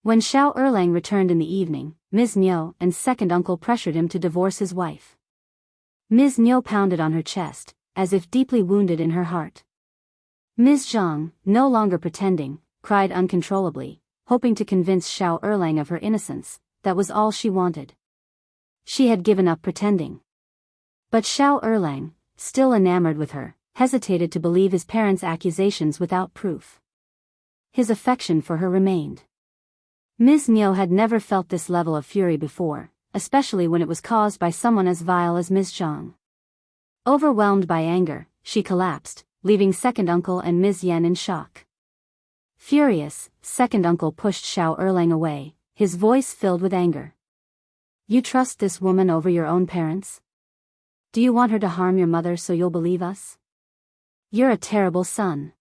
When Shao Erlang returned in the evening, Ms. Niu and second uncle pressured him to divorce his wife. Ms. Niu pounded on her chest, as if deeply wounded in her heart. Ms. Zhang, no longer pretending, cried uncontrollably, hoping to convince Shao Erlang of her innocence. That was all she wanted. She had given up pretending. But Shao Erlang, still enamored with her, hesitated to believe his parents' accusations without proof. His affection for her remained. Ms. Niu had never felt this level of fury before, especially when it was caused by someone as vile as Ms. Zhang. Overwhelmed by anger, she collapsed, leaving second uncle and Ms. Yen in shock. Furious, second uncle pushed Shao Erlang away, his voice filled with anger. You trust this woman over your own parents? Do you want her to harm your mother so you'll believe us? You're a terrible son.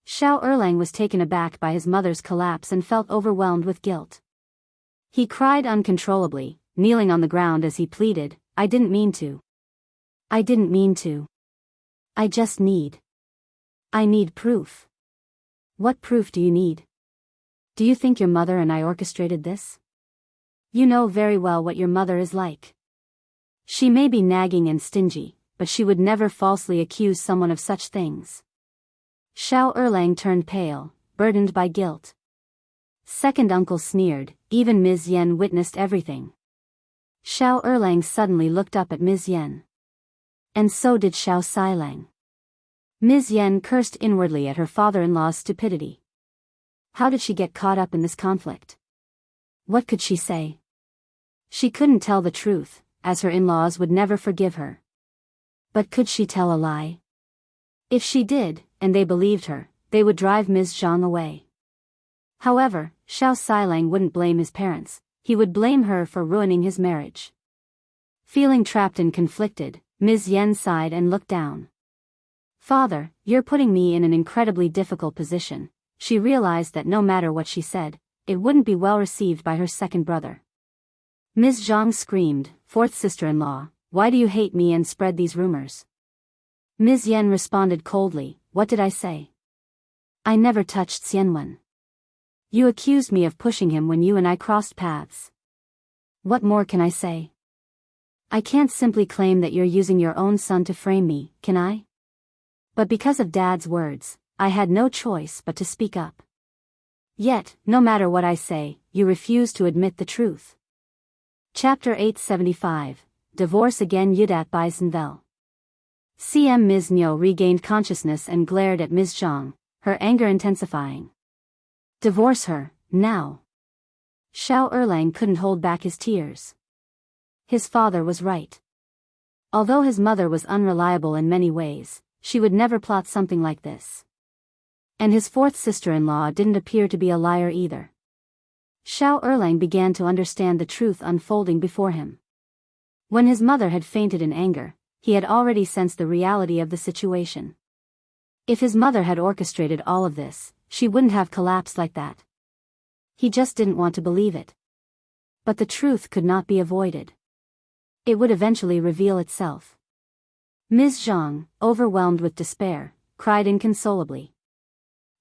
Shao Erlang was taken aback by his mother's collapse and felt overwhelmed with guilt. He cried uncontrollably, kneeling on the ground as he pleaded, I didn't mean to. I didn't mean to. I just need. I need proof. What proof do you need? Do you think your mother and I orchestrated this? You know very well what your mother is like. She may be nagging and stingy, but she would never falsely accuse someone of such things. Shao Erlang turned pale, burdened by guilt. Second uncle sneered, even Ms. Yen witnessed everything. Shao Erlang suddenly looked up at Ms. Yen. And so did Shao Xilang. Ms. Yen cursed inwardly at her father-in-law's stupidity. How did she get caught up in this conflict? What could she say? She couldn't tell the truth, as her in-laws would never forgive her. But could she tell a lie? If she did, and they believed her, they would drive Ms. Zhang away. However, Shao Xilang wouldn't blame his parents, he would blame her for ruining his marriage. Feeling trapped and conflicted, Ms. Yen sighed and looked down. Father, you're putting me in an incredibly difficult position. She realized that no matter what she said, it wouldn't be well received by her second brother. Ms. Zhang screamed, fourth sister-in-law, why do you hate me and spread these rumors? Ms. Yen responded coldly, what did I say? I never touched Xianwen. You accused me of pushing him when you and I crossed paths. What more can I say? I can't simply claim that you're using your own son to frame me, can I? But because of Dad's words, I had no choice but to speak up. Yet, no matter what I say, you refuse to admit the truth. Chapter 875, Divorce Again Yudat by Senvel. CM Ms. Niu regained consciousness and glared at Ms. Zhang, her anger intensifying. Divorce her, now. Shao Erlang couldn't hold back his tears. His father was right. Although his mother was unreliable in many ways, she would never plot something like this. And his fourth sister-in-law didn't appear to be a liar either. Shao Erlang began to understand the truth unfolding before him. When his mother had fainted in anger, he had already sensed the reality of the situation. If his mother had orchestrated all of this, she wouldn't have collapsed like that. He just didn't want to believe it. But the truth could not be avoided. It would eventually reveal itself. Ms.Zhang, overwhelmed with despair, cried inconsolably.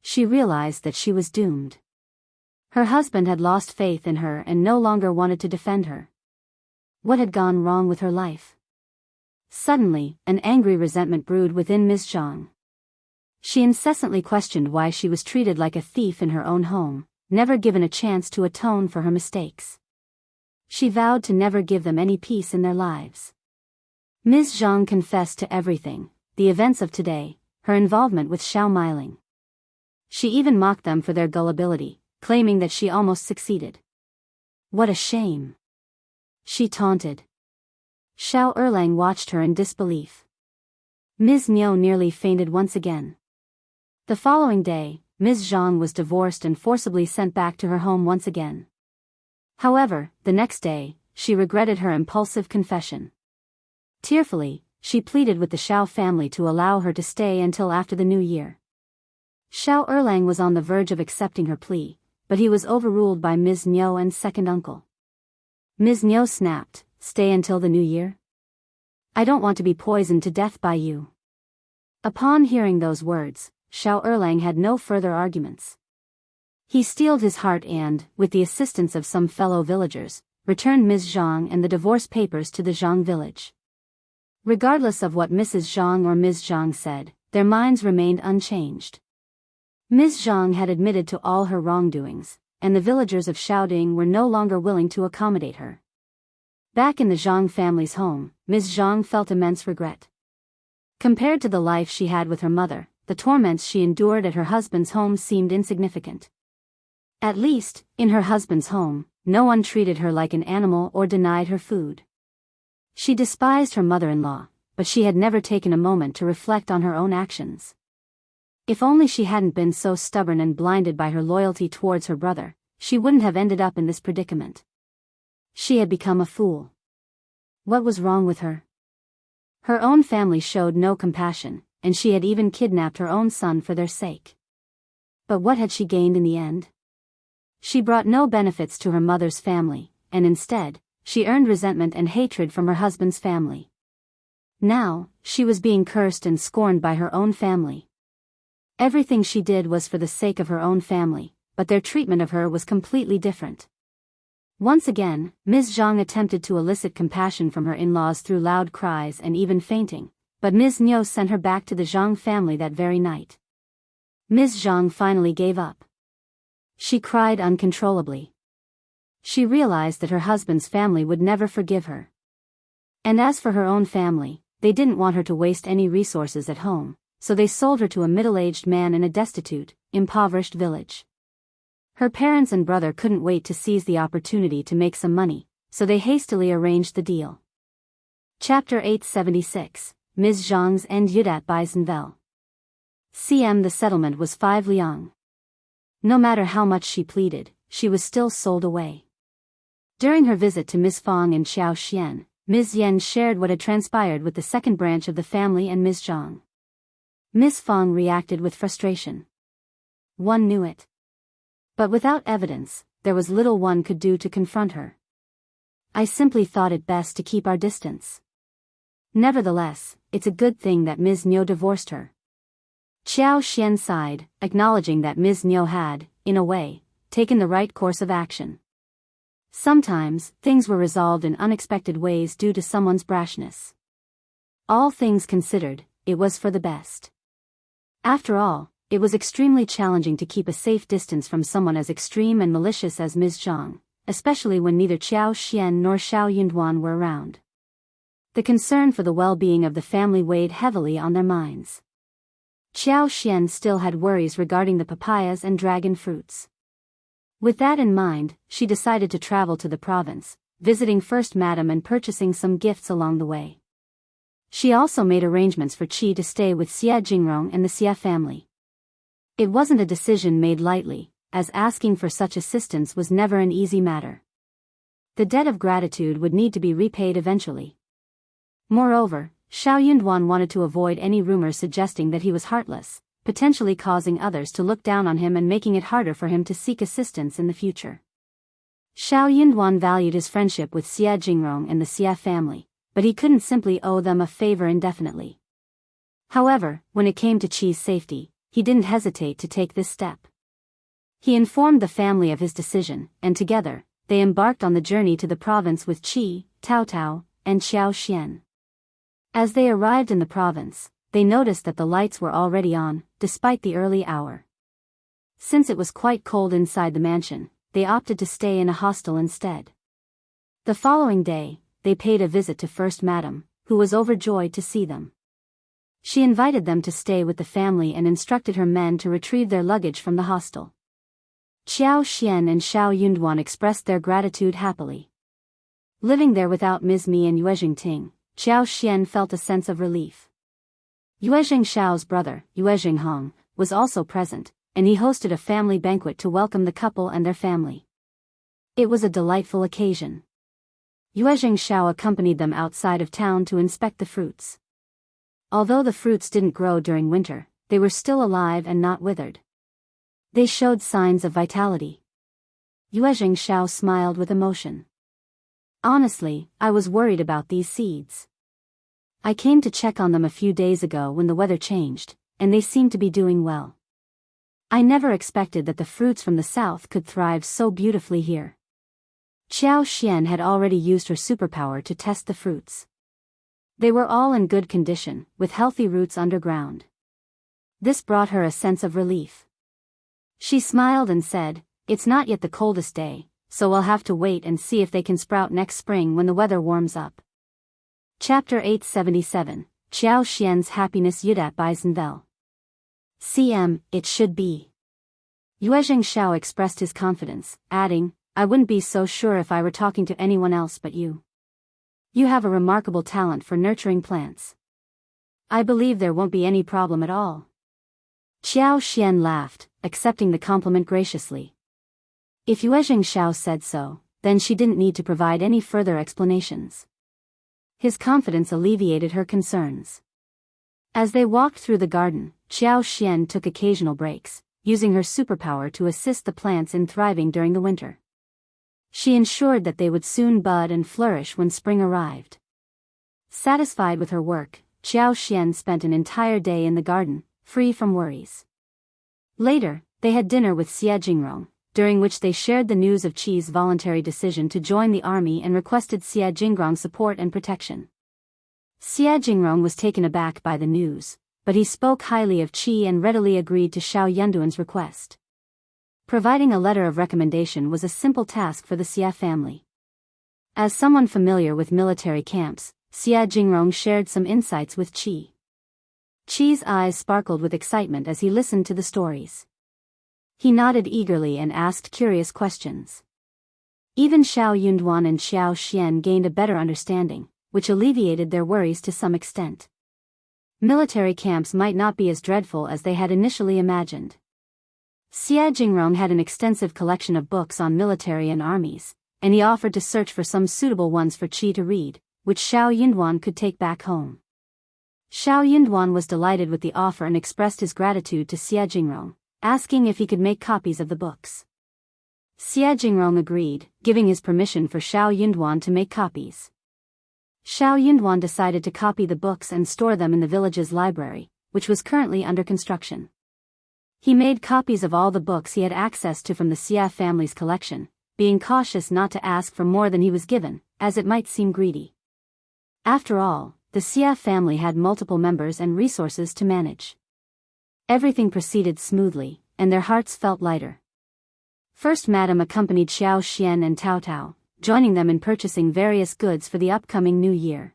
She realized that she was doomed. Her husband had lost faith in her and no longer wanted to defend her. What had gone wrong with her life? Suddenly, an angry resentment brewed within Ms.Zhang. She incessantly questioned why she was treated like a thief in her own home, never given a chance to atone for her mistakes. She vowed to never give them any peace in their lives. Ms.Zhang confessed to everything, the events of today, her involvement with Shao Meiling. She even mocked them for their gullibility, claiming that she almost succeeded. What a shame! She taunted. Shao Erlang watched her in disbelief. Ms. Niu nearly fainted once again. The following day, Ms. Zhang was divorced and forcibly sent back to her home once again. However, the next day, she regretted her impulsive confession. Tearfully, she pleaded with the Shao family to allow her to stay until after the new year. Shao Erlang was on the verge of accepting her plea, but he was overruled by Ms. Niu and second uncle. Ms. Niu snapped, "Stay until the new year? I don't want to be poisoned to death by you." Upon hearing those words, Shao Erlang had no further arguments. He steeled his heart and, with the assistance of some fellow villagers, returned Ms. Zhang and the divorce papers to the Zhang village. Regardless of what Mrs. Zhang or Ms. Zhang said, their minds remained unchanged. Ms. Zhang had admitted to all her wrongdoings, and the villagers of Shaoding were no longer willing to accommodate her. Back in the Zhang family's home, Ms. Zhang felt immense regret. Compared to the life she had with her mother, the torments she endured at her husband's home seemed insignificant. At least, in her husband's home, no one treated her like an animal or denied her food. She despised her mother-in-law, but she had never taken a moment to reflect on her own actions. If only she hadn't been so stubborn and blinded by her loyalty towards her brother, she wouldn't have ended up in this predicament. She had become a fool. What was wrong with her? Her own family showed no compassion, and she had even kidnapped her own son for their sake. But what had she gained in the end? She brought no benefits to her mother's family, and instead, she earned resentment and hatred from her husband's family. Now, she was being cursed and scorned by her own family. Everything she did was for the sake of her own family, but their treatment of her was completely different. Once again, Ms. Zhang attempted to elicit compassion from her in-laws through loud cries and even fainting, but Ms. Niu sent her back to the Zhang family that very night. Ms. Zhang finally gave up. She cried uncontrollably. She realized that her husband's family would never forgive her. And as for her own family, they didn't want her to waste any resources at home, so they sold her to a middle-aged man in a destitute, impoverished village. Her parents and brother couldn't wait to seize the opportunity to make some money, so they hastily arranged the deal. Chapter 876, Ms. Zhang's End Yudat Beisenvel. The settlement was 5 liang. No matter how much she pleaded, she was still sold away. During her visit to Ms. Fang and Qiao Xian, Ms. Yan shared what had transpired with the second branch of the family and Ms. Zhang. Ms. Fang reacted with frustration. One knew it. But without evidence, there was little one could do to confront her. I simply thought it best to keep our distance. Nevertheless, it's a good thing that Ms. Niu divorced her. Qiao Xian sighed, acknowledging that Ms. Niu had, in a way, taken the right course of action. Sometimes, things were resolved in unexpected ways due to someone's brashness. All things considered, it was for the best. After all, it was extremely challenging to keep a safe distance from someone as extreme and malicious as Ms. Zhang, especially when neither Qiao Xian nor Shao Yunduan were around. The concern for the well-being of the family weighed heavily on their minds. Qiao Xian still had worries regarding the papayas and dragon fruits. With that in mind, she decided to travel to the province, visiting First Madam and purchasing some gifts along the way. She also made arrangements for Qi to stay with Xie Jingrong and the Xie family. It wasn't a decision made lightly, as asking for such assistance was never an easy matter. The debt of gratitude would need to be repaid eventually. Moreover, Shao Yunduan wanted to avoid any rumors suggesting that he was heartless, potentially causing others to look down on him and making it harder for him to seek assistance in the future. Shao Yunduan valued his friendship with Xia Jingrong and the Xia family, but he couldn't simply owe them a favor indefinitely. However, when it came to Qi's safety, he didn't hesitate to take this step. He informed the family of his decision, and together, they embarked on the journey to the province with Qi, Taotao, and Xiao Xian. As they arrived in the province, they noticed that the lights were already on, despite the early hour. Since it was quite cold inside the mansion, they opted to stay in a hostel instead. The following day, they paid a visit to First Madam, who was overjoyed to see them. She invited them to stay with the family and instructed her men to retrieve their luggage from the hostel. Qiao Xian and Shao Yunduan expressed their gratitude happily. Living there without Ms. Mi and Yuezheng Ting, Qiao Xian felt a sense of relief. Yuezheng Shao's brother, Yuezheng Hong, was also present, and he hosted a family banquet to welcome the couple and their family. It was a delightful occasion. Yuezheng Shao accompanied them outside of town to inspect the fruits. Although the fruits didn't grow during winter, they were still alive and not withered. They showed signs of vitality. Yuezheng Shao smiled with emotion. Honestly, I was worried about these seeds. I came to check on them a few days ago when the weather changed, and they seemed to be doing well. I never expected that the fruits from the south could thrive so beautifully here. Qiao Xian had already used her superpower to test the fruits. They were all in good condition, with healthy roots underground. This brought her a sense of relief. She smiled and said, "It's not yet the coldest day, so we'll have to wait and see if they can sprout next spring when the weather warms up." Chapter 877, Qiao Xian's Happiness Yudat Baizenvel. CM, it should be. Yuezheng Shao expressed his confidence, adding, "I wouldn't be so sure if I were talking to anyone else but you. You have a remarkable talent for nurturing plants. I believe there won't be any problem at all." Qiao Xian laughed, accepting the compliment graciously. If Yuezheng Shao said so, then she didn't need to provide any further explanations. His confidence alleviated her concerns. As they walked through the garden, Qiao Xian took occasional breaks, using her superpower to assist the plants in thriving during the winter. She ensured that they would soon bud and flourish when spring arrived. Satisfied with her work, Qiao Xian spent an entire day in the garden, free from worries. Later, they had dinner with Xia Jingrong, during which they shared the news of Qi's voluntary decision to join the army and requested Xia Jingrong's support and protection. Xia Jingrong was taken aback by the news, but he spoke highly of Qi and readily agreed to Shao Yunduan's request. Providing a letter of recommendation was a simple task for the Xia family. As someone familiar with military camps, Xia Jingrong shared some insights with Qi. Qi's eyes sparkled with excitement as he listened to the stories. He nodded eagerly and asked curious questions. Even Shao Yunduan and Qiao Xian gained a better understanding, which alleviated their worries to some extent. Military camps might not be as dreadful as they had initially imagined. Xia Jingrong had an extensive collection of books on military and armies, and he offered to search for some suitable ones for Qi to read, which Shao Yunduan could take back home. Shao Yunduan was delighted with the offer and expressed his gratitude to Xia Jingrong, asking if he could make copies of the books. Xia Jingrong agreed, giving his permission for Shao Yunduan to make copies. Shao Yunduan decided to copy the books and store them in the village's library, which was currently under construction. He made copies of all the books he had access to from the Xia family's collection, being cautious not to ask for more than he was given, as it might seem greedy. After all, the Xia family had multiple members and resources to manage. Everything proceeded smoothly, and their hearts felt lighter. First Madam accompanied Xiao Xian and Taotao, joining them in purchasing various goods for the upcoming new year.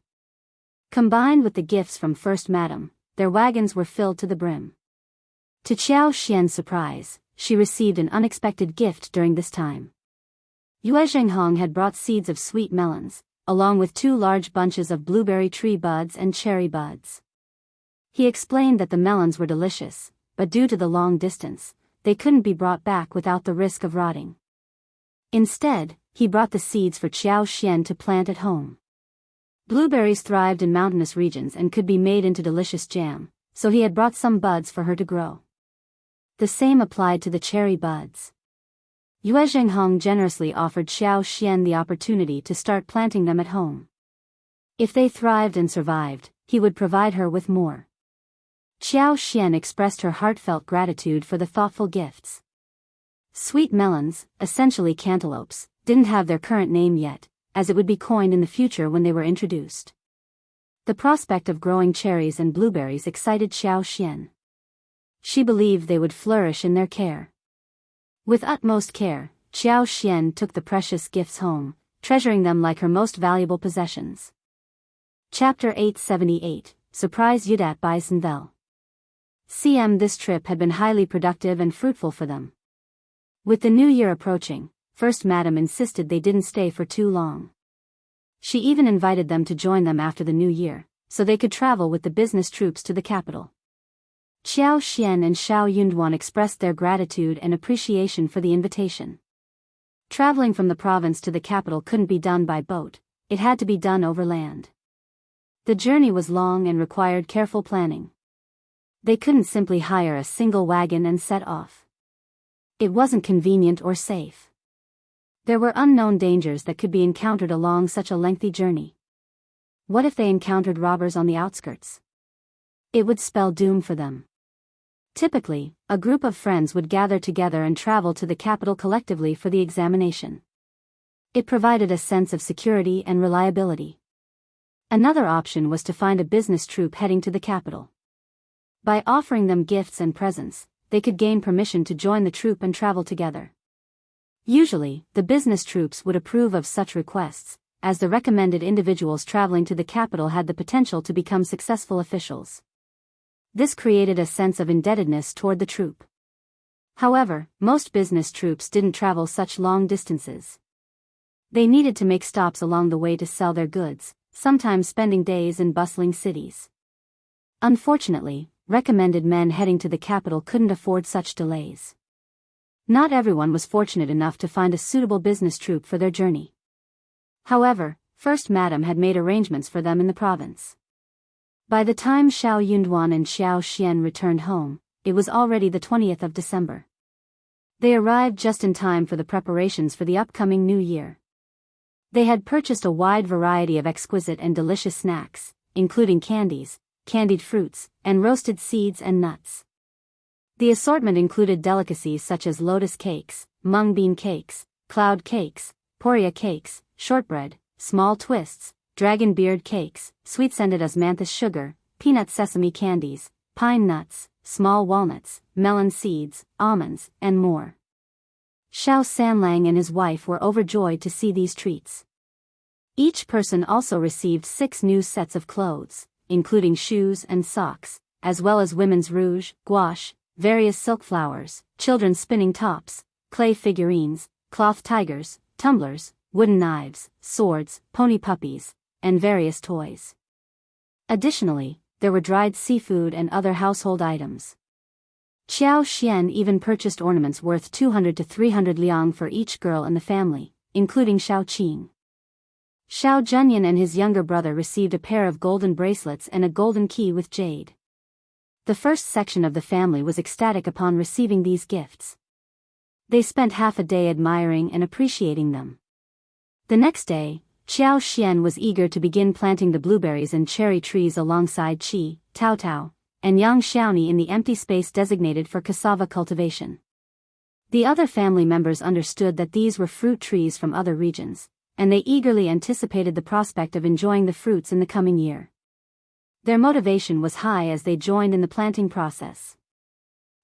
Combined with the gifts from First Madam, their wagons were filled to the brim. To Qiao Xian's surprise, she received an unexpected gift during this time. Yuezheng Hong had brought seeds of sweet melons, along with 2 large bunches of blueberry tree buds and cherry buds. He explained that the melons were delicious, but due to the long distance, they couldn't be brought back without the risk of rotting. Instead, he brought the seeds for Qiao Xian to plant at home. Blueberries thrived in mountainous regions and could be made into delicious jam, so he had brought some buds for her to grow. The same applied to the cherry buds. Yue generously offered Xiao Xian the opportunity to start planting them at home. If they thrived and survived, he would provide her with more. Xiao Xian expressed her heartfelt gratitude for the thoughtful gifts. Sweet melons, essentially cantaloupes, didn't have their current name yet, as it would be coined in the future when they were introduced. The prospect of growing cherries and blueberries excited Xiao Xian. She believed they would flourish in their care. With utmost care, Xiao Xian took the precious gifts home, treasuring them like her most valuable possessions. Chapter 878, Surprise Yudat by Sinvel. This trip had been highly productive and fruitful for them. With the new year approaching, First Madam insisted they didn't stay for too long. She even invited them to join them after the new year, so they could travel with the business troops to the capital. Qiao Xian and Shao Yunduan expressed their gratitude and appreciation for the invitation. Traveling from the province to the capital couldn't be done by boat, it had to be done over land. The journey was long and required careful planning. They couldn't simply hire a single wagon and set off. It wasn't convenient or safe. There were unknown dangers that could be encountered along such a lengthy journey. What if they encountered robbers on the outskirts? It would spell doom for them. Typically, a group of friends would gather together and travel to the capital collectively for the examination. It provided a sense of security and reliability. Another option was to find a business troupe heading to the capital. By offering them gifts and presents, they could gain permission to join the troupe and travel together. Usually, the business troops would approve of such requests, as the recommended individuals traveling to the capital had the potential to become successful officials. This created a sense of indebtedness toward the troupe. However, most business troops didn't travel such long distances. They needed to make stops along the way to sell their goods, sometimes spending days in bustling cities. Unfortunately, recommended men heading to the capital couldn't afford such delays. Not everyone was fortunate enough to find a suitable business troupe for their journey. However, First Madam had made arrangements for them in the province. By the time Shao Yunduan and Xiao Xian returned home, it was already the 20th of December. They arrived just in time for the preparations for the upcoming new year. They had purchased a wide variety of exquisite and delicious snacks, including candies, candied fruits, and roasted seeds and nuts. The assortment included delicacies such as lotus cakes, mung bean cakes, cloud cakes, poria cakes, shortbread, small twists, dragon beard cakes, sweet-scented osmanthus sugar, peanut sesame candies, pine nuts, small walnuts, melon seeds, almonds, and more. Shao Sanlang and his wife were overjoyed to see these treats. Each person also received 6 new sets of clothes, including shoes and socks, as well as women's rouge, gouache, various silk flowers, children's spinning tops, clay figurines, cloth tigers, tumblers, wooden knives, swords, pony puppies, and various toys. Additionally, there were dried seafood and other household items. Qiao Xian even purchased ornaments worth 200 to 300 liang for each girl in the family, including Shao Qing. Shao Junyan and his younger brother received a pair of golden bracelets and a golden key with jade. The first section of the family was ecstatic upon receiving these gifts. They spent half a day admiring and appreciating them. The next day, Xiao Xian was eager to begin planting the blueberries and cherry trees alongside Qi, Taotao, and Yang Xiaoni in the empty space designated for cassava cultivation. The other family members understood that these were fruit trees from other regions, and they eagerly anticipated the prospect of enjoying the fruits in the coming year. Their motivation was high as they joined in the planting process.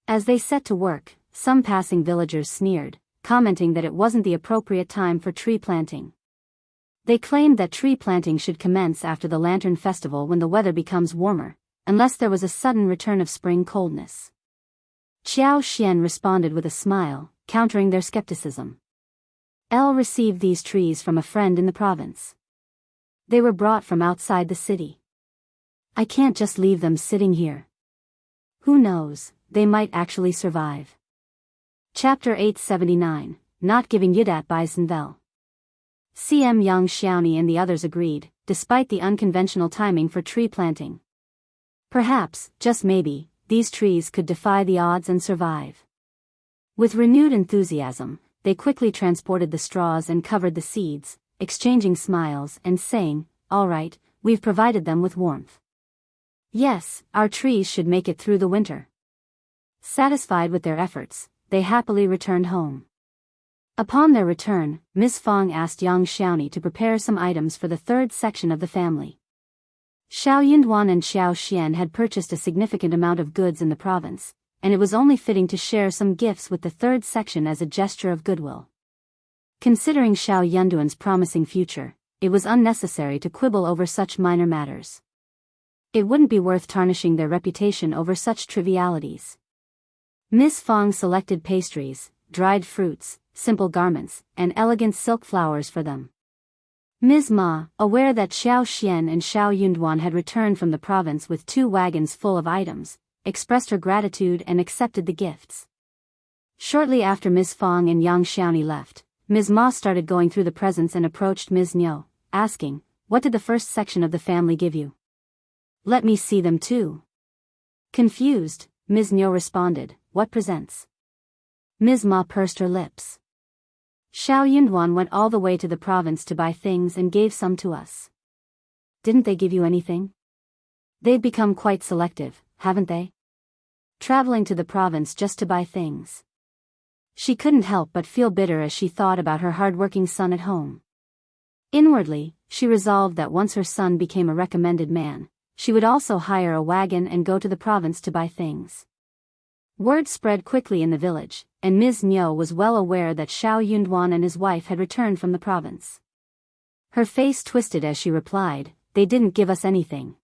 As they set to work, some passing villagers sneered, commenting that it wasn't the appropriate time for tree planting. They claimed that tree planting should commence after the Lantern Festival when the weather becomes warmer, unless there was a sudden return of spring coldness. Qiao Xian responded with a smile, countering their skepticism. Elle received these trees from a friend in the province. They were brought from outside the city. I can't just leave them sitting here. Who knows, they might actually survive. Chapter 879, Not Giving Yudat by Sinvel. Yang Xiaoni and the others agreed, despite the unconventional timing for tree planting. Perhaps, just maybe, these trees could defy the odds and survive. With renewed enthusiasm, they quickly transported the straws and covered the seeds, exchanging smiles and saying, "All right, we've provided them with warmth. Yes, our trees should make it through the winter." Satisfied with their efforts, they happily returned home. Upon their return, Miss Fang asked young Xiaoni to prepare some items for the third section of the family. Shao Yunduan and Xiao Xian had purchased a significant amount of goods in the province, and it was only fitting to share some gifts with the third section as a gesture of goodwill. Considering Shao Yunduan's promising future, it was unnecessary to quibble over such minor matters. It wouldn't be worth tarnishing their reputation over such trivialities. Miss Fang selected pastries, dried fruits, simple garments, and elegant silk flowers for them. Ms. Ma, aware that Xiao Xian and Shao Yunduan had returned from the province with 2 wagons full of items, expressed her gratitude and accepted the gifts. Shortly after Ms. Fang and Yang Xiaoni left, Ms. Ma started going through the presents and approached Ms. Niu, asking, "What did the first section of the family give you? Let me see them too." Confused, Ms. Niu responded, "What presents?" Ms. Ma pursed her lips. "Shao Yunduan went all the way to the province to buy things and gave some to us." "Didn't they give you anything?" "They've become quite selective, haven't they? Traveling to the province just to buy things." She couldn't help but feel bitter as she thought about her hard-working son at home. Inwardly, she resolved that once her son became a recommended man, she would also hire a wagon and go to the province to buy things. Word spread quickly in the village, and Ms. Niu was well aware that Shao Yunduan and his wife had returned from the province. Her face twisted as she replied, "They didn't give us anything."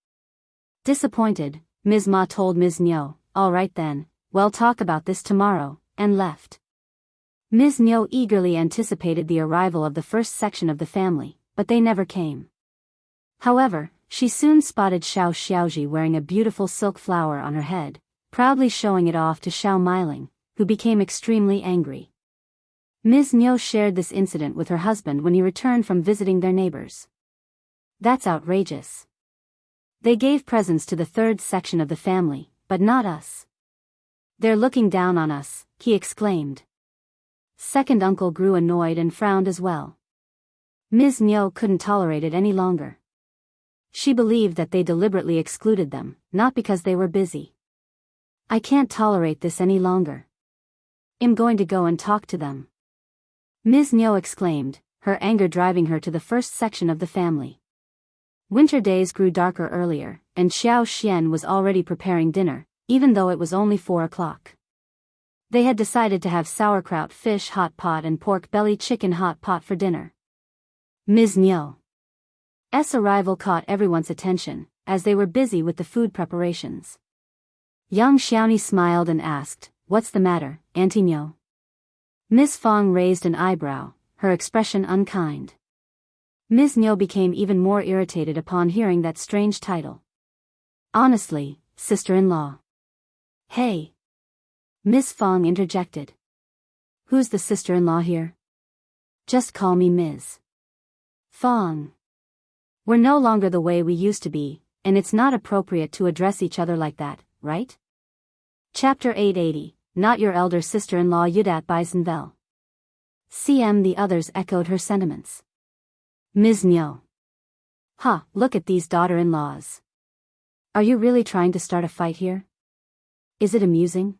Disappointed, Ms. Ma told Ms. Niu, "All right then, we'll talk about this tomorrow," and left. Ms. Niu eagerly anticipated the arrival of the first section of the family, but they never came. However, she soon spotted Shao Xiaoji wearing a beautiful silk flower on her head, proudly showing it off to Shao Miling, who became extremely angry. Ms. Niu shared this incident with her husband when he returned from visiting their neighbors. "That's outrageous. They gave presents to the third section of the family, but not us. They're looking down on us," he exclaimed. Second uncle grew annoyed and frowned as well. Ms. Niu couldn't tolerate it any longer. She believed that they deliberately excluded them, not because they were busy. "I can't tolerate this any longer. I'm going to go and talk to them," Ms. Niu exclaimed, her anger driving her to the first section of the family. Winter days grew darker earlier, and Xiao Xian was already preparing dinner, even though it was only 4 o'clock. They had decided to have sauerkraut fish hot pot and pork belly chicken hot pot for dinner. Ms. Niu's arrival caught everyone's attention, as they were busy with the food preparations. Young Xiaoni smiled and asked, "What's the matter, Auntie Niu?" Miss Fang raised an eyebrow, her expression unkind. Ms. Niu became even more irritated upon hearing that strange title. "Honestly, sister-in-law." "Hey!" Miss Fang interjected. "Who's the sister-in-law here? Just call me Ms. Fang. We're no longer the way we used to be, and it's not appropriate to address each other like that, right?" Chapter 880, Not Your Elder Sister-in-Law Yudat Baisenvel. CM The others echoed her sentiments. Ms. Niu. "Ha, look at these daughter-in-laws. Are you really trying to start a fight here? Is it amusing?"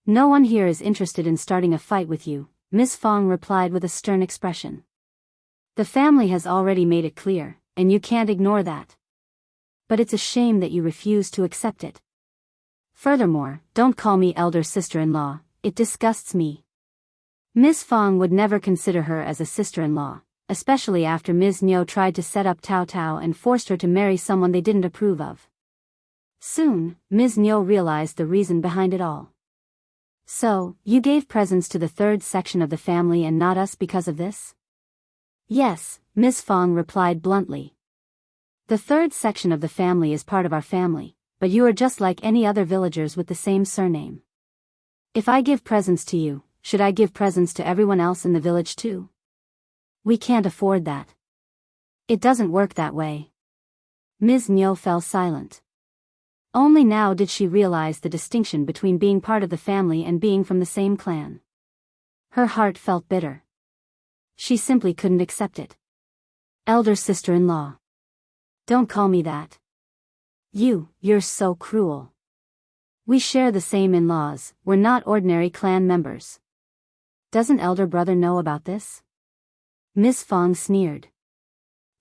"No one here is interested in starting a fight with you," Miss Fang replied with a stern expression. "The family has already made it clear, and you can't ignore that. But it's a shame that you refuse to accept it. Furthermore, don't call me elder sister-in-law, it disgusts me." Miss Fang would never consider her as a sister-in-law, especially after Ms. Niu tried to set up Taotao and forced her to marry someone they didn't approve of. Soon, Ms. Niu realized the reason behind it all. "So, you gave presents to the third section of the family and not us because of this?" "Yes," Miss Fang replied bluntly. "The third section of the family is part of our family, but you are just like any other villagers with the same surname. If I give presents to you, should I give presents to everyone else in the village too? We can't afford that. It doesn't work that way." Ms. Niu fell silent. Only now did she realize the distinction between being part of the family and being from the same clan. Her heart felt bitter. She simply couldn't accept it. Elder sister-in-law. Don't call me that. You're so cruel. We share the same in-laws, we're not ordinary clan members. Doesn't elder brother know about this? Miss Fong sneered.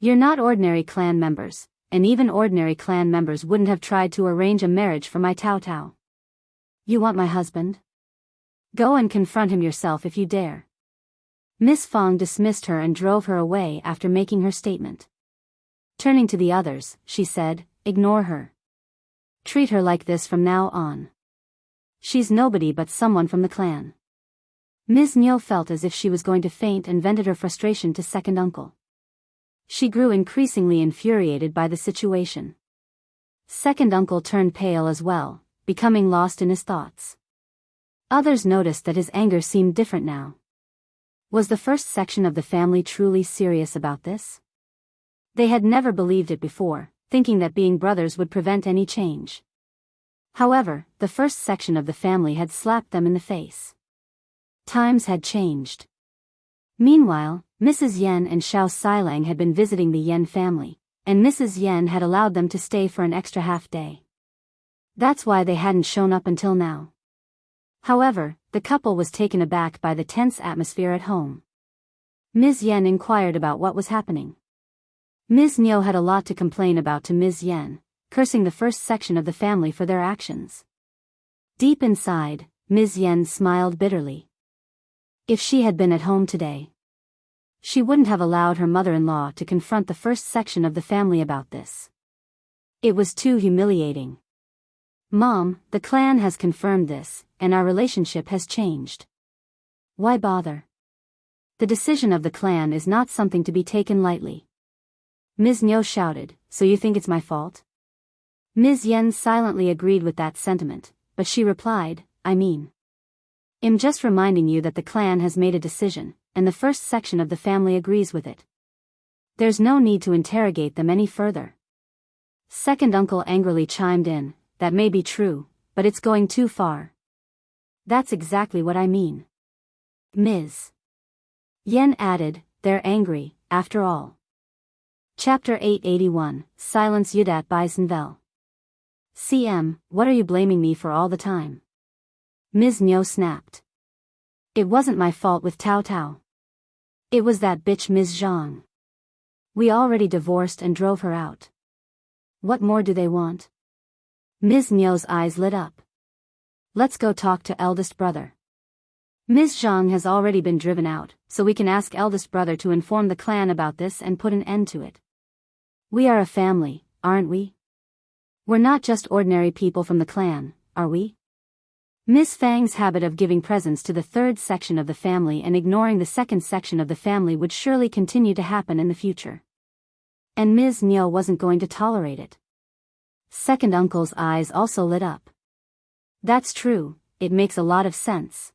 You're not ordinary clan members, and even ordinary clan members wouldn't have tried to arrange a marriage for my Taotao. You want my husband? Go and confront him yourself if you dare. Miss Fong dismissed her and drove her away after making her statement. Turning to the others, she said, ignore her. Treat her like this from now on. She's nobody but someone from the clan. Ms. Niu felt as if she was going to faint and vented her frustration to second uncle. She grew increasingly infuriated by the situation. Second uncle turned pale as well, becoming lost in his thoughts. Others noticed that his anger seemed different now. Was the first section of the family truly serious about this? They had never believed it before, thinking that being brothers would prevent any change. However, the first section of the family had slapped them in the face. Times had changed. Meanwhile, Mrs. Yen and Shao Silang had been visiting the Yen family, and Mrs. Yen had allowed them to stay for an extra half day. That's why they hadn't shown up until now. However, the couple was taken aback by the tense atmosphere at home. Ms. Yen inquired about what was happening. Ms. Niu had a lot to complain about to Ms. Yen, cursing the first section of the family for their actions. Deep inside, Ms. Yen smiled bitterly. If she had been at home today, she wouldn't have allowed her mother-in-law to confront the first section of the family about this. It was too humiliating. Mom, the clan has confirmed this, and our relationship has changed. Why bother? The decision of the clan is not something to be taken lightly. Ms. Niu shouted, so you think it's my fault? Ms. Yen silently agreed with that sentiment, but she replied, I'm just reminding you that the clan has made a decision, and the first section of the family agrees with it. There's no need to interrogate them any further. Second uncle angrily chimed in, that may be true, but it's going too far. That's exactly what I mean. Ms. Yen added, they're angry, after all. Chapter 881, Silence Yudat Bisenvel. CM, what are you blaming me for all the time? Ms. Niu snapped. It wasn't my fault with Taotao. It was that bitch Ms.Zhang. We already divorced and drove her out. What more do they want? Ms. Niu's eyes lit up. Let's go talk to eldest brother. Ms.Zhang has already been driven out, so we can ask eldest brother to inform the clan about this and put an end to it. We are a family, aren't we? We're not just ordinary people from the clan, are we? Miss Fang's habit of giving presents to the third section of the family and ignoring the second section of the family would surely continue to happen in the future. And Ms. Niu wasn't going to tolerate it. Second uncle's eyes also lit up. That's true, it makes a lot of sense.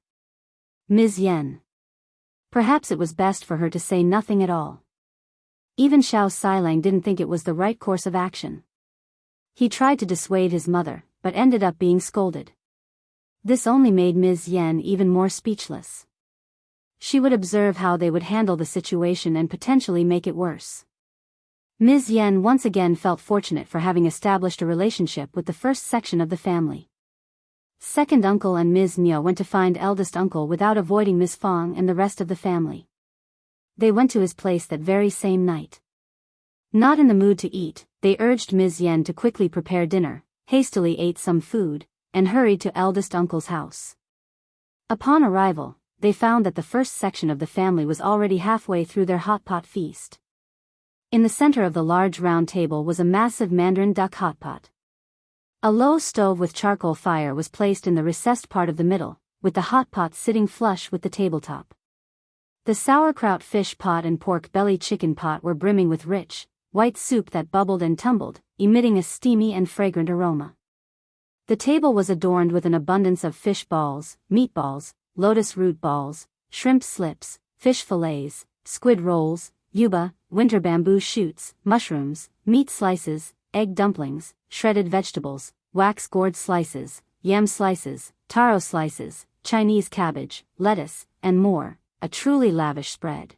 Ms. Yen. Perhaps it was best for her to say nothing at all. Even Shao Silang didn't think it was the right course of action. He tried to dissuade his mother, but ended up being scolded. This only made Ms. Yen even more speechless. She would observe how they would handle the situation and potentially make it worse. Ms. Yen once again felt fortunate for having established a relationship with the first section of the family. Second uncle and Ms. Niu went to find eldest uncle without avoiding Miss Fong and the rest of the family. They went to his place that very same night. Not in the mood to eat, they urged Ms. Yen to quickly prepare dinner, hastily ate some food, and hurried to eldest uncle's house. Upon arrival, they found that the first section of the family was already halfway through their hot pot feast. In the center of the large round table was a massive mandarin duck hot pot. A low stove with charcoal fire was placed in the recessed part of the middle, with the hot pot sitting flush with the tabletop. The sauerkraut fish pot and pork belly chicken pot were brimming with rich, white soup that bubbled and tumbled, emitting a steamy and fragrant aroma. The table was adorned with an abundance of fish balls, meatballs, lotus root balls, shrimp slips, fish fillets, squid rolls, yuba, winter bamboo shoots, mushrooms, meat slices, egg dumplings, shredded vegetables, wax gourd slices, yam slices, taro slices, Chinese cabbage, lettuce, and more, a truly lavish spread.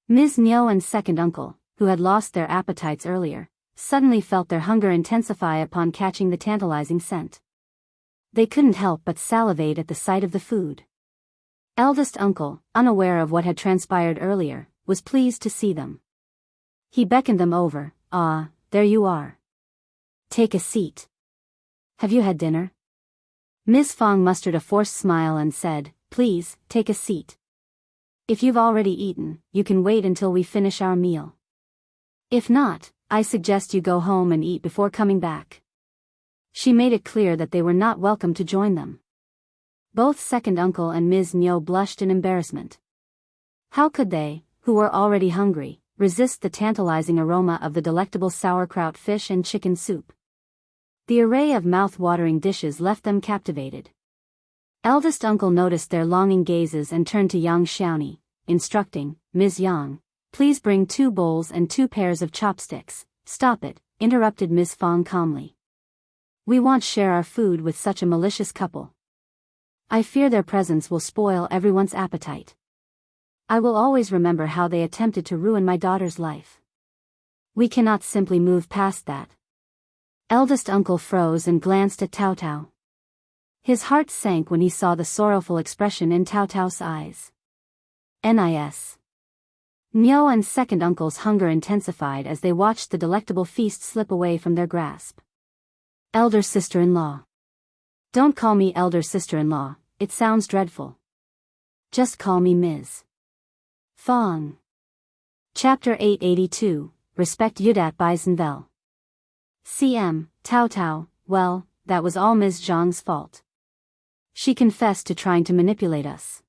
Ms. Niu and second uncle, who had lost their appetites earlier, suddenly felt their hunger intensify upon catching the tantalizing scent. They couldn't help but salivate at the sight of the food. Eldest uncle, unaware of what had transpired earlier, was pleased to see them. He beckoned them over. "Ah, there you are. Take a seat. Have you had dinner?" Ms. Fong mustered a forced smile and said, "Please, take a seat. If you've already eaten, you can wait until we finish our meal. If not, I suggest you go home and eat before coming back." She made it clear that they were not welcome to join them. Both second uncle and Ms. Niu blushed in embarrassment. How could they, who were already hungry, resist the tantalizing aroma of the delectable sauerkraut fish and chicken soup? The array of mouth-watering dishes left them captivated. Eldest uncle noticed their longing gazes and turned to young Xiaoni, instructing, "Ms. Yang, please bring 2 bowls and 2 pairs of chopsticks." "Stop it," interrupted Ms. Fong calmly. "We won't share our food with such a malicious couple. I fear their presence will spoil everyone's appetite. I will always remember how they attempted to ruin my daughter's life. We cannot simply move past that." Eldest uncle froze and glanced at Taotao. His heart sank when he saw the sorrowful expression in Taotao's eyes. Nis. Niu and second uncle's hunger intensified as they watched the delectable feast slip away from their grasp. "Elder sister-in-law. Don't call me elder sister-in-law, it sounds dreadful. Just call me Ms. Fong." Chapter 882, Respect Yudat Bisenvel. CM, Taotao, well, that was all Ms. Zhang's fault. She confessed to trying to manipulate us.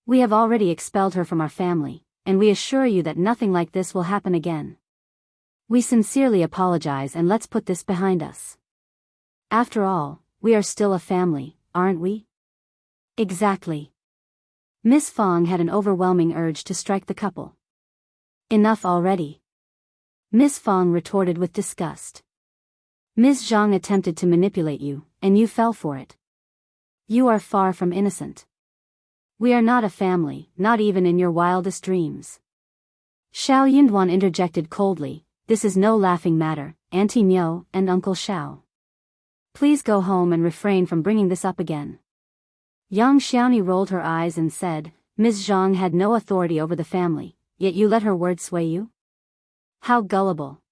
We have already expelled her from our family, and we assure you that nothing like this will happen again. We sincerely apologize and let's put this behind us. After all, we are still a family, aren't we? Exactly. Miss Fong had an overwhelming urge to strike the couple. Enough already. Miss Fong retorted with disgust. Ms. Zhang attempted to manipulate you, and you fell for it. You are far from innocent. We are not a family, not even in your wildest dreams. Shao Yunduan interjected coldly, "This is no laughing matter, Auntie Niu and Uncle Shao. Please go home and refrain from bringing this up again." Young Xiaoni rolled her eyes and said, "Ms. Zhang had no authority over the family, yet you let her words sway you? How gullible."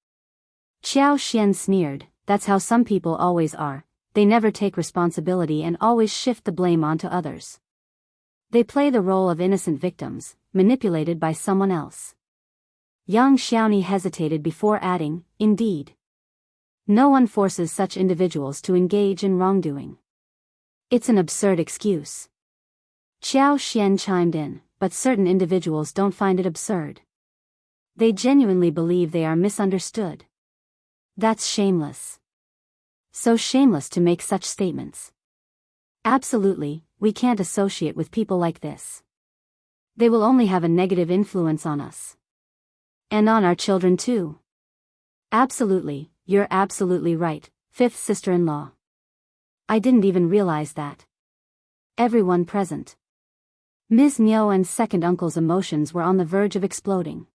Qiao Xian sneered, "That's how some people always are, they never take responsibility and always shift the blame onto others. They play the role of innocent victims, manipulated by someone else." Young Xiaoni hesitated before adding, "Indeed. No one forces such individuals to engage in wrongdoing. It's an absurd excuse." Qiao Xian chimed in, "But certain individuals don't find it absurd. They genuinely believe they are misunderstood. That's shameless. So shameless to make such statements. Absolutely, we can't associate with people like this. They will only have a negative influence on us. And on our children too." "Absolutely, you're absolutely right, fifth sister-in-law. I didn't even realize that." Everyone present. Ms. Niu and second uncle's emotions were on the verge of exploding.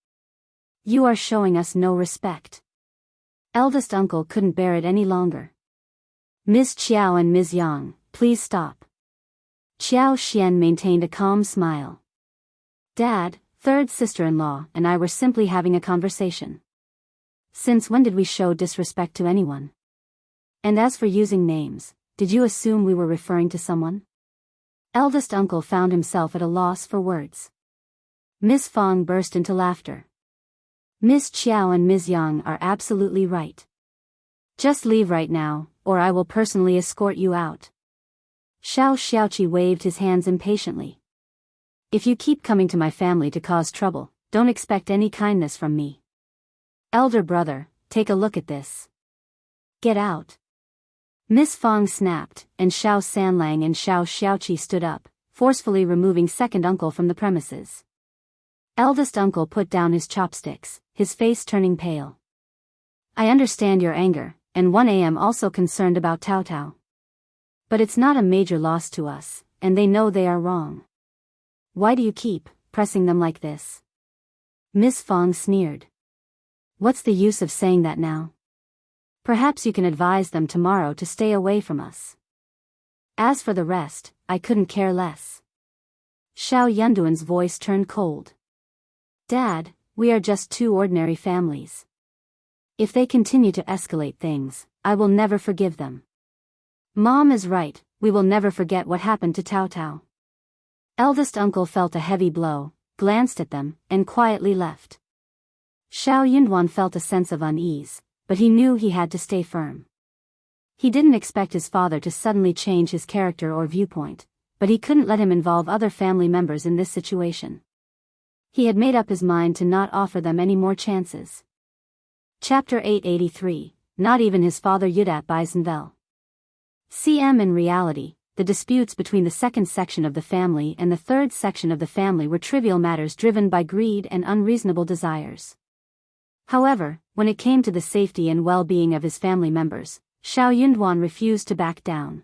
"You are showing us no respect." Eldest uncle couldn't bear it any longer. "Ms. Qiao and Ms. Yang, please stop." Qiao Xian maintained a calm smile. "Dad, third sister-in-law and I were simply having a conversation. Since when did we show disrespect to anyone? And as for using names, did you assume we were referring to someone?" Eldest uncle found himself at a loss for words. Miss Fong burst into laughter. "Miss Qiao and Ms. Yang are absolutely right. Just leave right now, or I will personally escort you out." Shao Xiaoqi waved his hands impatiently. "If you keep coming to my family to cause trouble, don't expect any kindness from me. Elder brother, take a look at this. Get out." Miss Fong snapped, and Shao Sanlang and Shao Xiaoqi stood up, forcefully removing second uncle from the premises. Eldest uncle put down his chopsticks, his face turning pale. "I understand your anger, and 1 am also concerned about Taotao. But it's not a major loss to us, and they know they are wrong. Why do you keep pressing them like this? Miss Fong sneered. What's the use of saying that now? Perhaps you can advise them tomorrow to stay away from us. As for the rest, I couldn't care less. Shao Yunduan's voice turned cold. Dad, we are just two ordinary families. If they continue to escalate things, I will never forgive them. Mom is right, we will never forget what happened to Taotao. Eldest uncle felt a heavy blow, glanced at them, and quietly left. Shao Yunduan felt a sense of unease, but he knew he had to stay firm. He didn't expect his father to suddenly change his character or viewpoint, but he couldn't let him involve other family members in this situation. He had made up his mind to not offer them any more chances. Chapter 883, Not even his father Yudat Bisenvel. CM In reality, the disputes between the second section of the family and the third section of the family were trivial matters driven by greed and unreasonable desires. However, when it came to the safety and well-being of his family members, Shao Yunduan refused to back down.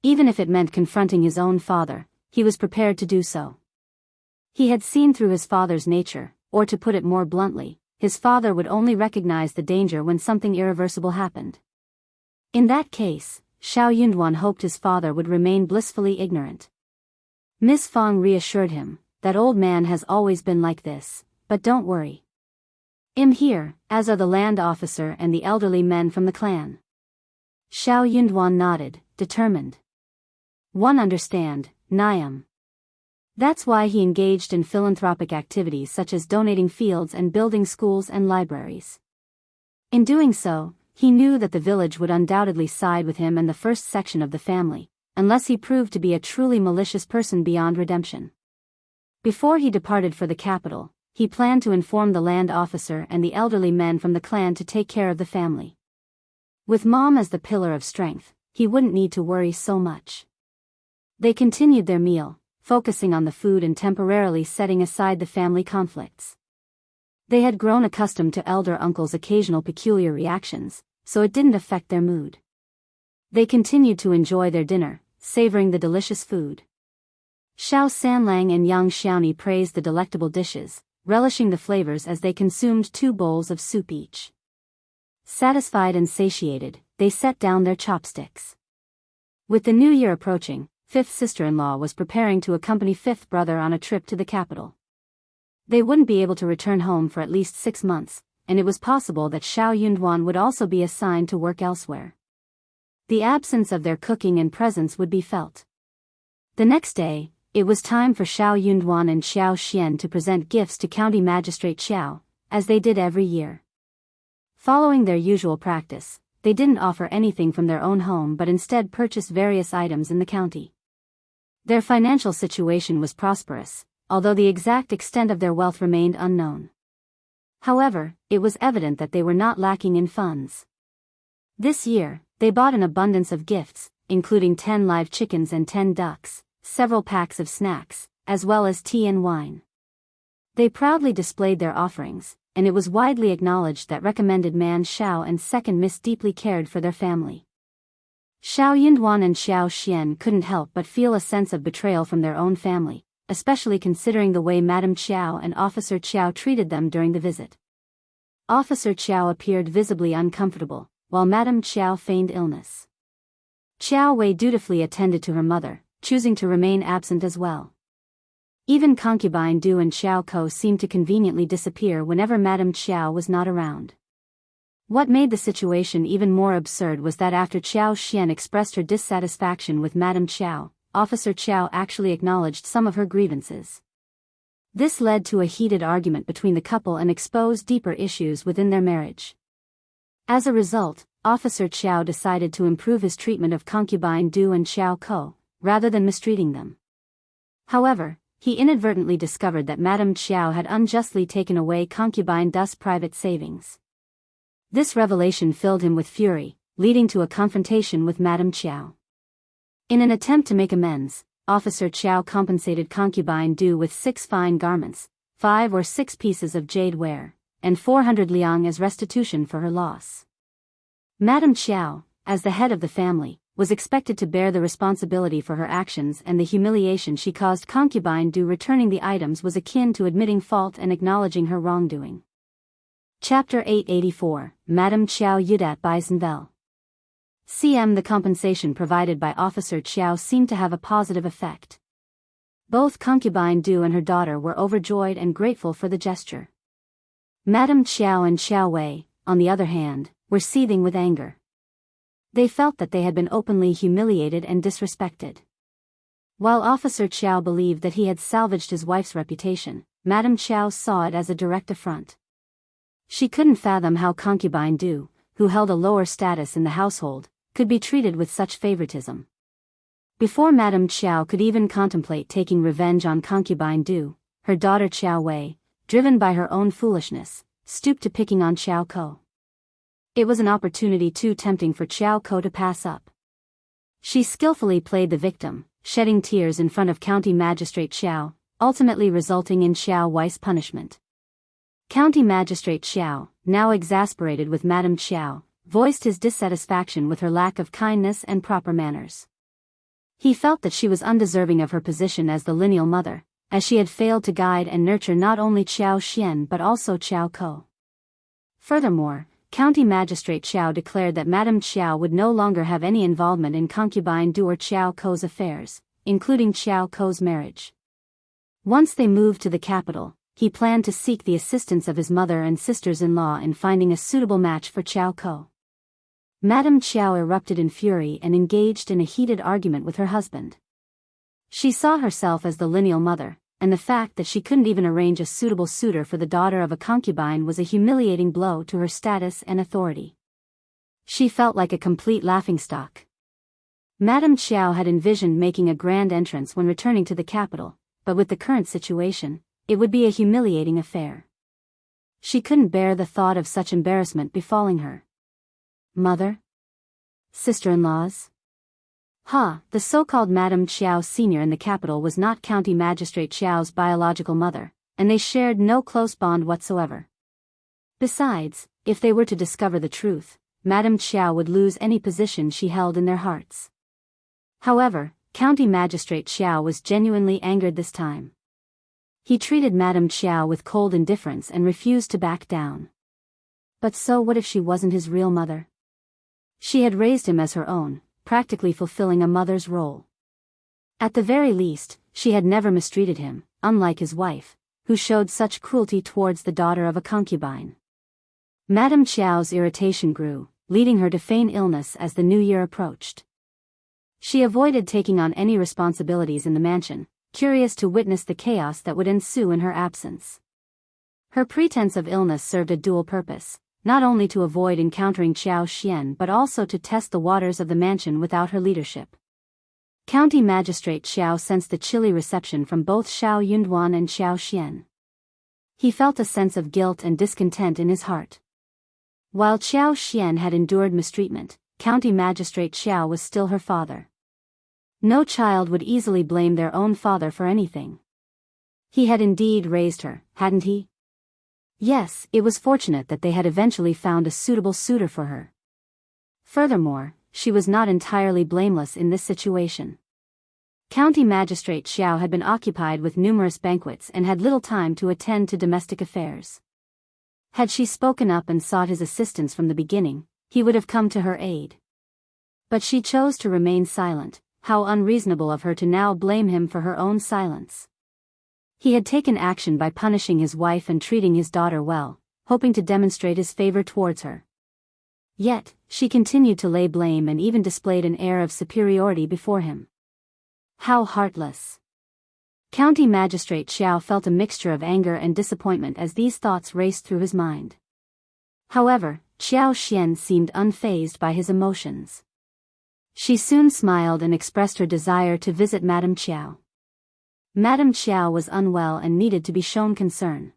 Even if it meant confronting his own father, he was prepared to do so. He had seen through his father's nature, or to put it more bluntly, his father would only recognize the danger when something irreversible happened. In that case, Shao Yunduan hoped his father would remain blissfully ignorant. Miss Fong reassured him, that old man has always been like this, but don't worry. I'm here, as are the land officer and the elderly men from the clan. Shao Yunduan nodded, determined. One understand, Niam. That's why he engaged in philanthropic activities such as donating fields and building schools and libraries. In doing so, he knew that the village would undoubtedly side with him and the first section of the family, unless he proved to be a truly malicious person beyond redemption. Before he departed for the capital, he planned to inform the land officer and the elderly men from the clan to take care of the family. With Mom as the pillar of strength, he wouldn't need to worry so much. They continued their meal, focusing on the food and temporarily setting aside the family conflicts. They had grown accustomed to elder uncle's occasional peculiar reactions, so it didn't affect their mood. They continued to enjoy their dinner, savoring the delicious food. Shao Sanlang and Yang Xiaoni praised the delectable dishes, relishing the flavors as they consumed 2 bowls of soup each. Satisfied and satiated, they set down their chopsticks. With the new year approaching, 5th sister-in-law was preparing to accompany 5th brother on a trip to the capital. They wouldn't be able to return home for at least 6 months, and it was possible that Shao Yunduan would also be assigned to work elsewhere. The absence of their cooking and presence would be felt. The next day, it was time for Shao Yunduan and Xiao Xian to present gifts to County Magistrate Qiao, as they did every year. Following their usual practice, they didn't offer anything from their own home but instead purchased various items in the county. Their financial situation was prosperous, although the exact extent of their wealth remained unknown. However, it was evident that they were not lacking in funds. This year, they bought an abundance of gifts, including 10 live chickens and 10 ducks, several packs of snacks, as well as tea and wine. They proudly displayed their offerings, and it was widely acknowledged that recommended man Shao and second Miss deeply cared for their family. Shao Yunduan and Xiao Xian couldn't help but feel a sense of betrayal from their own family, especially considering the way Madame Qiao and Officer Qiao treated them during the visit. Officer Qiao appeared visibly uncomfortable, while Madame Qiao feigned illness. Qiao Wei dutifully attended to her mother, choosing to remain absent as well. Even concubine Du and Qiao Ko seemed to conveniently disappear whenever Madame Qiao was not around. What made the situation even more absurd was that after Qiao Xian expressed her dissatisfaction with Madame Qiao, Officer Qiao actually acknowledged some of her grievances. This led to a heated argument between the couple and exposed deeper issues within their marriage. As a result, Officer Qiao decided to improve his treatment of concubine Du and Qiao Ko, rather than mistreating them. However, he inadvertently discovered that Madame Qiao had unjustly taken away concubine Du's private savings. This revelation filled him with fury, leading to a confrontation with Madame Qiao. In an attempt to make amends, Officer Qiao compensated concubine Du with 6 fine garments, 5 or 6 pieces of jade ware, and 400 liang as restitution for her loss. Madame Qiao, as the head of the family, was expected to bear the responsibility for her actions, and the humiliation she caused concubine Du returning the items was akin to admitting fault and acknowledging her wrongdoing. Chapter 884, Madame Qiao Yudat Bisenvel. The compensation provided by Officer Qiao seemed to have a positive effect. Both concubine Du and her daughter were overjoyed and grateful for the gesture. Madame Qiao and Xiao Wei, on the other hand, were seething with anger. They felt that they had been openly humiliated and disrespected. While Officer Qiao believed that he had salvaged his wife's reputation, Madame Qiao saw it as a direct affront. She couldn't fathom how concubine Du, who held a lower status in the household, could be treated with such favoritism. Before Madame Qiao could even contemplate taking revenge on concubine Du, her daughter Xiao Wei, driven by her own foolishness, stooped to picking on Qiao Ko. It was an opportunity too tempting for Qiao Ko to pass up. She skillfully played the victim, shedding tears in front of County Magistrate Qiao, ultimately resulting in Xiao Wei's punishment. County Magistrate Qiao, now exasperated with Madame Qiao, voiced his dissatisfaction with her lack of kindness and proper manners. He felt that she was undeserving of her position as the lineal mother, as she had failed to guide and nurture not only Qiao Xian but also Qiao Ko. Furthermore, County Magistrate Qiao declared that Madame Qiao would no longer have any involvement in concubine Du or Qiao Ko's affairs, including Qiao Ko's marriage. Once they moved to the capital, he planned to seek the assistance of his mother and sisters-in-law in finding a suitable match for Qiao Ko. Madame Qiao erupted in fury and engaged in a heated argument with her husband. She saw herself as the lineal mother, and the fact that she couldn't even arrange a suitable suitor for the daughter of a concubine was a humiliating blow to her status and authority. She felt like a complete laughingstock. Madame Qiao had envisioned making a grand entrance when returning to the capital, but with the current situation, it would be a humiliating affair. She couldn't bear the thought of such embarrassment befalling her. Mother? Sister-in-laws? The so-called Madame Qiao Sr. in the capital was not County Magistrate Qiao's biological mother, and they shared no close bond whatsoever. Besides, if they were to discover the truth, Madame Qiao would lose any position she held in their hearts. However, County Magistrate Qiao was genuinely angered this time. He treated Madame Qiao with cold indifference and refused to back down. But so what if she wasn't his real mother? She had raised him as her own, practically fulfilling a mother's role. At the very least, she had never mistreated him, unlike his wife, who showed such cruelty towards the daughter of a concubine. Madame Qiao's irritation grew, leading her to feign illness as the new year approached. She avoided taking on any responsibilities in the mansion, curious to witness the chaos that would ensue in her absence. Her pretense of illness served a dual purpose, not only to avoid encountering Qiao Xian but also to test the waters of the mansion without her leadership. County Magistrate Qiao sensed the chilly reception from both Shao Yunduan and Qiao Xian. He felt a sense of guilt and discontent in his heart. While Qiao Xian had endured mistreatment, County Magistrate Qiao was still her father. No child would easily blame their own father for anything. He had indeed raised her, hadn't he? Yes, it was fortunate that they had eventually found a suitable suitor for her. Furthermore, she was not entirely blameless in this situation. County Magistrate Qiao had been occupied with numerous banquets and had little time to attend to domestic affairs. Had she spoken up and sought his assistance from the beginning, he would have come to her aid. But she chose to remain silent. How unreasonable of her to now blame him for her own silence. He had taken action by punishing his wife and treating his daughter well, hoping to demonstrate his favor towards her. Yet, she continued to lay blame and even displayed an air of superiority before him. How heartless. County Magistrate Qiao felt a mixture of anger and disappointment as these thoughts raced through his mind. However, Qiao Xian seemed unfazed by his emotions. She soon smiled and expressed her desire to visit Madame Qiao. Madame Qiao was unwell and needed to be shown concern.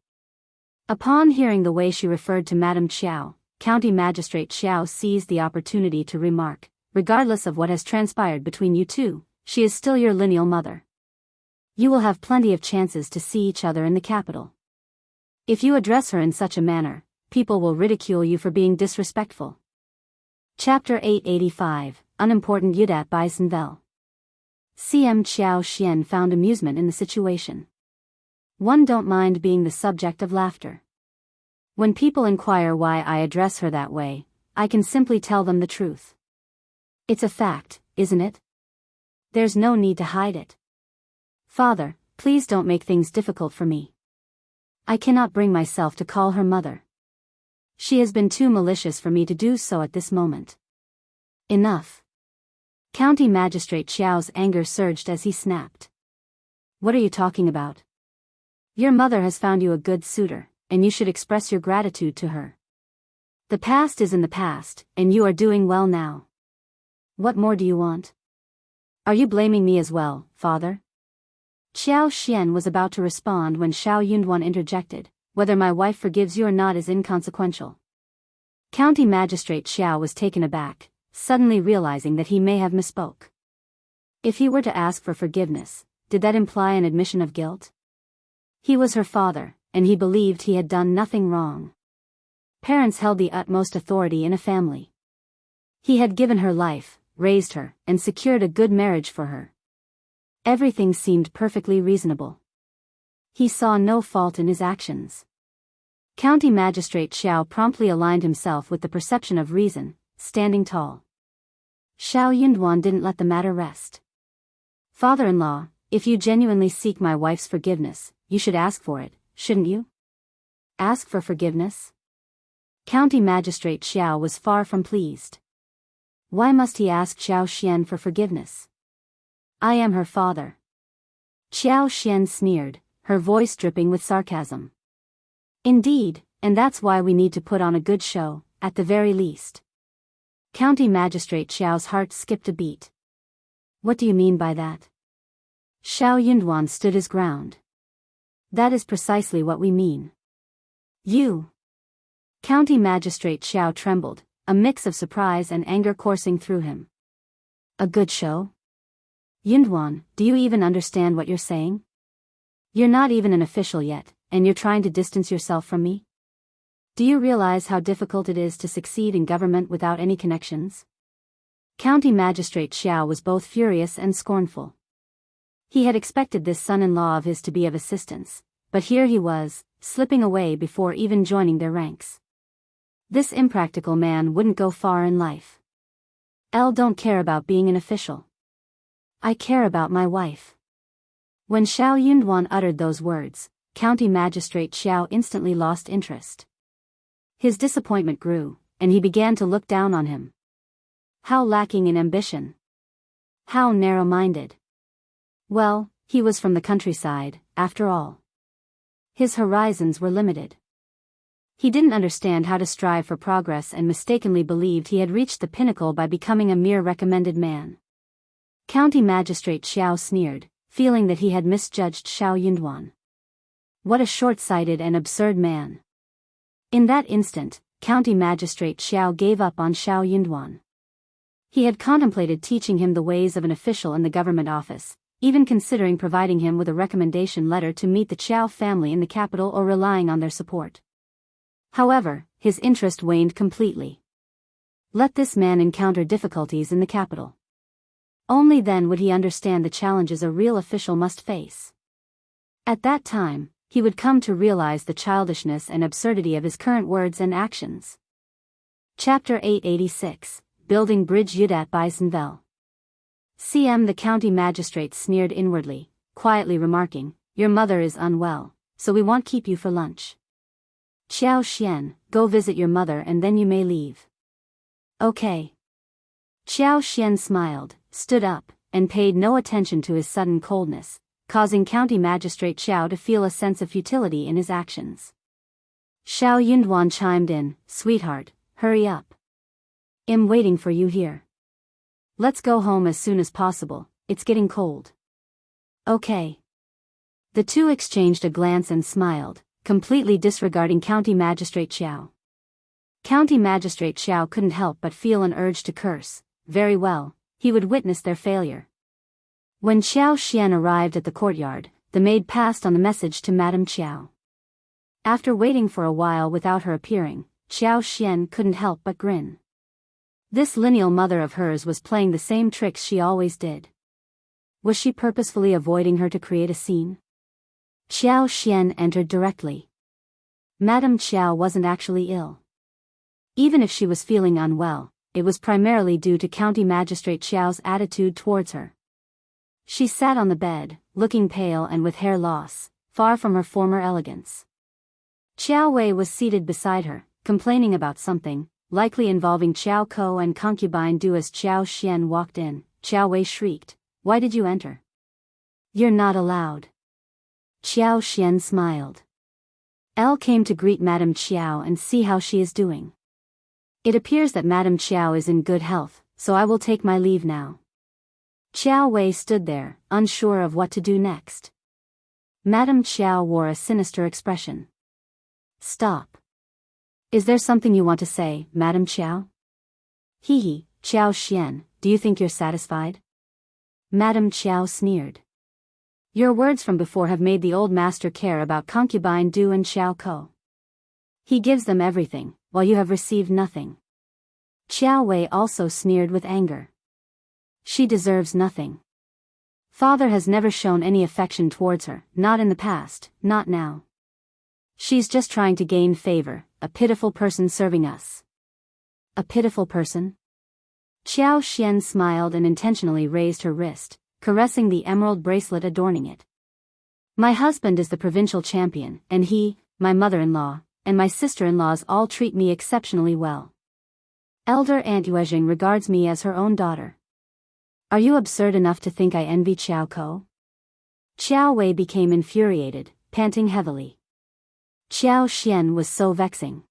Upon hearing the way she referred to Madame Qiao, County Magistrate Qiao seized the opportunity to remark, regardless of what has transpired between you two, she is still your lineal mother. You will have plenty of chances to see each other in the capital. If you address her in such a manner, people will ridicule you for being disrespectful. Chapter 885, Unimportant Yudat by Senvel. CM Qiao Xian found amusement in the situation. One don't mind being the subject of laughter. When people inquire why I address her that way, I can simply tell them the truth. It's a fact, isn't it? There's no need to hide it. Father, please don't make things difficult for me. I cannot bring myself to call her mother. She has been too malicious for me to do so at this moment. Enough. County Magistrate Qiao's anger surged as he snapped. What are you talking about? Your mother has found you a good suitor, and you should express your gratitude to her. The past is in the past, and you are doing well now. What more do you want? Are you blaming me as well, father? Qiao Xian was about to respond when Shao Yunduan interjected, whether my wife forgives you or not is inconsequential. County Magistrate Qiao was taken aback, suddenly realizing that he may have misspoke. If he were to ask for forgiveness, did that imply an admission of guilt? He was her father, and he believed he had done nothing wrong. Parents held the utmost authority in a family. He had given her life, raised her, and secured a good marriage for her. Everything seemed perfectly reasonable. He saw no fault in his actions. County Magistrate Shao promptly aligned himself with the perception of reason, standing tall. Shao Yunduan didn't let the matter rest. Father-in-law, if you genuinely seek my wife's forgiveness, you should ask for it, shouldn't you? Ask for forgiveness? County Magistrate Qiao was far from pleased. Why must he ask Qiao Xian for forgiveness? I am her father. Qiao Xian sneered, her voice dripping with sarcasm. Indeed, and that's why we need to put on a good show, at the very least. County Magistrate Qiao's heart skipped a beat. What do you mean by that? Shao Yunduan stood his ground. That is precisely what we mean. You. County Magistrate Qiao trembled, a mix of surprise and anger coursing through him. A good show? Yunduan, do you even understand what you're saying? You're not even an official yet, and you're trying to distance yourself from me? Do you realize how difficult it is to succeed in government without any connections? County Magistrate Qiao was both furious and scornful. He had expected this son-in-law of his to be of assistance, but here he was, slipping away before even joining their ranks. This impractical man wouldn't go far in life. Don't care about being an official. I care about my wife. When Shao Yunduan uttered those words, County Magistrate Qiao instantly lost interest. His disappointment grew, and he began to look down on him. How lacking in ambition. How narrow-minded. Well, he was from the countryside, after all. His horizons were limited. He didn't understand how to strive for progress and mistakenly believed he had reached the pinnacle by becoming a mere recommended man. County Magistrate Qiao sneered, feeling that he had misjudged Shao Yunduan. What a short-sighted and absurd man. In that instant, County Magistrate Qiao gave up on Shao Yunduan. He had contemplated teaching him the ways of an official in the government office, even considering providing him with a recommendation letter to meet the Qiao family in the capital or relying on their support. However, his interest waned completely. Let this man encounter difficulties in the capital. Only then would he understand the challenges a real official must face. At that time, he would come to realize the childishness and absurdity of his current words and actions. Chapter 886, Building Bridge Yudat by Senvel. The county magistrate sneered inwardly, quietly remarking, "Your mother is unwell, so we won't keep you for lunch. Qiao Xian, go visit your mother and then you may leave." Okay. Qiao Xian smiled, stood up, and paid no attention to his sudden coldness, causing County Magistrate Qiao to feel a sense of futility in his actions. Shao Yunduan chimed in, "Sweetheart, hurry up. I'm waiting for you here. Let's go home as soon as possible, it's getting cold." Okay. The two exchanged a glance and smiled, completely disregarding County Magistrate Qiao. County Magistrate Qiao couldn't help but feel an urge to curse. Very well, he would witness their failure. When Qiao Xian arrived at the courtyard, the maid passed on the message to Madame Qiao. After waiting for a while without her appearing, Qiao Xian couldn't help but grin. This lineal mother of hers was playing the same tricks she always did. Was she purposefully avoiding her to create a scene? Qiao Xian entered directly. Madame Qiao wasn't actually ill. Even if she was feeling unwell, it was primarily due to County Magistrate Qiao's attitude towards her. She sat on the bed, looking pale and with hair loss, far from her former elegance. Qiao Wei was seated beside her, complaining about something, likely involving Qiao Ko and concubine Du. As Qiao Xian walked in, Qiao Wei shrieked, "Why did you enter? You're not allowed." Qiao Xian smiled. Elle came to greet Madame Qiao and see how she is doing. It appears that Madame Qiao is in good health, so I will take my leave now. Qiao Wei stood there, unsure of what to do next. Madame Qiao wore a sinister expression. "Stop. Is there something you want to say, Madame Qiao?" "Hee, Qiao Xian, do you think you're satisfied?" Madame Qiao sneered. "Your words from before have made the old master care about concubine Du and Qiao Ko. He gives them everything, while you have received nothing." Qiao Wei also sneered with anger. "She deserves nothing. Father has never shown any affection towards her, not in the past, not now. She's just trying to gain favor, a pitiful person serving us." "A pitiful person?" Qiao Xian smiled and intentionally raised her wrist, caressing the emerald bracelet adorning it. "My husband is the provincial champion, and he, my mother-in-law, and my sister-in-laws all treat me exceptionally well. Elder Aunt Qiao regards me as her own daughter. Are you absurd enough to think I envy Qiao Ko?" Qiao Wei became infuriated, panting heavily. Qiao Xian was so vexing.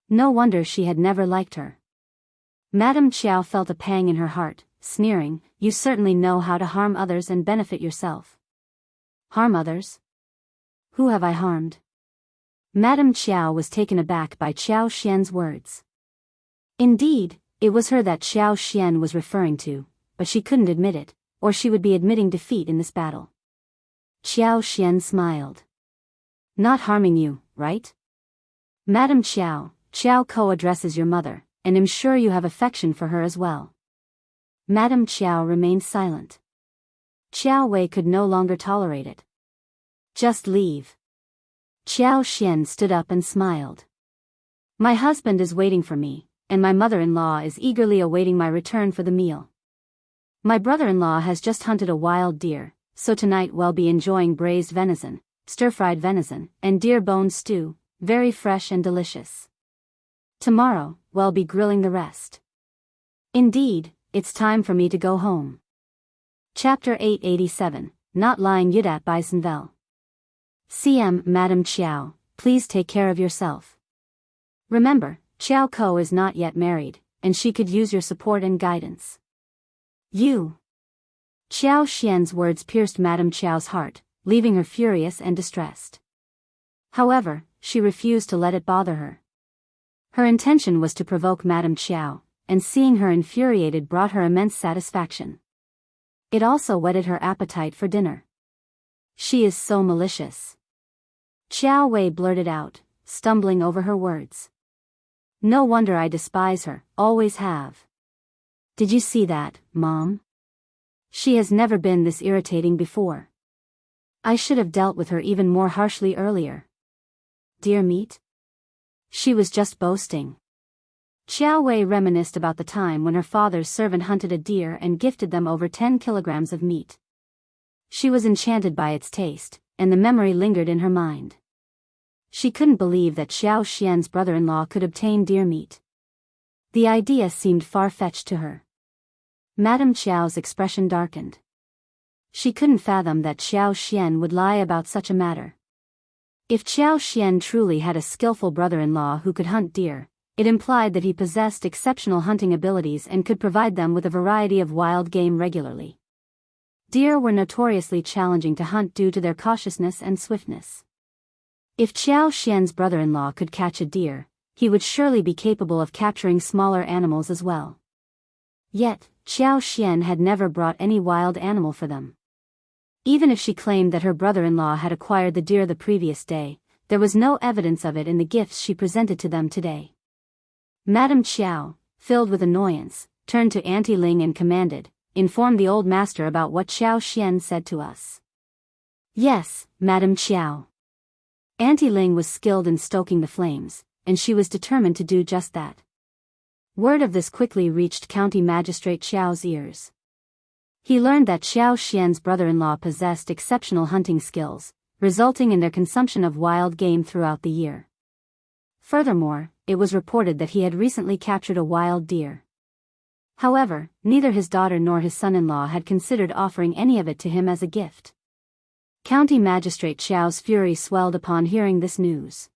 No wonder she had never liked her. Madame Qiao felt a pang in her heart, sneering, "You certainly know how to harm others and benefit yourself." "Harm others? Who have I harmed?" Madame Qiao was taken aback by Qiao Xian's words. Indeed, it was her that Qiao Xian was referring to, but she couldn't admit it, or she would be admitting defeat in this battle. Qiao Xian smiled. "Not harming you, right? Madame Qiao, Qiao Ko addresses your mother, and am sure you have affection for her as well." Madame Qiao remained silent. Qiao Wei could no longer tolerate it. "Just leave." Qiao Xian stood up and smiled. "My husband is waiting for me, and my mother-in-law is eagerly awaiting my return for the meal. My brother-in-law has just hunted a wild deer, so tonight we'll be enjoying braised venison, stir-fried venison, and deer bone stew, very fresh and delicious. Tomorrow, we'll be grilling the rest. Indeed, it's time for me to go home." Chapter 887, Not Lying Yudat by Senvel. CM Madame Qiao, please take care of yourself. Remember, Qiao Ko is not yet married, and she could use your support and guidance. You. Qiao Xian's words pierced Madame Qiao's heart, leaving her furious and distressed. However, she refused to let it bother her. Her intention was to provoke Madame Qiao, and seeing her infuriated brought her immense satisfaction. It also whetted her appetite for dinner. She is so malicious. Qiao Wei blurted out, stumbling over her words. No wonder I despise her, always have. Did you see that, Mom? She has never been this irritating before. I should have dealt with her even more harshly earlier. Deer meat? She was just boasting. Qiao Wei reminisced about the time when her father's servant hunted a deer and gifted them over 10 kilograms of meat. She was enchanted by its taste, and the memory lingered in her mind. She couldn't believe that Qiao Xian's brother-in-law could obtain deer meat. The idea seemed far-fetched to her. Madame Qiao's expression darkened. She couldn't fathom that Qiao Xian would lie about such a matter. If Qiao Xian truly had a skillful brother-in-law who could hunt deer, it implied that he possessed exceptional hunting abilities and could provide them with a variety of wild game regularly. Deer were notoriously challenging to hunt due to their cautiousness and swiftness. If Qiao Xian's brother-in-law could catch a deer, he would surely be capable of capturing smaller animals as well. Yet, Qiao Xian had never brought any wild animal for them. Even if she claimed that her brother-in-law had acquired the deer the previous day, there was no evidence of it in the gifts she presented to them today. Madame Qiao, filled with annoyance, turned to Auntie Ling and commanded, "Inform the old master about what Qiao Xian said to us." "Yes, Madam Qiao." Auntie Ling was skilled in stoking the flames, and she was determined to do just that. Word of this quickly reached County Magistrate Qiao's ears. He learned that Qiao Xian's brother-in-law possessed exceptional hunting skills, resulting in their consumption of wild game throughout the year. Furthermore, it was reported that he had recently captured a wild deer. However, neither his daughter nor his son-in-law had considered offering any of it to him as a gift. County Magistrate Qiao's fury swelled upon hearing this news.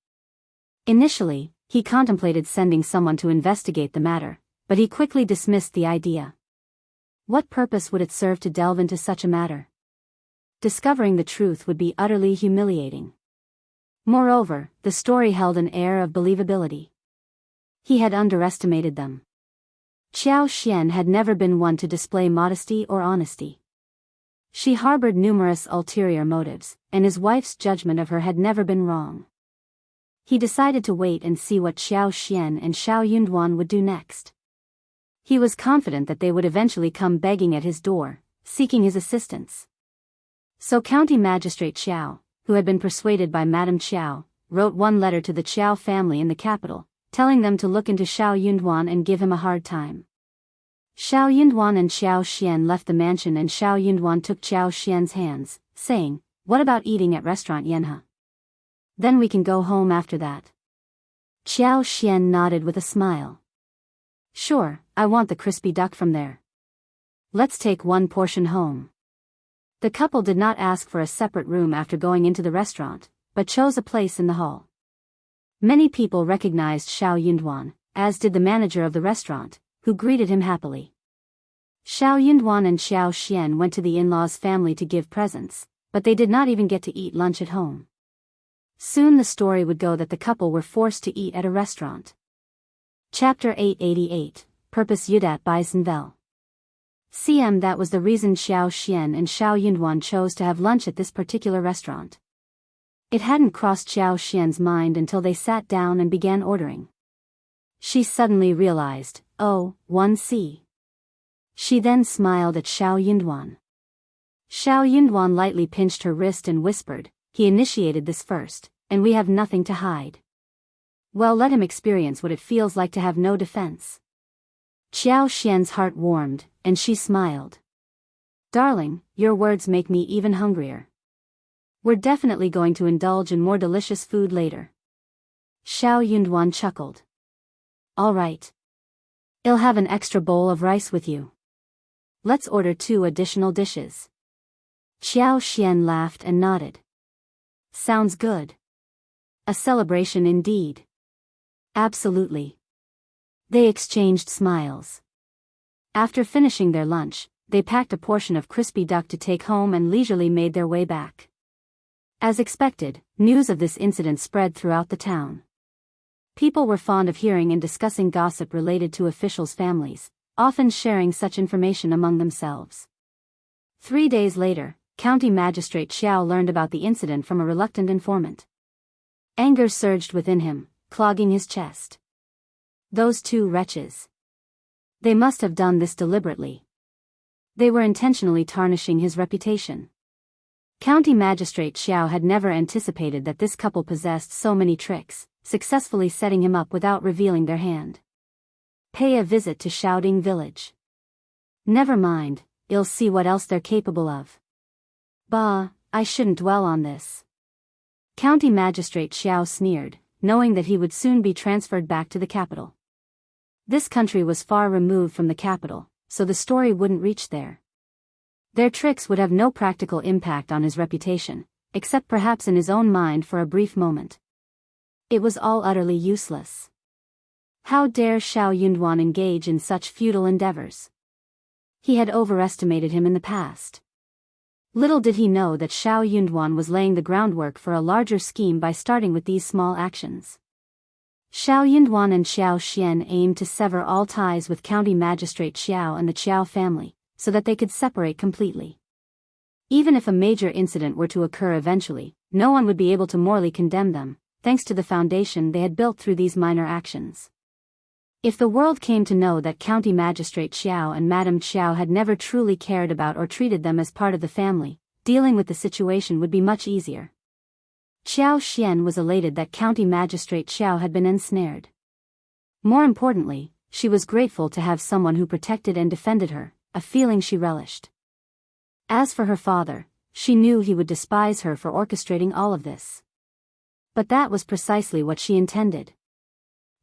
Initially, he contemplated sending someone to investigate the matter, but he quickly dismissed the idea. What purpose would it serve to delve into such a matter? Discovering the truth would be utterly humiliating. Moreover, the story held an air of believability. He had underestimated them. Qiao Xian had never been one to display modesty or honesty. She harbored numerous ulterior motives, and his wife's judgment of her had never been wrong. He decided to wait and see what Qiao Xian and Shao Yunduan would do next. He was confident that they would eventually come begging at his door, seeking his assistance. So County Magistrate Qiao, who had been persuaded by Madame Qiao, wrote one letter to the Qiao family in the capital, telling them to look into Shao Yunduan and give him a hard time. Shao Yunduan and Qiao Xian left the mansion and Shao Yunduan took Qiao Xian's hands, saying, "What about eating at restaurant Yanhe? Then we can go home after that." Qiao Xian nodded with a smile. "Sure, I want the crispy duck from there. Let's take one portion home." The couple did not ask for a separate room after going into the restaurant, but chose a place in the hall. Many people recognized Shao Yunduan, as did the manager of the restaurant, who greeted him happily. Shao Yunduan and Qiao Xian went to the in-laws' family to give presents, but they did not even get to eat lunch at home. Soon the story would go that the couple were forced to eat at a restaurant. Chapter 888, Purpose Yudat by Senvel. CM That was the reason Qiao Xian and Shao Yunduan chose to have lunch at this particular restaurant. It hadn't crossed Qiao Xian's mind until they sat down and began ordering. She suddenly realized, "Oh, 1C." She then smiled at Shao Yunduan. Shao Yunduan lightly pinched her wrist and whispered, "He initiated this first, and we have nothing to hide. Well, let him experience what it feels like to have no defense." Qiao Xian's heart warmed, and she smiled. "Darling, your words make me even hungrier. We're definitely going to indulge in more delicious food later." Shao Yunduan chuckled. "All right. I'll have an extra bowl of rice with you. Let's order 2 additional dishes." Qiao Xian laughed and nodded. "Sounds good. A celebration indeed." "Absolutely." They exchanged smiles. After finishing their lunch, they packed a portion of crispy duck to take home and leisurely made their way back. As expected, news of this incident spread throughout the town. People were fond of hearing and discussing gossip related to officials' families, often sharing such information among themselves. 3 days later, County Magistrate Qiao learned about the incident from a reluctant informant. Anger surged within him, clogging his chest. Those 2 wretches. They must have done this deliberately. They were intentionally tarnishing his reputation. County Magistrate Qiao had never anticipated that this couple possessed so many tricks, successfully setting him up without revealing their hand. Pay a visit to Shouting Village. Never mind, you'll see what else they're capable of. Bah, I shouldn't dwell on this. County Magistrate Qiao sneered, knowing that he would soon be transferred back to the capital. This country was far removed from the capital, so the story wouldn't reach there. Their tricks would have no practical impact on his reputation, except perhaps in his own mind for a brief moment. It was all utterly useless. How dare Shao Yunduan engage in such futile endeavors? He had overestimated him in the past. Little did he know that Shao Yunduan was laying the groundwork for a larger scheme by starting with these small actions. Shao Yunduan and Qiao Xian aimed to sever all ties with County Magistrate Qiao and the Qiao family, so that they could separate completely. Even if a major incident were to occur eventually, no one would be able to morally condemn them, thanks to the foundation they had built through these minor actions. If the world came to know that County Magistrate Qiao and Madame Qiao had never truly cared about or treated them as part of the family, dealing with the situation would be much easier. Qiao Xian was elated that County Magistrate Qiao had been ensnared. More importantly, she was grateful to have someone who protected and defended her, a feeling she relished. As for her father, she knew he would despise her for orchestrating all of this. But that was precisely what she intended.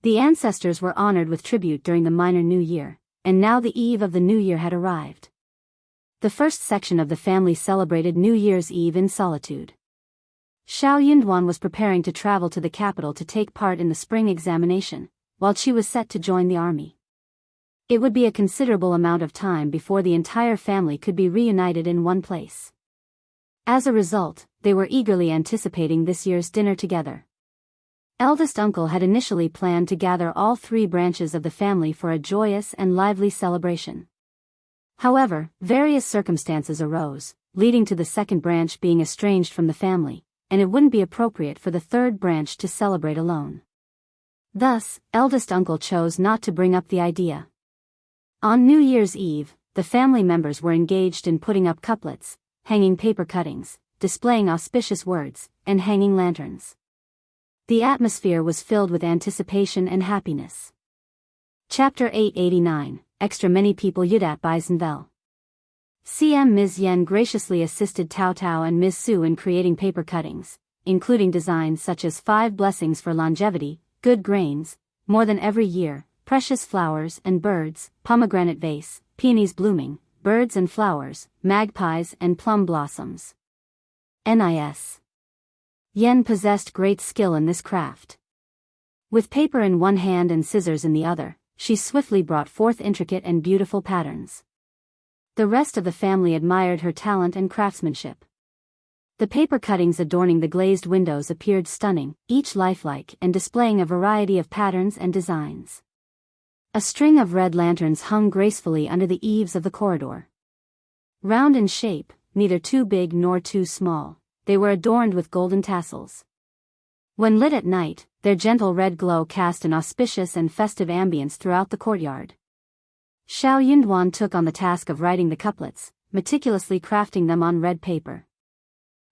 The ancestors were honored with tribute during the Minor New Year, and now the eve of the New Year had arrived. The first section of the family celebrated New Year's Eve in solitude. Shao Yunduan was preparing to travel to the capital to take part in the spring examination, while Qi was set to join the army. It would be a considerable amount of time before the entire family could be reunited in one place. As a result, they were eagerly anticipating this year's dinner together. Eldest uncle had initially planned to gather all three branches of the family for a joyous and lively celebration. However, various circumstances arose, leading to the second branch being estranged from the family, and it wouldn't be appropriate for the third branch to celebrate alone. Thus, eldest uncle chose not to bring up the idea. On New Year's Eve, the family members were engaged in putting up couplets, hanging paper cuttings, displaying auspicious words, and hanging lanterns. The atmosphere was filled with anticipation and happiness. Chapter 889, Extra Many People Yudat by Zenvel. CM Ms.Zhang graciously assisted Taotao and Ms. Su in creating paper cuttings, including designs such as 5 blessings for longevity, good grains, more than every year, precious flowers and birds, pomegranate vase, peonies blooming, birds and flowers, magpies and plum blossoms. Nis. Yen possessed great skill in this craft. With paper in one hand and scissors in the other, she swiftly brought forth intricate and beautiful patterns. The rest of the family admired her talent and craftsmanship. The paper cuttings adorning the glazed windows appeared stunning, each lifelike and displaying a variety of patterns and designs. A string of red lanterns hung gracefully under the eaves of the corridor. Round in shape, neither too big nor too small, they were adorned with golden tassels. When lit at night, their gentle red glow cast an auspicious and festive ambience throughout the courtyard. Shao Yunduan took on the task of writing the couplets, meticulously crafting them on red paper.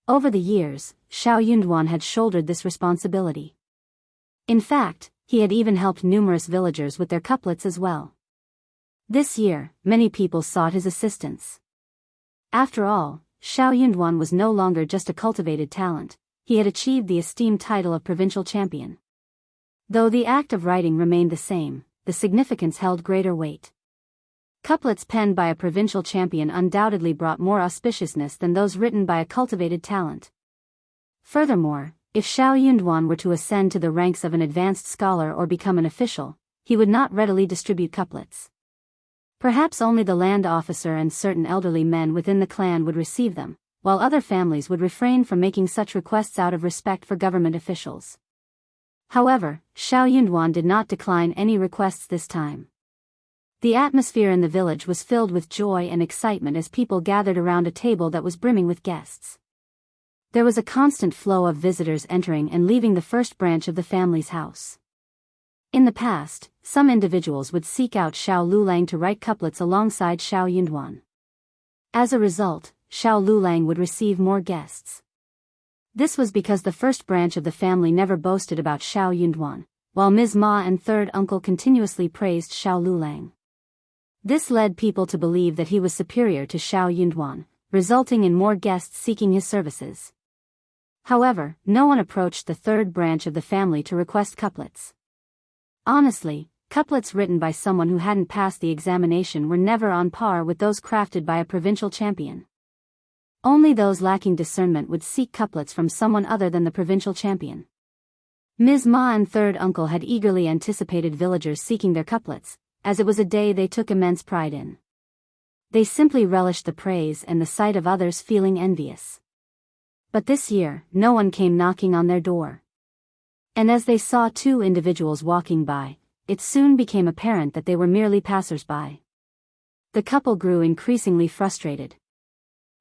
Over the years, Shao Yunduan had shouldered this responsibility. In fact, he had even helped numerous villagers with their couplets as well. This year, many people sought his assistance. After all, Shao Yunduan was no longer just a cultivated talent, he had achieved the esteemed title of provincial champion. Though the act of writing remained the same, the significance held greater weight. Couplets penned by a provincial champion undoubtedly brought more auspiciousness than those written by a cultivated talent. Furthermore, if Shao Yunduan were to ascend to the ranks of an advanced scholar or become an official, he would not readily distribute couplets. Perhaps only the land officer and certain elderly men within the clan would receive them, while other families would refrain from making such requests out of respect for government officials. However, Shao Yunduan did not decline any requests this time. The atmosphere in the village was filled with joy and excitement as people gathered around a table that was brimming with guests. There was a constant flow of visitors entering and leaving the first branch of the family's house. In the past, some individuals would seek out Shao Lulang to write couplets alongside Shao Yunduan. As a result, Shao Lulang would receive more guests. This was because the first branch of the family never boasted about Shao Yunduan, while Ms. Ma and third uncle continuously praised Shao Lulang. This led people to believe that he was superior to Shao Yunduan, resulting in more guests seeking his services. However, no one approached the third branch of the family to request couplets. Honestly, couplets written by someone who hadn't passed the examination were never on par with those crafted by a provincial champion. Only those lacking discernment would seek couplets from someone other than the provincial champion. Ms. Ma and third uncle had eagerly anticipated villagers seeking their couplets, as it was a day they took immense pride in. They simply relished the praise and the sight of others feeling envious. But this year, no one came knocking on their door. And as they saw 2 individuals walking by, it soon became apparent that they were merely passers-by. The couple grew increasingly frustrated.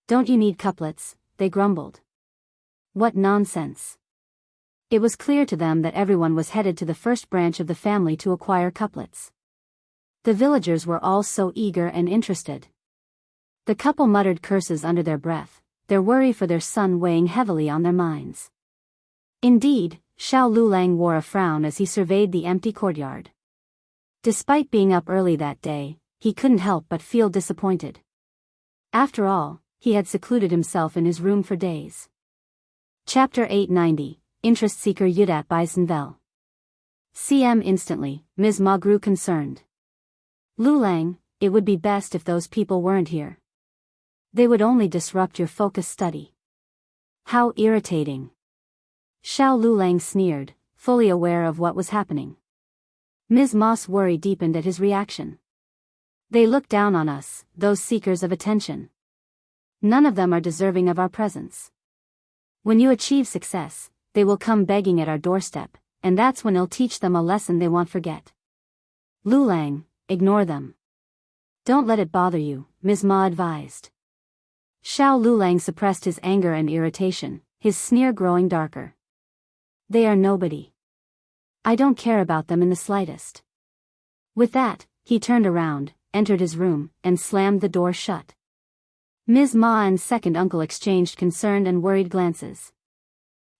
"Don't you need couplets?" they grumbled. "What nonsense." It was clear to them that everyone was headed to the first branch of the family to acquire couplets. The villagers were all so eager and interested. The couple muttered curses under their breath, their worry for their son weighing heavily on their minds. Indeed, Xiao Lulang wore a frown as he surveyed the empty courtyard. Despite being up early that day, he couldn't help but feel disappointed. After all, he had secluded himself in his room for days. Chapter 890, Interest Seeker Yudat by Senvel. CM instantly, Ms. Ma grew concerned. Lulang, it would be best if those people weren't here. They would only disrupt your focus study. How irritating. Xiao Lulang sneered, fully aware of what was happening. Ms. Ma's worry deepened at his reaction. They look down on us, those seekers of attention. None of them are deserving of our presence. When you achieve success, they will come begging at our doorstep, and that's when I'll teach them a lesson they won't forget. Lulang, ignore them. Don't let it bother you, Ms. Ma advised. Xiao Lulang suppressed his anger and irritation, his sneer growing darker. They are nobody. I don't care about them in the slightest. With that, he turned around, entered his room, and slammed the door shut. Ms. Ma and second uncle exchanged concerned and worried glances.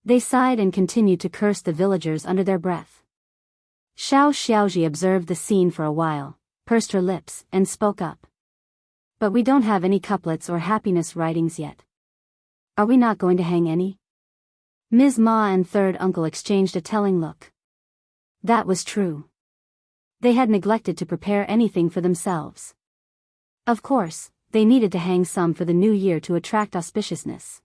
They sighed and continued to curse the villagers under their breath. Xiao Xiaoji observed the scene for a while, pursed her lips, and spoke up. But we don't have any couplets or happiness writings yet. Are we not going to hang any? Ms. Ma and third uncle exchanged a telling look. That was true. They had neglected to prepare anything for themselves. Of course, they needed to hang some for the new year to attract auspiciousness.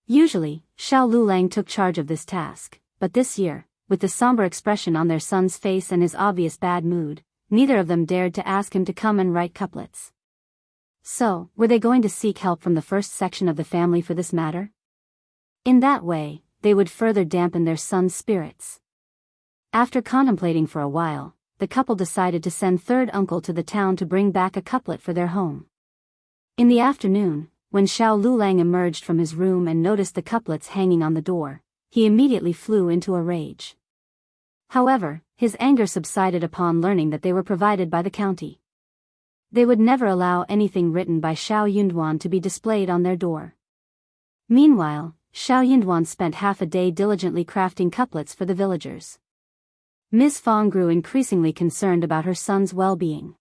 Usually, Xiao Lulang took charge of this task, but this year, with the somber expression on their son's face and his obvious bad mood, neither of them dared to ask him to come and write couplets. So, were they going to seek help from the first section of the family for this matter? In that way, they would further dampen their son's spirits. After contemplating for a while, the couple decided to send third uncle to the town to bring back a couplet for their home. In the afternoon, when Xiao Lulang emerged from his room and noticed the couplets hanging on the door, he immediately flew into a rage. However, his anger subsided upon learning that they were provided by the county. They would never allow anything written by Xiao Yunduan to be displayed on their door. Meanwhile, Xiao Yunduan spent half a day diligently crafting couplets for the villagers. Ms. Fong grew increasingly concerned about her son's well-being.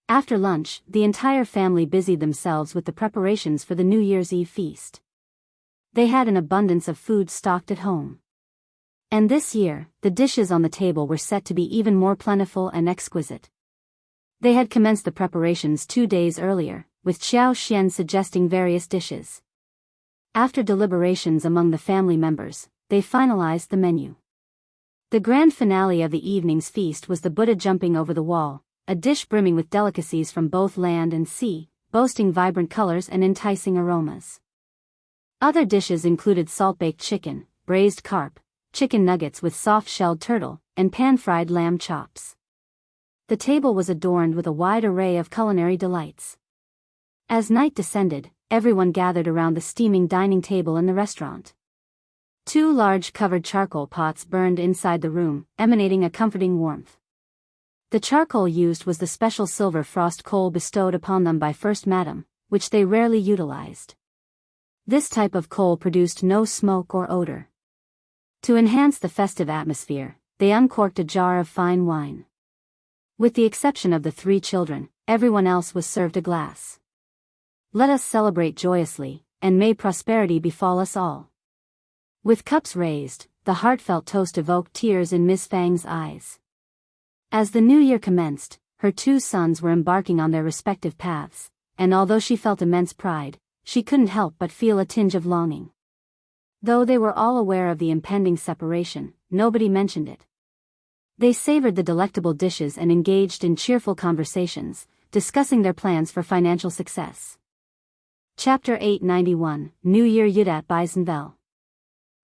After lunch, the entire family busied themselves with the preparations for the New Year's Eve feast. They had an abundance of food stocked at home. And this year, the dishes on the table were set to be even more plentiful and exquisite. They had commenced the preparations 2 days earlier, with Qiao Xian suggesting various dishes. After deliberations among the family members, they finalized the menu. The grand finale of the evening's feast was the Buddha jumping over the wall, a dish brimming with delicacies from both land and sea, boasting vibrant colors and enticing aromas. Other dishes included salt-baked chicken, braised carp, chicken nuggets with soft-shelled turtle, and pan-fried lamb chops. The table was adorned with a wide array of culinary delights. As night descended, everyone gathered around the steaming dining table in the restaurant. 2 large covered charcoal pots burned inside the room, emanating a comforting warmth. The charcoal used was the special silver frost coal bestowed upon them by First Madam, which they rarely utilized. This type of coal produced no smoke or odor. To enhance the festive atmosphere, they uncorked a jar of fine wine. With the exception of the 3 children, everyone else was served a glass. Let us celebrate joyously, and may prosperity befall us all. With cups raised, the heartfelt toast evoked tears in Miss Fang's eyes. As the new year commenced, her 2 sons were embarking on their respective paths, and although she felt immense pride, she couldn't help but feel a tinge of longing. Though they were all aware of the impending separation, nobody mentioned it. They savored the delectable dishes and engaged in cheerful conversations, discussing their plans for financial success. Chapter 891, New Year Yudat by Senvel.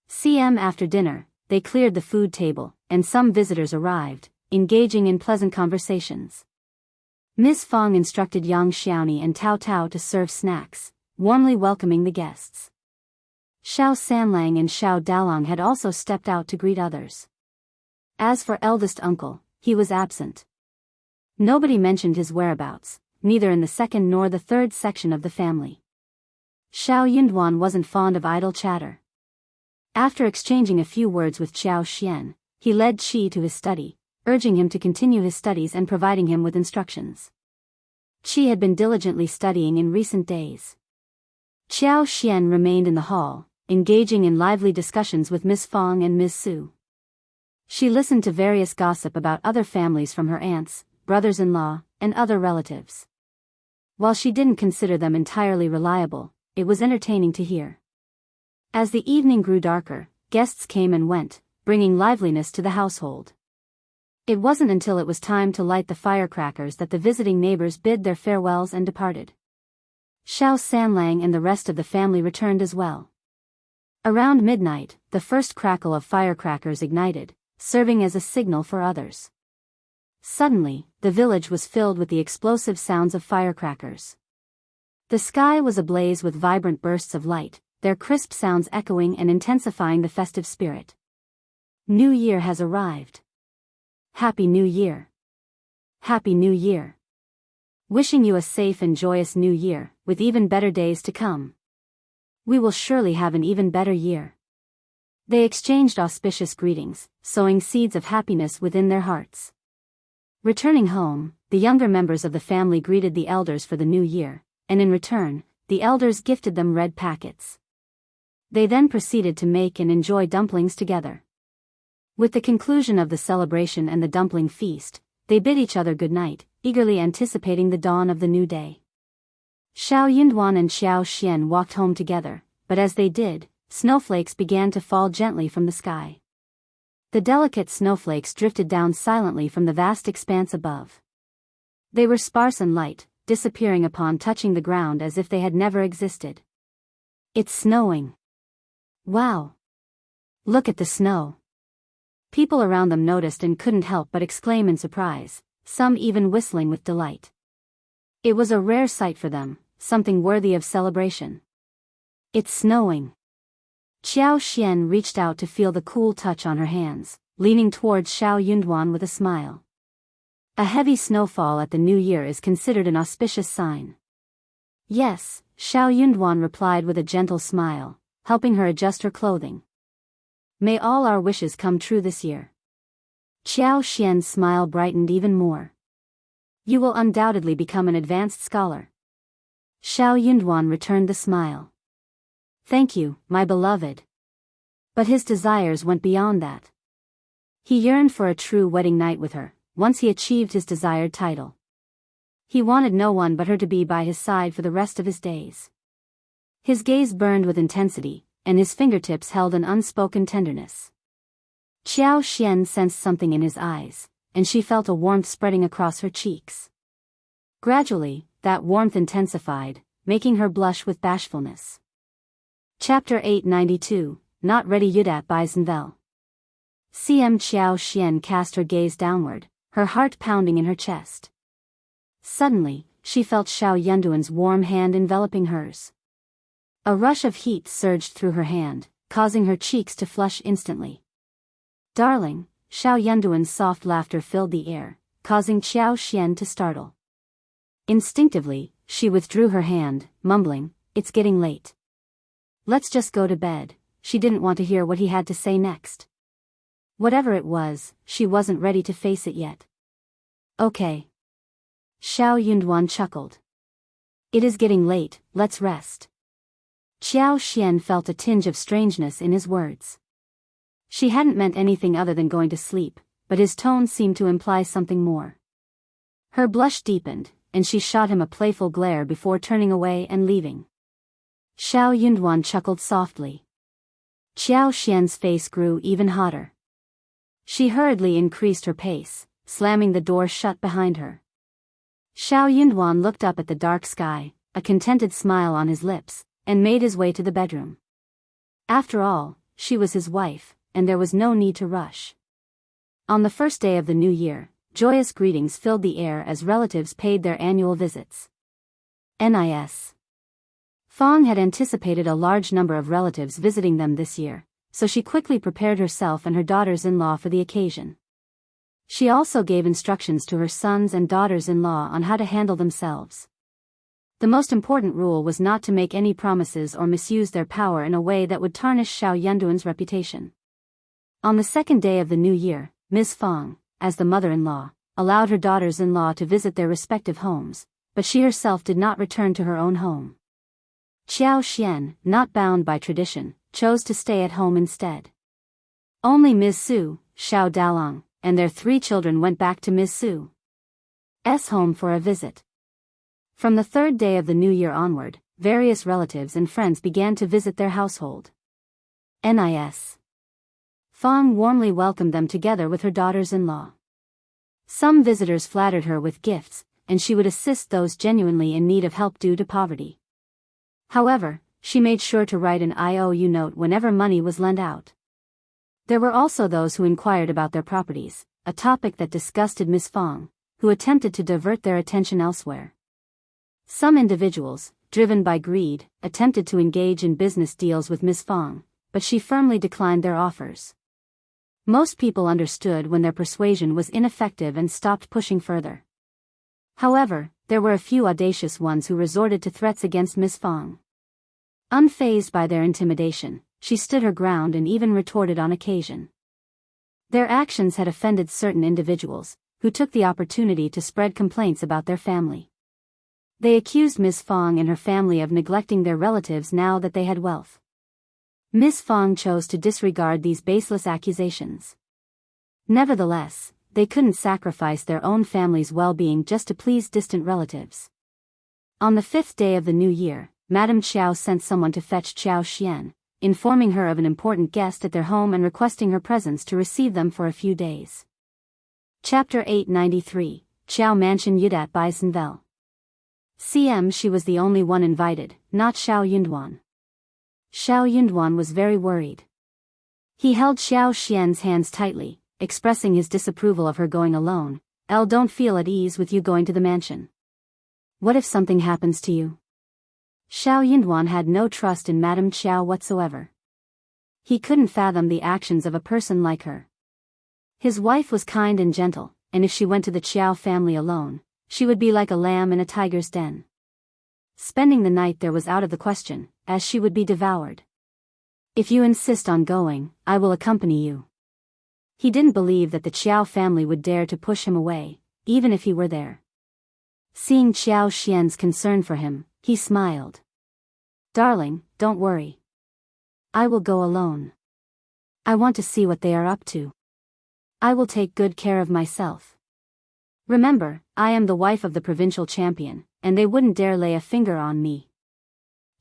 CM After dinner, they cleared the food table, and some visitors arrived, engaging in pleasant conversations. Ms. Fong instructed Yang Xiaoni and Taotao to serve snacks, warmly welcoming the guests. Shao Sanlang and Shao Dalong had also stepped out to greet others. As for eldest uncle, he was absent. Nobody mentioned his whereabouts, neither in the second nor the third section of the family. Shao Yunduan wasn't fond of idle chatter. After exchanging a few words with Qiao Xian, he led Qi to his study, urging him to continue his studies and providing him with instructions. Qi had been diligently studying in recent days. Qiao Xian remained in the hall, engaging in lively discussions with Miss Fong and Ms. Su. She listened to various gossip about other families from her aunts, brothers-in-law, and other relatives. While she didn't consider them entirely reliable, it was entertaining to hear. As the evening grew darker, guests came and went, bringing liveliness to the household. It wasn't until it was time to light the firecrackers that the visiting neighbors bid their farewells and departed. Shao Sanlang and the rest of the family returned as well. Around midnight, the first crackle of firecrackers ignited, serving as a signal for others. Suddenly, the village was filled with the explosive sounds of firecrackers. The sky was ablaze with vibrant bursts of light, their crisp sounds echoing and intensifying the festive spirit. New Year has arrived. Happy New Year. Happy New Year. Wishing you a safe and joyous New Year, with even better days to come. We will surely have an even better year. They exchanged auspicious greetings, sowing seeds of happiness within their hearts. Returning home, the younger members of the family greeted the elders for the new year, and in return, the elders gifted them red packets. They then proceeded to make and enjoy dumplings together. With the conclusion of the celebration and the dumpling feast, they bid each other good night, eagerly anticipating the dawn of the new day. Shao Yunduan and Qiao Xian walked home together, but as they did, snowflakes began to fall gently from the sky. The delicate snowflakes drifted down silently from the vast expanse above. They were sparse and light, disappearing upon touching the ground as if they had never existed. It's snowing. Wow! Look at the snow. People around them noticed and couldn't help but exclaim in surprise, some even whistling with delight. It was a rare sight for them, something worthy of celebration. It's snowing. Qiao Xian reached out to feel the cool touch on her hands, leaning towards Shao Yunduan with a smile. A heavy snowfall at the new year is considered an auspicious sign. Yes, Shao Yunduan replied with a gentle smile, helping her adjust her clothing. May all our wishes come true this year. Qiao Xian's smile brightened even more. You will undoubtedly become an advanced scholar. Shao Yunduan returned the smile. Thank you, my beloved. But his desires went beyond that. He yearned for a true wedding night with her, once he achieved his desired title. He wanted no one but her to be by his side for the rest of his days. His gaze burned with intensity, and his fingertips held an unspoken tenderness. Qiao Xian sensed something in his eyes, and she felt a warmth spreading across her cheeks. Gradually, that warmth intensified, making her blush with bashfulness. Chapter 892, Not Ready Yet by Zinvel. CM Qiao Xian cast her gaze downward, her heart pounding in her chest. Suddenly, she felt Shao Yunduan's warm hand enveloping hers. A rush of heat surged through her hand, causing her cheeks to flush instantly. Darling, Shao Yunduan's soft laughter filled the air, causing Qiao Xian to startle. Instinctively, she withdrew her hand, mumbling, "It's getting late. Let's just go to bed." She didn't want to hear what he had to say next. Whatever it was, she wasn't ready to face it yet. Okay. Shao Yunduan chuckled. It is getting late, let's rest. Qiao Xian felt a tinge of strangeness in his words. She hadn't meant anything other than going to sleep, but his tone seemed to imply something more. Her blush deepened, and she shot him a playful glare before turning away and leaving. Shao Yunduan chuckled softly. Qiao Xian's face grew even hotter. She hurriedly increased her pace, slamming the door shut behind her. Shao Yunduan looked up at the dark sky, a contented smile on his lips, and made his way to the bedroom. After all, she was his wife, and there was no need to rush. On the first day of the new year, joyous greetings filled the air as relatives paid their annual visits. Nis. Fong had anticipated a large number of relatives visiting them this year, so she quickly prepared herself and her daughters-in-law for the occasion. She also gave instructions to her sons and daughters-in-law on how to handle themselves. The most important rule was not to make any promises or misuse their power in a way that would tarnish Shao Yunduan's reputation. On the second day of the new year, Ms. Fang, as the mother-in-law, allowed her daughters-in-law to visit their respective homes, but she herself did not return to her own home. Qiao Xian, not bound by tradition, chose to stay at home instead. Only Ms. Su, Shao Dalong, and their 3 children went back to Ms. Su's home for a visit. From the third day of the new year onward, various relatives and friends began to visit their household. Ms. Fang warmly welcomed them together with her daughters-in-law. Some visitors flattered her with gifts, and she would assist those genuinely in need of help due to poverty. However, she made sure to write an IOU note whenever money was lent out. There were also those who inquired about their properties, a topic that disgusted Ms. Fang, who attempted to divert their attention elsewhere. Some individuals, driven by greed, attempted to engage in business deals with Ms. Fang, but she firmly declined their offers. Most people understood when their persuasion was ineffective and stopped pushing further. However, there were a few audacious ones who resorted to threats against Ms. Fang. Unfazed by their intimidation, she stood her ground and even retorted on occasion. Their actions had offended certain individuals, who took the opportunity to spread complaints about their family. They accused Ms. Fang and her family of neglecting their relatives now that they had wealth. Ms. Fang chose to disregard these baseless accusations. Nevertheless, they couldn't sacrifice their own family's well-being just to please distant relatives. On the 5th day of the new year, Madame Qiao sent someone to fetch Qiao Xian, informing her of an important guest at their home and requesting her presence to receive them for a few days. Chapter 893, Qiao Mansion Yudat Bisenvel. She was the only one invited, not Shao Yunduan. Shao Yunduan was very worried. He held Qiao Xian's hands tightly, expressing his disapproval of her going alone. Don't feel at ease with you going to the mansion. What if something happens to you? Shao Yunduan had no trust in Madame Qiao whatsoever. He couldn't fathom the actions of a person like her. His wife was kind and gentle, and if she went to the Qiao family alone, she would be like a lamb in a tiger's den. Spending the night there was out of the question, as she would be devoured. If you insist on going, I will accompany you. He didn't believe that the Qiao family would dare to push him away, even if he were there. Seeing Qiao Xian's concern for him, he smiled. Darling, don't worry. I will go alone. I want to see what they are up to. I will take good care of myself. Remember, I am the wife of the provincial champion, and they wouldn't dare lay a finger on me.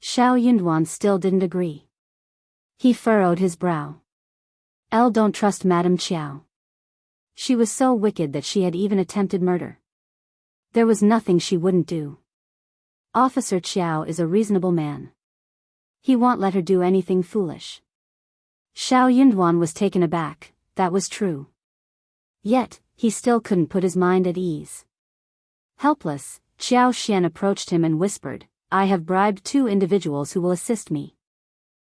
Shao Yunduan still didn't agree. He furrowed his brow. Don't trust Madame Qiao. She was so wicked that she had even attempted murder. There was nothing she wouldn't do. Officer Qiao is a reasonable man. He won't let her do anything foolish. Shao Yunduan was taken aback, that was true. Yet, he still couldn't put his mind at ease. Helpless, Qiao Xian approached him and whispered, I have bribed 2 individuals who will assist me.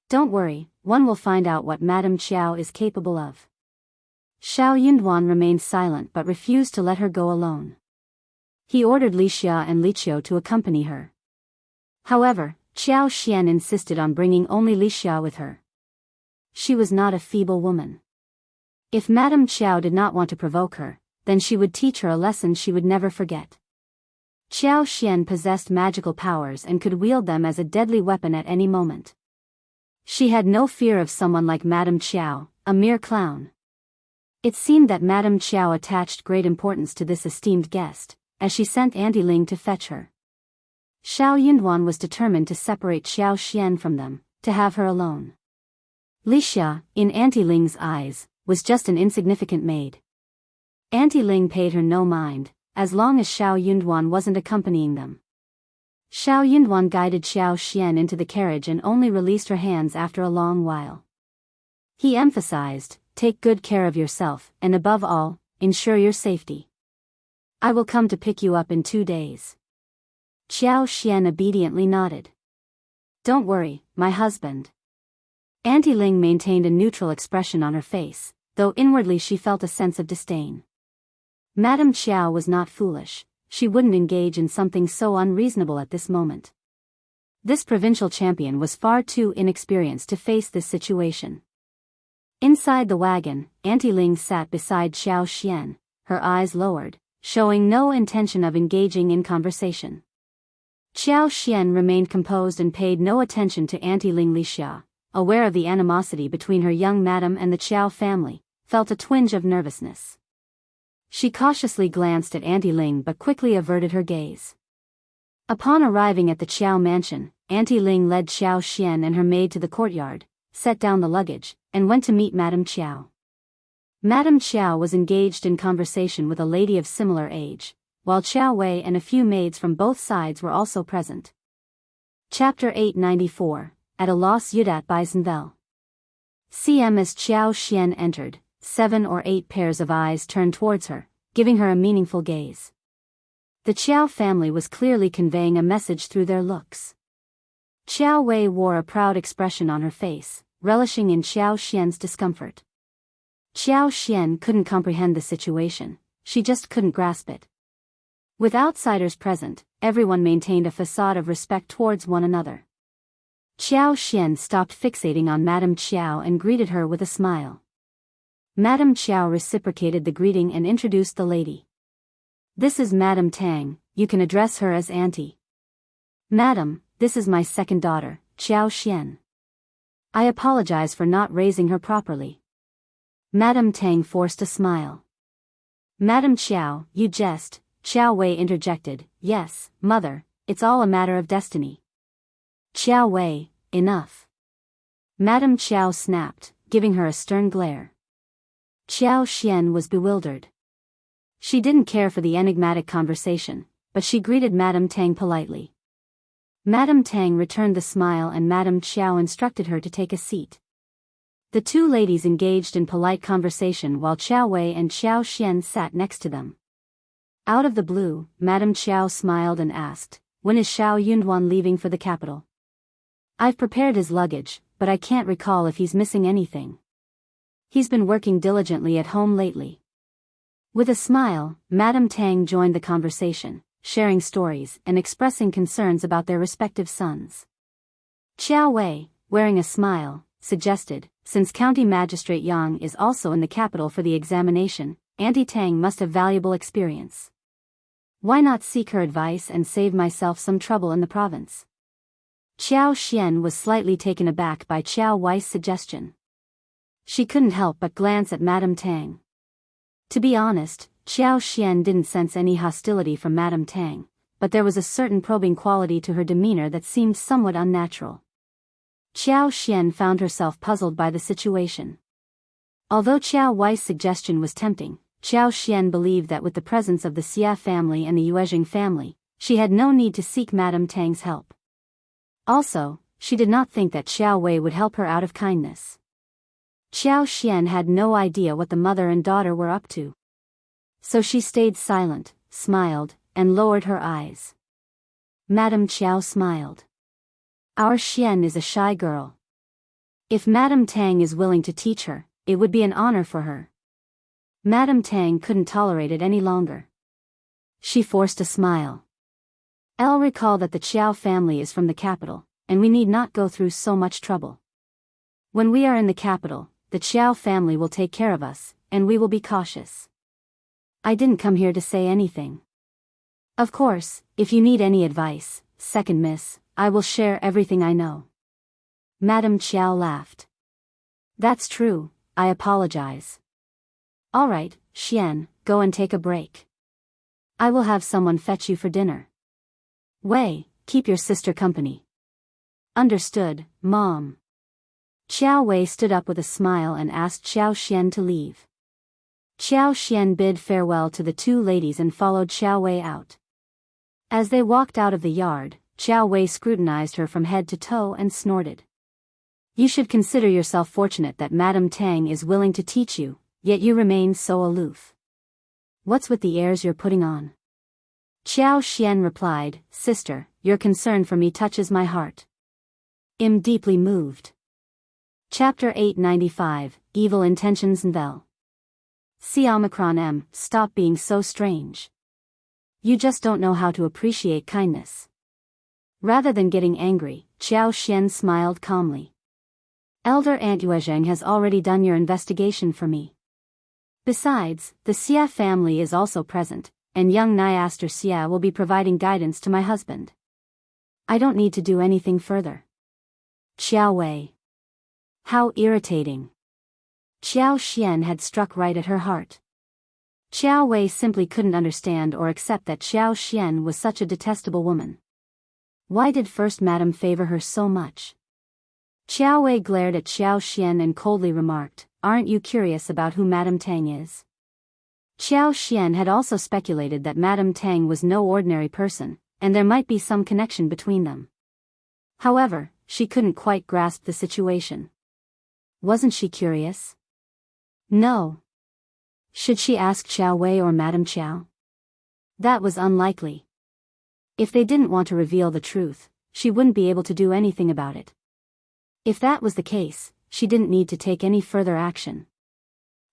Don't worry, one will find out what Madame Qiao is capable of. Shao Yunduan remained silent but refused to let her go alone. He ordered Li Xia and Li Qiao to accompany her. However, Qiao Xian insisted on bringing only Li Xia with her. She was not a feeble woman. If Madame Qiao did not want to provoke her, then she would teach her a lesson she would never forget. Qiao Xian possessed magical powers and could wield them as a deadly weapon at any moment. She had no fear of someone like Madame Qiao, a mere clown. It seemed that Madame Qiao attached great importance to this esteemed guest, as she sent Auntie Ling to fetch her. Shao Yunduan was determined to separate Qiao Xian from them, to have her alone. Li Xia, in Auntie Ling's eyes, was just an insignificant maid. Auntie Ling paid her no mind, as long as Shao Yunduan wasn't accompanying them. Shao Yunduan guided Qiao Xian into the carriage and only released her hands after a long while. He emphasized, take good care of yourself, and above all, ensure your safety. I will come to pick you up in 2 days. Qiao Xian obediently nodded. Don't worry, my husband. Auntie Ling maintained a neutral expression on her face, though inwardly she felt a sense of disdain. Madame Qiao was not foolish. She wouldn't engage in something so unreasonable at this moment. This provincial champion was far too inexperienced to face this situation. Inside the wagon, Auntie Ling sat beside Xiao Xian, her eyes lowered, showing no intention of engaging in conversation. Xiao Xian remained composed and paid no attention to Auntie Ling. Li Xia, aware of the animosity between her young madam and the Qiao family, felt a twinge of nervousness. She cautiously glanced at Auntie Ling but quickly averted her gaze. Upon arriving at the Qiao mansion, Auntie Ling led Xiao Xian and her maid to the courtyard, set down the luggage, and went to meet Madame Qiao. Madame Qiao was engaged in conversation with a lady of similar age, while Qiao Wei and a few maids from both sides were also present. Chapter 894, At a loss. Yudat by Zenvel. CM. As Xiao Xian entered, 7 or 8 pairs of eyes turned towards her, giving her a meaningful gaze. The Qiao family was clearly conveying a message through their looks. Qiao Wei wore a proud expression on her face, relishing in Xiao Xian's discomfort. Xiao Xian couldn't comprehend the situation, she just couldn't grasp it. With outsiders present, everyone maintained a facade of respect towards one another. Xiao Xian stopped fixating on Madame Qiao and greeted her with a smile. Madame Qiao reciprocated the greeting and introduced the lady. This is Madame Tang, you can address her as Auntie. Madam, this is my second daughter, Xiao Xian. I apologize for not raising her properly. Madame Tang forced a smile. Madame Qiao, you jest, Qiao Wei interjected. Yes, mother, it's all a matter of destiny. Qiao Wei, enough. Madame Qiao snapped, giving her a stern glare. Xiao Xian was bewildered. She didn't care for the enigmatic conversation, but she greeted Madame Tang politely. Madame Tang returned the smile and Madame Qiao instructed her to take a seat. The two ladies engaged in polite conversation while Qiao Wei and Xiao Xian sat next to them. Out of the blue, Madame Qiao smiled and asked, when is Shao Yunduan leaving for the capital? I've prepared his luggage, but I can't recall if he's missing anything. He's been working diligently at home lately. With a smile, Madame Tang joined the conversation, sharing stories and expressing concerns about their respective sons. Qiao Wei, wearing a smile, suggested, since County Magistrate Yang is also in the capital for the examination, Auntie Tang must have valuable experience. Why not seek her advice and save myself some trouble in the province? Xiao Xian was slightly taken aback by Qiao Wei's suggestion. She couldn't help but glance at Madame Tang. To be honest, Xiao Xian didn't sense any hostility from Madame Tang, but there was a certain probing quality to her demeanor that seemed somewhat unnatural. Xiao Xian found herself puzzled by the situation. Although Qiao Wei's suggestion was tempting, Xiao Xian believed that with the presence of the Xia family and the Yuezheng family, she had no need to seek Madame Tang's help. Also, she did not think that Xiao Wei would help her out of kindness. Xiao Xian had no idea what the mother and daughter were up to. So she stayed silent, smiled, and lowered her eyes. Madame Qiao smiled. Our Xian is a shy girl. If Madame Tang is willing to teach her, it would be an honor for her. Madame Tang couldn't tolerate it any longer. She forced a smile. I'll recall that the Qiao family is from the capital, and we need not go through so much trouble. When we are in the capital, the Qiao family will take care of us, and we will be cautious. I didn't come here to say anything. Of course, if you need any advice, second miss, I will share everything I know. Madame Qiao laughed. That's true, I apologize. All right, Xian, go and take a break. I will have someone fetch you for dinner. Wei, keep your sister company. Understood, Mom. Qiao Wei stood up with a smile and asked Xiao Xian to leave. Xiao Xian bid farewell to the two ladies and followed Xiao Wei out. As they walked out of the yard, Xiao Wei scrutinized her from head to toe and snorted. You should consider yourself fortunate that Madame Tang is willing to teach you, yet you remain so aloof. What's with the airs you're putting on? Xiao Xian replied, Sister, your concern for me touches my heart. I'm deeply moved. Chapter 895, Evil Intentions. Nvel. C-Omicron-M, stop being so strange. You just don't know how to appreciate kindness. Rather than getting angry, Qiao Xian smiled calmly. Elder Aunt Ms.Zhang has already done your investigation for me. Besides, the Xia family is also present, and young Nyaster Xia will be providing guidance to my husband. I don't need to do anything further. Qiao Wei. How irritating. Qiao Xian had struck right at her heart. Qiao Wei simply couldn't understand or accept that Qiao Xian was such a detestable woman. Why did First Madam favor her so much? Qiao Wei glared at Qiao Xian and coldly remarked, "Aren't you curious about who Madame Tang is?" Qiao Xian had also speculated that Madame Tang was no ordinary person, and there might be some connection between them. However, she couldn't quite grasp the situation. Wasn't she curious? No. Should she ask Qiao Wei or Madame Qiao? That was unlikely. If they didn't want to reveal the truth, she wouldn't be able to do anything about it. If that was the case, she didn't need to take any further action.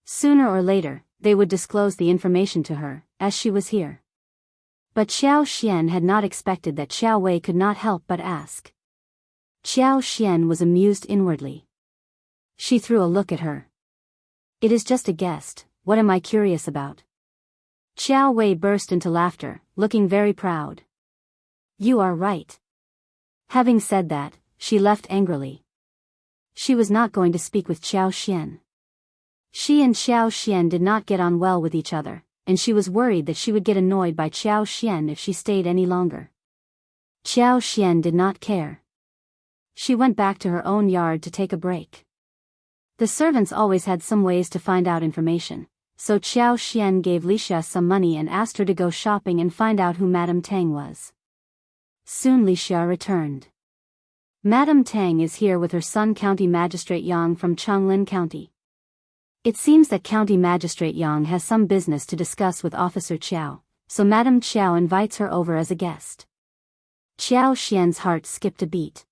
Sooner or later, they would disclose the information to her, as she was here. But Qiao Xian had not expected that Qiao Wei could not help but ask. Qiao Xian was amused inwardly. She threw a look at her. It is just a guest, what am I curious about? Qiao Wei burst into laughter, looking very proud. You are right. Having said that, she left angrily. She was not going to speak with Qiao Xian. She and Qiao Xian did not get on well with each other, and she was worried that she would get annoyed by Qiao Xian if she stayed any longer. Qiao Xian did not care. She went back to her own yard to take a break. The servants always had some ways to find out information, so Qiao Xian gave Lixia some money and asked her to go shopping and find out who Madame Tang was. Soon Lixia returned. Madame Tang is here with her son County Magistrate Yang from Changlin County. It seems that County Magistrate Yang has some business to discuss with Officer Qiao, so Madame Qiao invites her over as a guest. Qiao Xian's heart skipped a beat.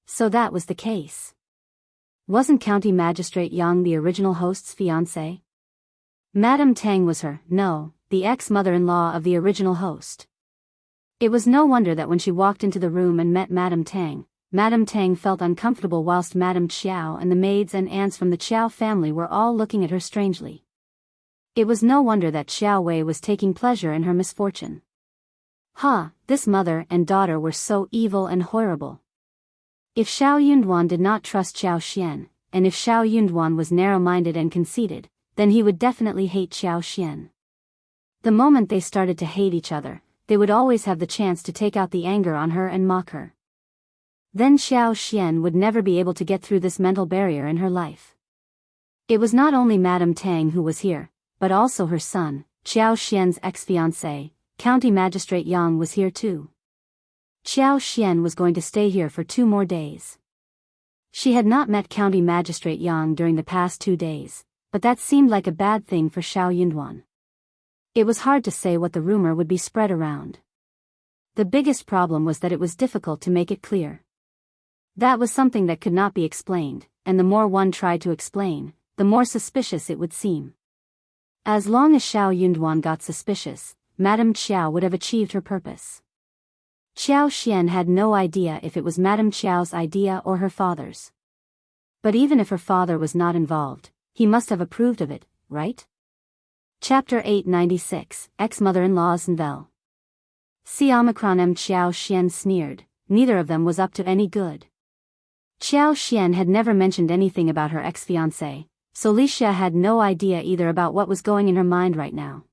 So that was the case. Wasn't County Magistrate Yang the original host's fiancée? Madame Tang was the ex-mother-in-law of the original host. It was no wonder that when she walked into the room and met Madame Tang felt uncomfortable whilst Madame Qiao and the maids and aunts from the Qiao family were all looking at her strangely. It was no wonder that Qiao Wei was taking pleasure in her misfortune. This mother and daughter were so evil and horrible. If Shao Yunduan did not trust Qiao Xian, and if Shao Yunduan was narrow-minded and conceited, then he would definitely hate Qiao Xian. The moment they started to hate each other, they would always have the chance to take out the anger on her and mock her. Then Qiao Xian would never be able to get through this mental barrier in her life. It was not only Madame Tang who was here, but also her son, Qiao Xian's ex-fiancé, County Magistrate Yang was here too. Qiao Xian was going to stay here for 2 more days. She had not met County Magistrate Yang during the past 2 days, but that seemed like a bad thing for Shao Yunduan. It was hard to say what the rumor would be spread around. The biggest problem was that it was difficult to make it clear. That was something that could not be explained, and the more one tried to explain, the more suspicious it would seem. As long as Shao Yunduan got suspicious, Madame Qiao would have achieved her purpose. Qiao Xian had no idea if it was Madame Qiao's idea or her father's. But even if her father was not involved, he must have approved of it, right? Chapter 896, Ex-Mother-in-Law's Novel. C-Omicron-M Qiao Xian sneered, neither of them was up to any good. Qiao Xian had never mentioned anything about her ex-fiancé, so Lixia had no idea either about what was going in her mind right now.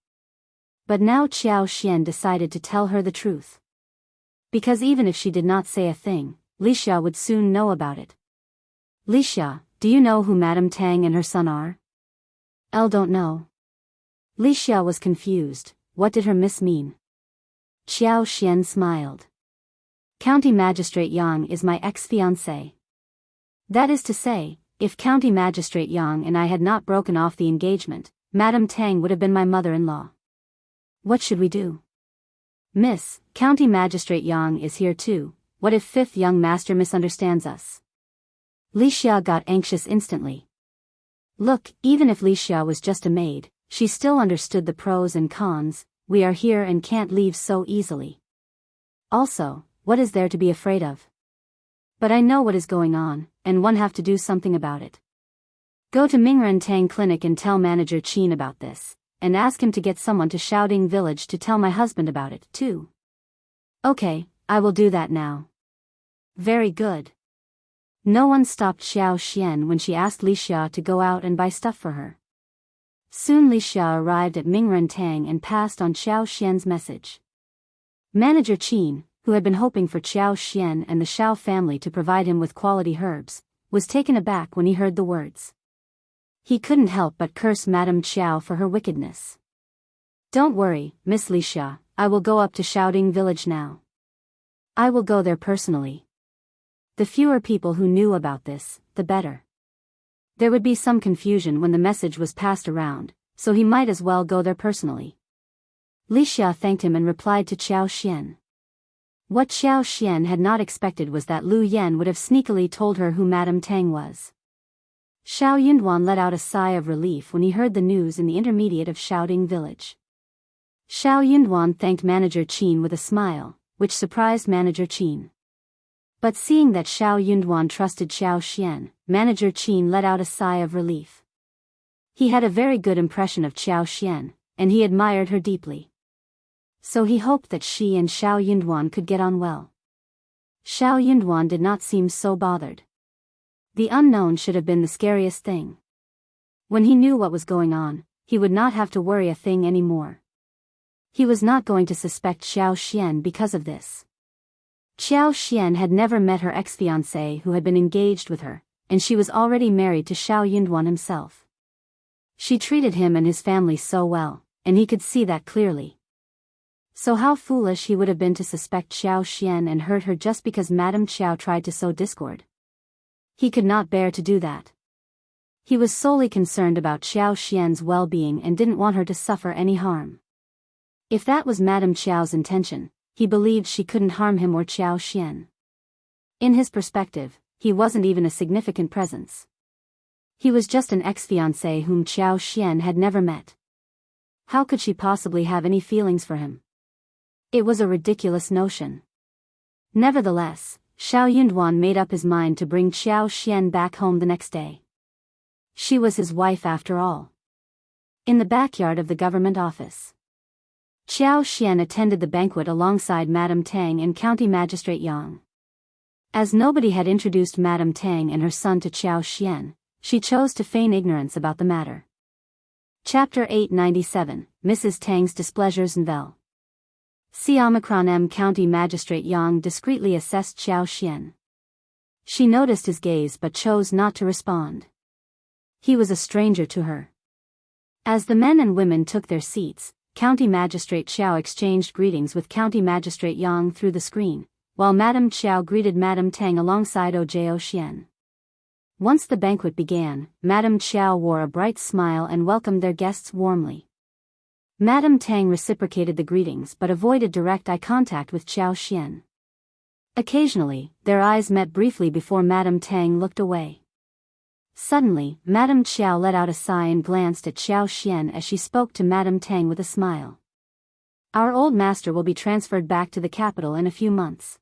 But now Qiao Xian decided to tell her the truth. Because even if she did not say a thing, Lixia would soon know about it. Lixia, do you know who Madame Tang and her son are? Elle don't know. Lixia was confused. What did her miss mean? Qiao Xian smiled. County Magistrate Yang is my ex-fiancé. That is to say, if County Magistrate Yang and I had not broken off the engagement, Madame Tang would have been my mother-in-law. What should we do? Miss, County Magistrate Yang is here too. What if fifth young master misunderstands us? Lixia got anxious instantly. Look, even if Lixia was just a maid, she still understood the pros and cons. We are here and can't leave so easily. Also, what is there to be afraid of? But I know what is going on, and one have to do something about it. Go to Mingren Tang Clinic and tell Manager Qin about this, and ask him to get someone to Shaoding Village to tell my husband about it, too. Okay, I will do that now. Very good. No one stopped Xiao Xian when she asked Li Xia to go out and buy stuff for her. Soon Li Xia arrived at Mingren Tang and passed on Xiao Xian's message. Manager Qin, who had been hoping for Xiao Xian and the Shao family to provide him with quality herbs, was taken aback when he heard the words. He couldn't help but curse Madame Qiao for her wickedness. Don't worry, Miss Li Xia, I will go up to Shaoding Village now. I will go there personally. The fewer people who knew about this, the better. There would be some confusion when the message was passed around, so he might as well go there personally. Li Xia thanked him and replied to Xiao Xian. What Xiao Xian had not expected was that Lu Yan would have sneakily told her who Madame Tang was. Shao Yunduan let out a sigh of relief when he heard the news in the intermediate of Shaoding Village. Shao Yunduan thanked Manager Qin with a smile, which surprised Manager Qin. But seeing that Shao Yunduan trusted Xiao Xian, Manager Qin let out a sigh of relief. He had a very good impression of Xiao Xian, and he admired her deeply. So he hoped that she and Shao Yunduan could get on well. Shao Yunduan did not seem so bothered. The unknown should have been the scariest thing. When he knew what was going on, he would not have to worry a thing anymore. He was not going to suspect Xiao Xian because of this. Xiao Xian had never met her ex-fiancé who had been engaged with her, and she was already married to Shao Yunduan himself. She treated him and his family so well, and he could see that clearly. So how foolish he would have been to suspect Xiao Xian and hurt her just because Madame Qiao tried to sow discord. He could not bear to do that. He was solely concerned about Xiao Xian's well-being and didn't want her to suffer any harm. If that was Madame Qiao's intention, he believed she couldn't harm him or Xiao Xian. In his perspective, he wasn't even a significant presence. He was just an ex-fiancé whom Xiao Xian had never met. How could she possibly have any feelings for him? It was a ridiculous notion. Nevertheless, Shao Yunduan made up his mind to bring Xiao Xian back home the next day. She was his wife after all. In the backyard of the government office, Xiao Xian attended the banquet alongside Madame Tang and County Magistrate Yang. As nobody had introduced Madame Tang and her son to Xiao Xian, she chose to feign ignorance about the matter. Chapter 897, Mrs. Tang's Displeasures Nvel. C-Omicron County Magistrate Yang discreetly assessed Xiao Xian. She noticed his gaze but chose not to respond. He was a stranger to her. As the men and women took their seats, County Magistrate Qiao exchanged greetings with County Magistrate Yang through the screen, while Madame Qiao greeted Madame Tang alongside Ojio Xian. Once the banquet began, Madame Qiao wore a bright smile and welcomed their guests warmly. Madame Tang reciprocated the greetings but avoided direct eye contact with Xiao Xian. Occasionally, their eyes met briefly before Madame Tang looked away. Suddenly, Madame Qiao let out a sigh and glanced at Xiao Xian as she spoke to Madame Tang with a smile. Our old master will be transferred back to the capital in a few months.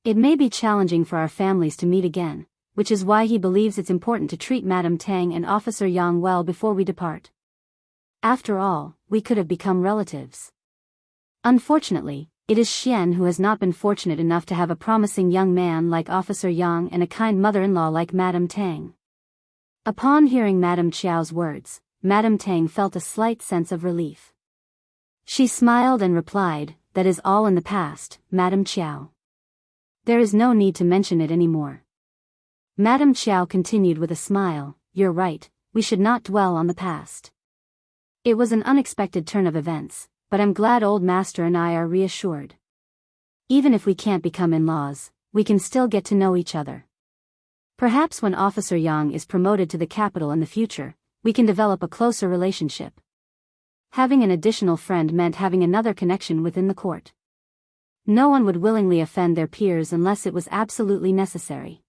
It may be challenging for our families to meet again, which is why he believes it's important to treat Madame Tang and Officer Yang well before we depart. After all, we could have become relatives. Unfortunately, it is Xian who has not been fortunate enough to have a promising young man like Officer Yang and a kind mother-in-law like Madame Tang. Upon hearing Madame Qiao's words, Madame Tang felt a slight sense of relief. She smiled and replied, "That is all in the past, Madame Qiao. There is no need to mention it anymore." Madame Qiao continued with a smile, "You're right, we should not dwell on the past. It was an unexpected turn of events, but I'm glad old master and I are reassured. Even if we can't become in-laws, we can still get to know each other. Perhaps when Officer Yang is promoted to the capital in the future, we can develop a closer relationship." Having an additional friend meant having another connection within the court. No one would willingly offend their peers unless it was absolutely necessary.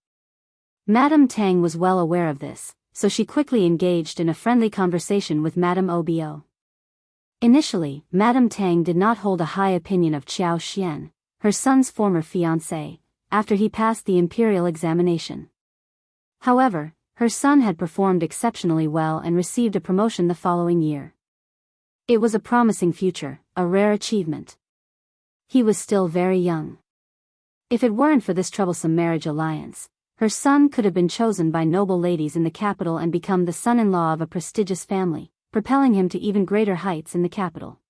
Madame Tang was well aware of this, so she quickly engaged in a friendly conversation with Madame Obio. Initially, Madame Tang did not hold a high opinion of Qiao Xian, her son's former fiancé, after he passed the imperial examination. However, her son had performed exceptionally well and received a promotion the following year. It was a promising future, a rare achievement. He was still very young. If it weren't for this troublesome marriage alliance, her son could have been chosen by noble ladies in the capital and become the son-in-law of a prestigious family, propelling him to even greater heights in the capital.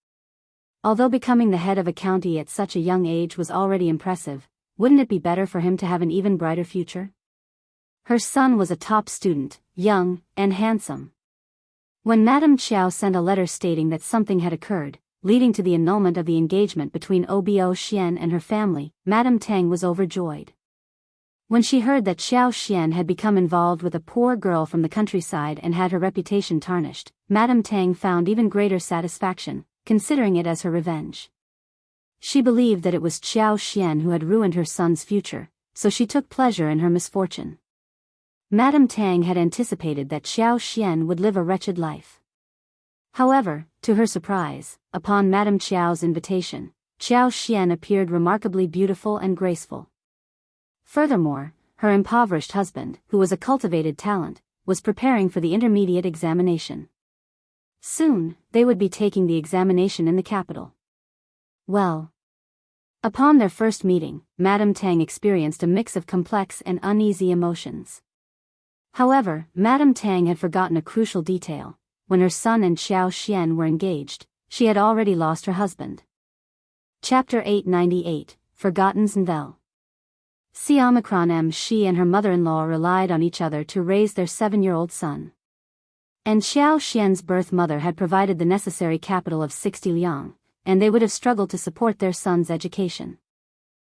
Although becoming the head of a county at such a young age was already impressive, wouldn't it be better for him to have an even brighter future? Her son was a top student, young, and handsome. When Madame Qiao sent a letter stating that something had occurred, leading to the annulment of the engagement between Obio Xian and her family, Madame Tang was overjoyed. When she heard that Qiao Xian had become involved with a poor girl from the countryside and had her reputation tarnished, Madame Tang found even greater satisfaction, considering it as her revenge. She believed that it was Qiao Xian who had ruined her son's future, so she took pleasure in her misfortune. Madame Tang had anticipated that Qiao Xian would live a wretched life. However, to her surprise, upon Madame Qiao's invitation, Qiao Xian appeared remarkably beautiful and graceful. Furthermore, her impoverished husband, who was a cultivated talent, was preparing for the intermediate examination. Soon, they would be taking the examination in the capital. Well. Upon their first meeting, Madame Tang experienced a mix of complex and uneasy emotions. However, Madame Tang had forgotten a crucial detail. When her son and Qiao Xian were engaged, she had already lost her husband. Chapter 898, Forgotten Zenvel. She and her mother-in-law relied on each other to raise their 7-year-old son. And Qiao Xian's birth mother had provided the necessary capital of 60 liang, and they would have struggled to support their son's education.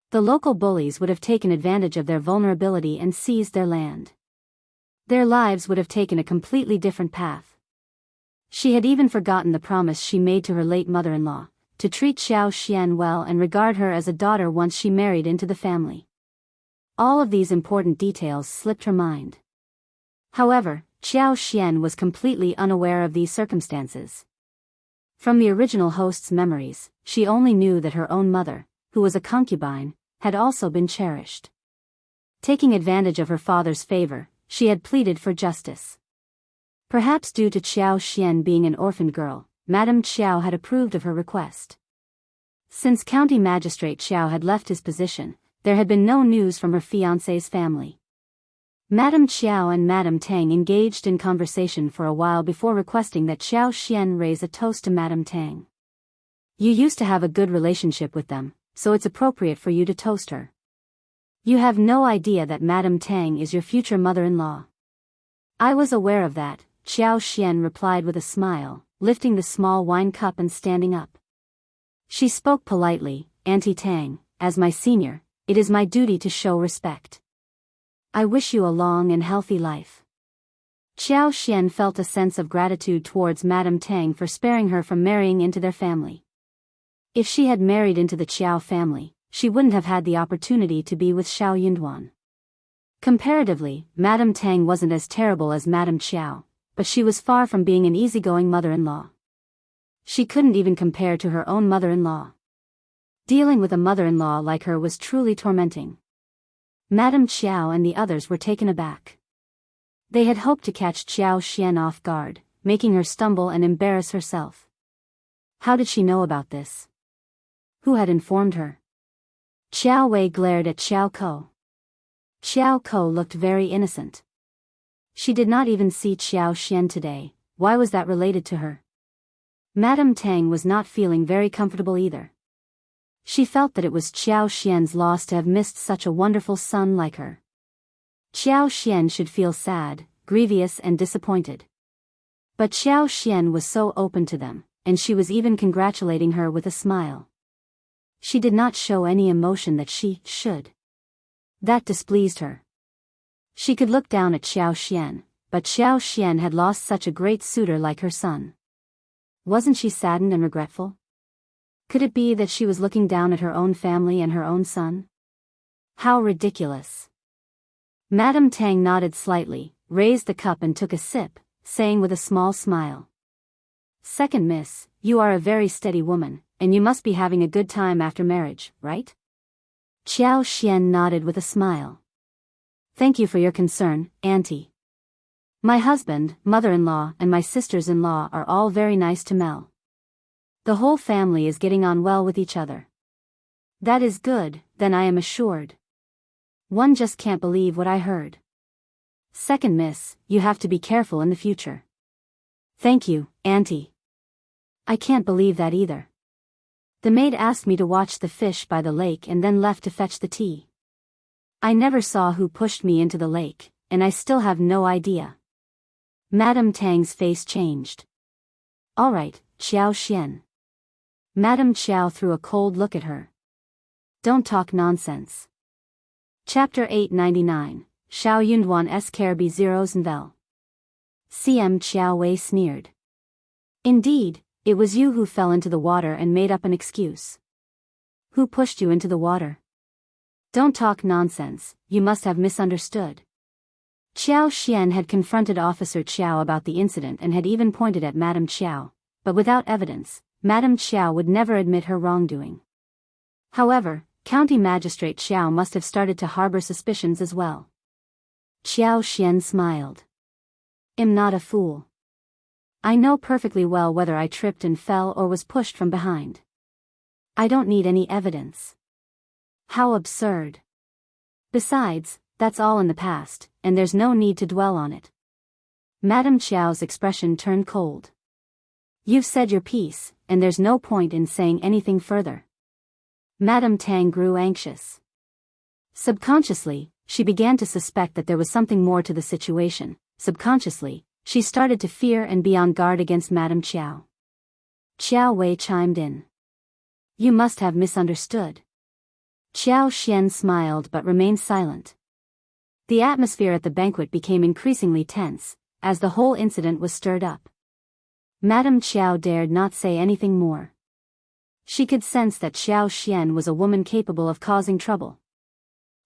The local bullies would have taken advantage of their vulnerability and seized their land. Their lives would have taken a completely different path. She had even forgotten the promise she made to her late mother-in-law, to treat Qiao Xian well and regard her as a daughter once she married into the family. All of these important details slipped her mind. However, Qiao Xian was completely unaware of these circumstances. From the original host's memories, she only knew that her own mother, who was a concubine, had also been cherished. Taking advantage of her father's favor, she had pleaded for justice. Perhaps due to Qiao Xian being an orphaned girl, Madame Qiao had approved of her request. Since County Magistrate Qiao had left his position, there had been no news from her fiancé's family. Madame Qiao and Madame Tang engaged in conversation for a while before requesting that Qiao Xian raise a toast to Madame Tang. You used to have a good relationship with them, so it's appropriate for you to toast her. You have no idea that Madame Tang is your future mother-in-law. I was aware of that, Qiao Xian replied with a smile, lifting the small wine cup and standing up. She spoke politely, Auntie Tang, as my senior, it is my duty to show respect. I wish you a long and healthy life. Qiao Xian felt a sense of gratitude towards Madame Tang for sparing her from marrying into their family. If she had married into the Qiao family, she wouldn't have had the opportunity to be with Shao Yunduan. Comparatively, Madame Tang wasn't as terrible as Madame Qiao, but she was far from being an easygoing mother-in-law. She couldn't even compare to her own mother-in-law. Dealing with a mother-in-law like her was truly tormenting. Madame Qiao and the others were taken aback. They had hoped to catch Qiao Xian off guard, making her stumble and embarrass herself. How did she know about this? Who had informed her? Qiao Wei glared at Qiao Ko. Qiao Ko looked very innocent. She did not even see Qiao Xian today. Why was that related to her? Madame Tang was not feeling very comfortable either. She felt that it was Qiao Xian's loss to have missed such a wonderful son like her. Qiao Xian should feel sad, grievous and disappointed. But Qiao Xian was so open to them, and she was even congratulating her with a smile. She did not show any emotion that she should. That displeased her. She could look down at Qiao Xian, but Qiao Xian had lost such a great suitor like her son. Wasn't she saddened and regretful? Could it be that she was looking down at her own family and her own son? How ridiculous. Madame Tang nodded slightly, raised the cup and took a sip, saying with a small smile. "Second miss, you are a very steady woman, and you must be having a good time after marriage, right?" Qiao Xian nodded with a smile. "Thank you for your concern, Auntie. My husband, mother-in-law, and my sisters-in-law are all very nice to Mel. The whole family is getting on well with each other." "That is good, then I am assured. One just can't believe what I heard. Second miss, you have to be careful in the future." "Thank you, Auntie. I can't believe that either. The maid asked me to watch the fish by the lake and then left to fetch the tea. I never saw who pushed me into the lake, and I still have no idea." Madame Tang's face changed. "All right, Qiao Xian." Madame Qiao threw a cold look at her. "Don't talk nonsense." Chapter 899, Shao Yunduan Escarby Zeros Nvel. CM Qiao Wei sneered. "Indeed, it was you who fell into the water and made up an excuse. Who pushed you into the water?" "Don't talk nonsense, you must have misunderstood." Qiao Xian had confronted Officer Qiao about the incident and had even pointed at Madame Qiao, but without evidence, Madame Qiao would never admit her wrongdoing. However, County Magistrate Qiao must have started to harbor suspicions as well. Qiao Xian smiled. "I'm not a fool. I know perfectly well whether I tripped and fell or was pushed from behind. I don't need any evidence." "How absurd. Besides, that's all in the past, and there's no need to dwell on it." Madame Qiao's expression turned cold. "You've said your piece, and there's no point in saying anything further." Madame Tang grew anxious. Subconsciously, she began to suspect that there was something more to the situation. Subconsciously, she started to fear and be on guard against Madame Qiao. Qiao Wei chimed in. "You must have misunderstood." Qiao Xian smiled but remained silent. The atmosphere at the banquet became increasingly tense, as the whole incident was stirred up. Madame Qiao dared not say anything more. She could sense that Qiao Xian was a woman capable of causing trouble.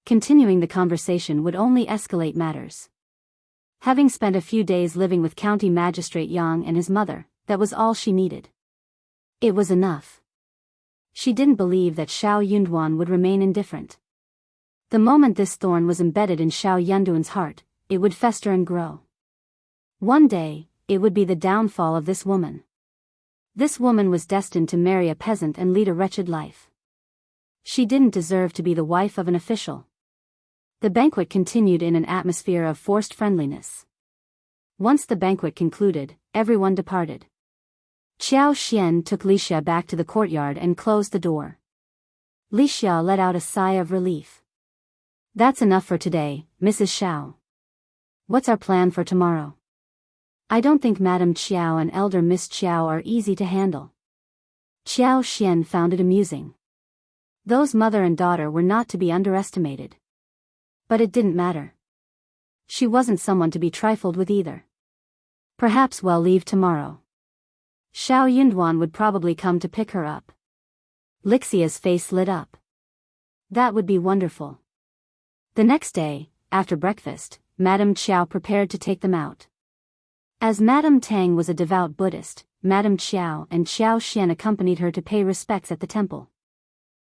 Continuing the conversation would only escalate matters. Having spent a few days living with County Magistrate Yang and his mother, that was all she needed. It was enough. She didn't believe that Shao Yunduan would remain indifferent. The moment this thorn was embedded in Shao Yunduan's heart, it would fester and grow. One day, it would be the downfall of this woman. This woman was destined to marry a peasant and lead a wretched life. She didn't deserve to be the wife of an official. The banquet continued in an atmosphere of forced friendliness. Once the banquet concluded, everyone departed. Qiao Xian took Li Xia back to the courtyard and closed the door. Li Xia let out a sigh of relief. "That's enough for today, Mrs. Shao. What's our plan for tomorrow?" "I don't think Madame Qiao and elder Miss Qiao are easy to handle." Qiao Xian found it amusing. Those mother and daughter were not to be underestimated. But it didn't matter. She wasn't someone to be trifled with either. Perhaps we'll leave tomorrow. Shao Yunduan would probably come to pick her up. Lixia's face lit up. That would be wonderful. The next day, after breakfast, Madame Qiao prepared to take them out. As Madame Tang was a devout Buddhist, Madame Qiao and Qiao Xian accompanied her to pay respects at the temple.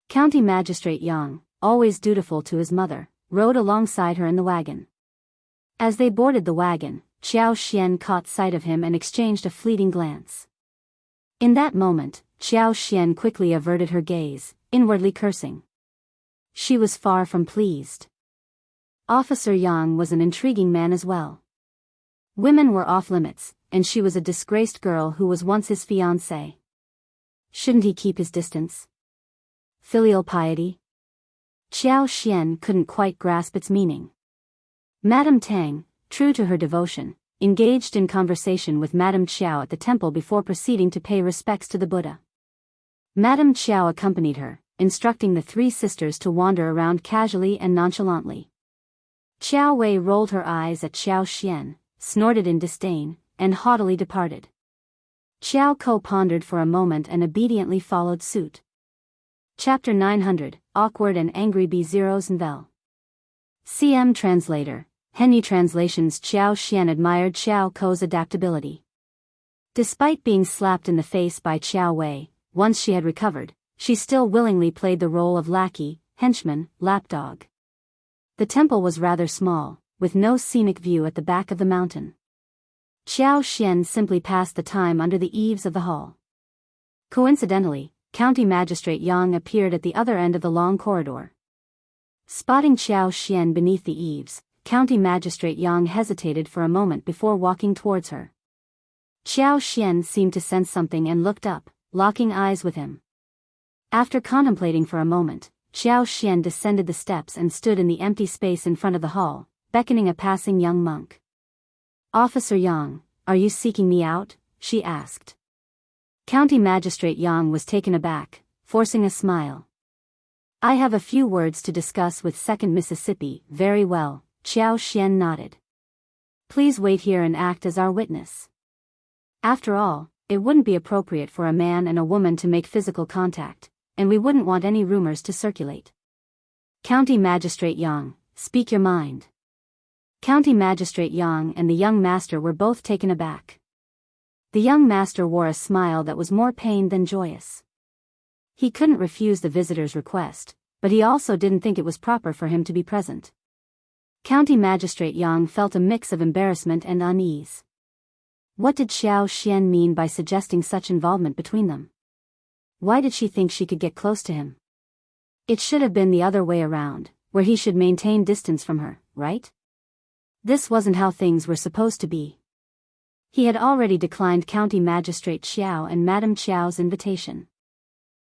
County Magistrate Yang, always dutiful to his mother, rode alongside her in the wagon. As they boarded the wagon, Qiao Xian caught sight of him and exchanged a fleeting glance. In that moment, Qiao Xian quickly averted her gaze, inwardly cursing. She was far from pleased. Officer Yang was an intriguing man as well. Women were off limits, and she was a disgraced girl who was once his fiancée. Shouldn't he keep his distance? Filial piety? Qiao Xian couldn't quite grasp its meaning. Madame Tang, true to her devotion, engaged in conversation with Madame Qiao at the temple before proceeding to pay respects to the Buddha. Madame Qiao accompanied her, instructing the three sisters to wander around casually and nonchalantly. Qiao Wei rolled her eyes at Qiao Xian, snorted in disdain, and haughtily departed. Qiao Ko pondered for a moment and obediently followed suit. Chapter 900, Awkward and Angry B0s Nvel. CM Translator, Henry translations. Qiao Xian admired Qiao Ko's adaptability. Despite being slapped in the face by Qiao Wei, once she had recovered, she still willingly played the role of lackey, henchman, lapdog. The temple was rather small, with no scenic view at the back of the mountain. Qiao Xian simply passed the time under the eaves of the hall. Coincidentally, County Magistrate Yang appeared at the other end of the long corridor. Spotting Qiao Xian beneath the eaves, County Magistrate Yang hesitated for a moment before walking towards her. Qiao Xian seemed to sense something and looked up, locking eyes with him. After contemplating for a moment, Qiao Xian descended the steps and stood in the empty space in front of the hall, beckoning a passing young monk. "Officer Yang, are you seeking me out?" she asked. County Magistrate Yang was taken aback, forcing a smile. "I have a few words to discuss with 2nd Mississippi." "Very well," Qiao Xian nodded. "Please wait here and act as our witness. After all, it wouldn't be appropriate for a man and a woman to make physical contact, and we wouldn't want any rumors to circulate." "County Magistrate Yang, speak your mind." County Magistrate Yang and the young master were both taken aback. The young master wore a smile that was more pained than joyous. He couldn't refuse the visitor's request, but he also didn't think it was proper for him to be present. County Magistrate Yang felt a mix of embarrassment and unease. What did Qiao Xian mean by suggesting such involvement between them? Why did she think she could get close to him? It should have been the other way around, where he should maintain distance from her, right? This wasn't how things were supposed to be. He had already declined County Magistrate Qiao and Madame Qiao's invitation.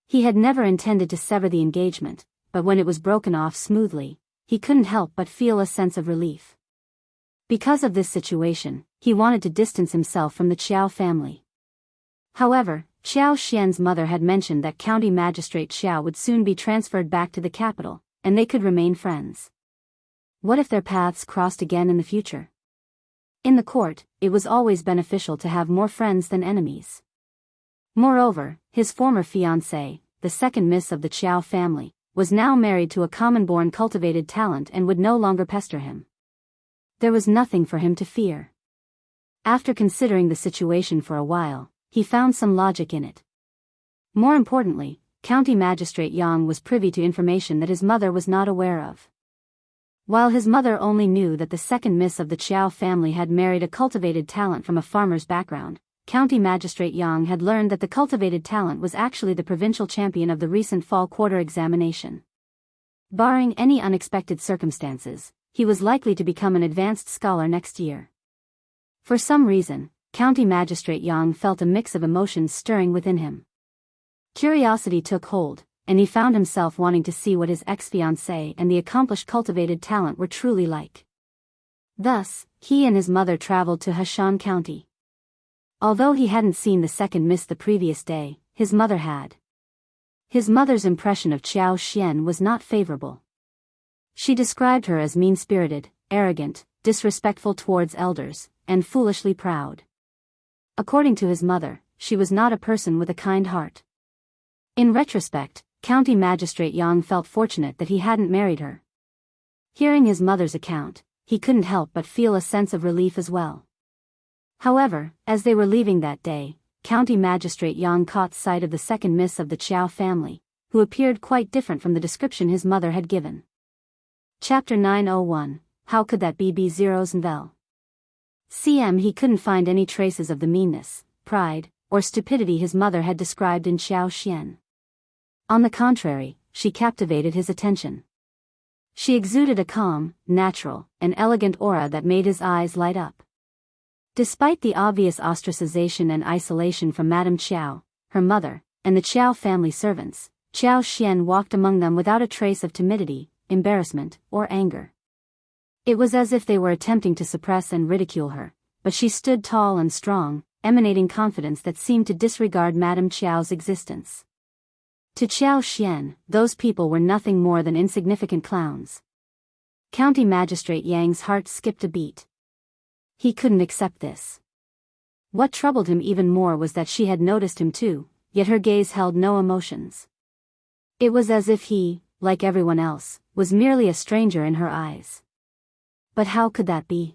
He had never intended to sever the engagement, but when it was broken off smoothly, he couldn't help but feel a sense of relief. Because of this situation, he wanted to distance himself from the Qiao family. However, Qiao Xian's mother had mentioned that County Magistrate Qiao would soon be transferred back to the capital, and they could remain friends. What if their paths crossed again in the future? In the court, it was always beneficial to have more friends than enemies. Moreover, his former fiancée, the second miss of the Qiao family, was now married to a common-born cultivated talent and would no longer pester him. There was nothing for him to fear. After considering the situation for a while, he found some logic in it. More importantly, County Magistrate Yang was privy to information that his mother was not aware of. While his mother only knew that the second miss of the Qiao family had married a cultivated talent from a farmer's background, County Magistrate Yang had learned that the cultivated talent was actually the provincial champion of the recent fall quarter examination. Barring any unexpected circumstances, he was likely to become an advanced scholar next year. For some reason, County Magistrate Yang felt a mix of emotions stirring within him. Curiosity took hold, and he found himself wanting to see what his ex-fiancée and the accomplished cultivated talent were truly like. Thus, he and his mother traveled to Heshan County. Although he hadn't seen the second miss the previous day, his mother had. His mother's impression of Qiao Xian was not favorable. She described her as mean-spirited, arrogant, disrespectful towards elders, and foolishly proud. According to his mother, she was not a person with a kind heart. In retrospect, County Magistrate Yang felt fortunate that he hadn't married her. Hearing his mother's account, he couldn't help but feel a sense of relief as well. However, as they were leaving that day, County Magistrate Yang caught sight of the second miss of the Qiao family, who appeared quite different from the description his mother had given. Chapter 901, How could that be B0 CM He couldn't find any traces of the meanness, pride, or stupidity his mother had described in Qiao Xian. On the contrary, she captivated his attention. She exuded a calm, natural, and elegant aura that made his eyes light up. Despite the obvious ostracization and isolation from Madame Qiao, her mother, and the Qiao family servants, Qiao Xian walked among them without a trace of timidity, embarrassment, or anger. It was as if they were attempting to suppress and ridicule her, but she stood tall and strong, emanating confidence that seemed to disregard Madame Qiao's existence. To Qiao Xian, those people were nothing more than insignificant clowns. County Magistrate Yang's heart skipped a beat. He couldn't accept this. What troubled him even more was that she had noticed him too, yet her gaze held no emotions. It was as if he, like everyone else, was merely a stranger in her eyes. But how could that be?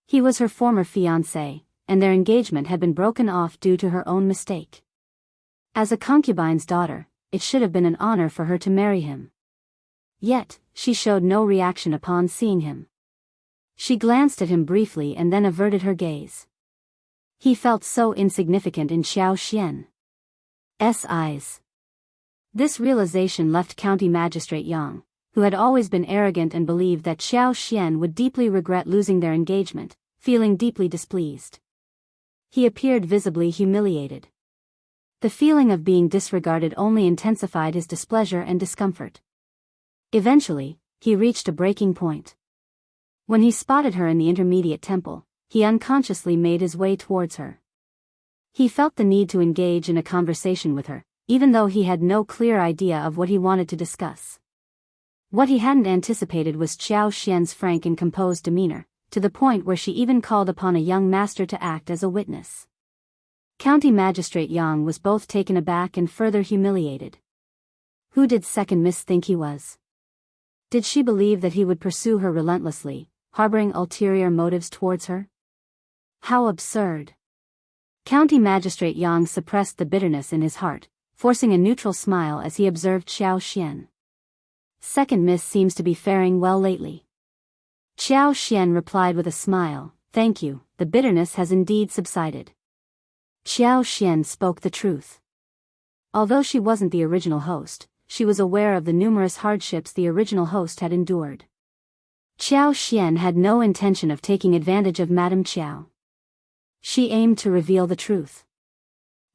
He was her former fiancé, and their engagement had been broken off due to her own mistake. As a concubine's daughter, it should have been an honor for her to marry him. Yet, she showed no reaction upon seeing him. She glanced at him briefly and then averted her gaze. He felt so insignificant in Xiao Xian's eyes. This realization left County Magistrate Yang, who had always been arrogant and believed that Xiao Xian would deeply regret losing their engagement, feeling deeply displeased. He appeared visibly humiliated. The feeling of being disregarded only intensified his displeasure and discomfort. Eventually, he reached a breaking point. When he spotted her in the intermediate temple, he unconsciously made his way towards her. He felt the need to engage in a conversation with her, even though he had no clear idea of what he wanted to discuss. What he hadn't anticipated was Xiao Xian's frank and composed demeanor, to the point where she even called upon a young master to act as a witness. County Magistrate Yang was both taken aback and further humiliated. Who did Second Miss think he was? Did she believe that he would pursue her relentlessly, harboring ulterior motives towards her? How absurd! County Magistrate Yang suppressed the bitterness in his heart, forcing a neutral smile as he observed Xiao Xian. Second Miss seems to be faring well lately. Xiao Xian replied with a smile, "Thank you, the bitterness has indeed subsided." Xiao Xian spoke the truth. Although she wasn't the original host, she was aware of the numerous hardships the original host had endured. Xiao Xian had no intention of taking advantage of Madame Qiao. She aimed to reveal the truth.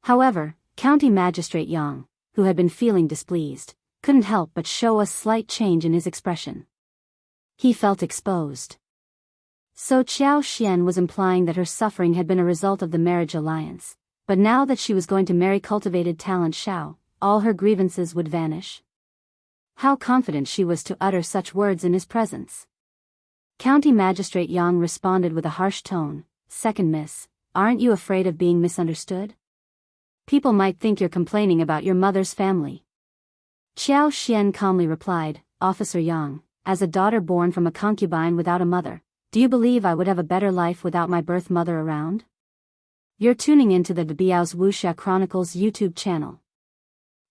However, County Magistrate Yang, who had been feeling displeased, couldn't help but show a slight change in his expression. He felt exposed. So Xiao Xian was implying that her suffering had been a result of the marriage alliance, but now that she was going to marry cultivated talent Shao, all her grievances would vanish. How confident she was to utter such words in his presence. County Magistrate Yang responded with a harsh tone, "Second Miss, aren't you afraid of being misunderstood? People might think you're complaining about your mother's family." Xiao Xian calmly replied, "Officer Yang, as a daughter born from a concubine without a mother, do you believe I would have a better life without my birth mother around?" You're tuning into the Biyao's Wuxia Chronicles YouTube channel.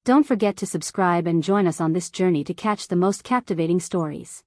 Don't forget to subscribe and join us on this journey to catch the most captivating stories.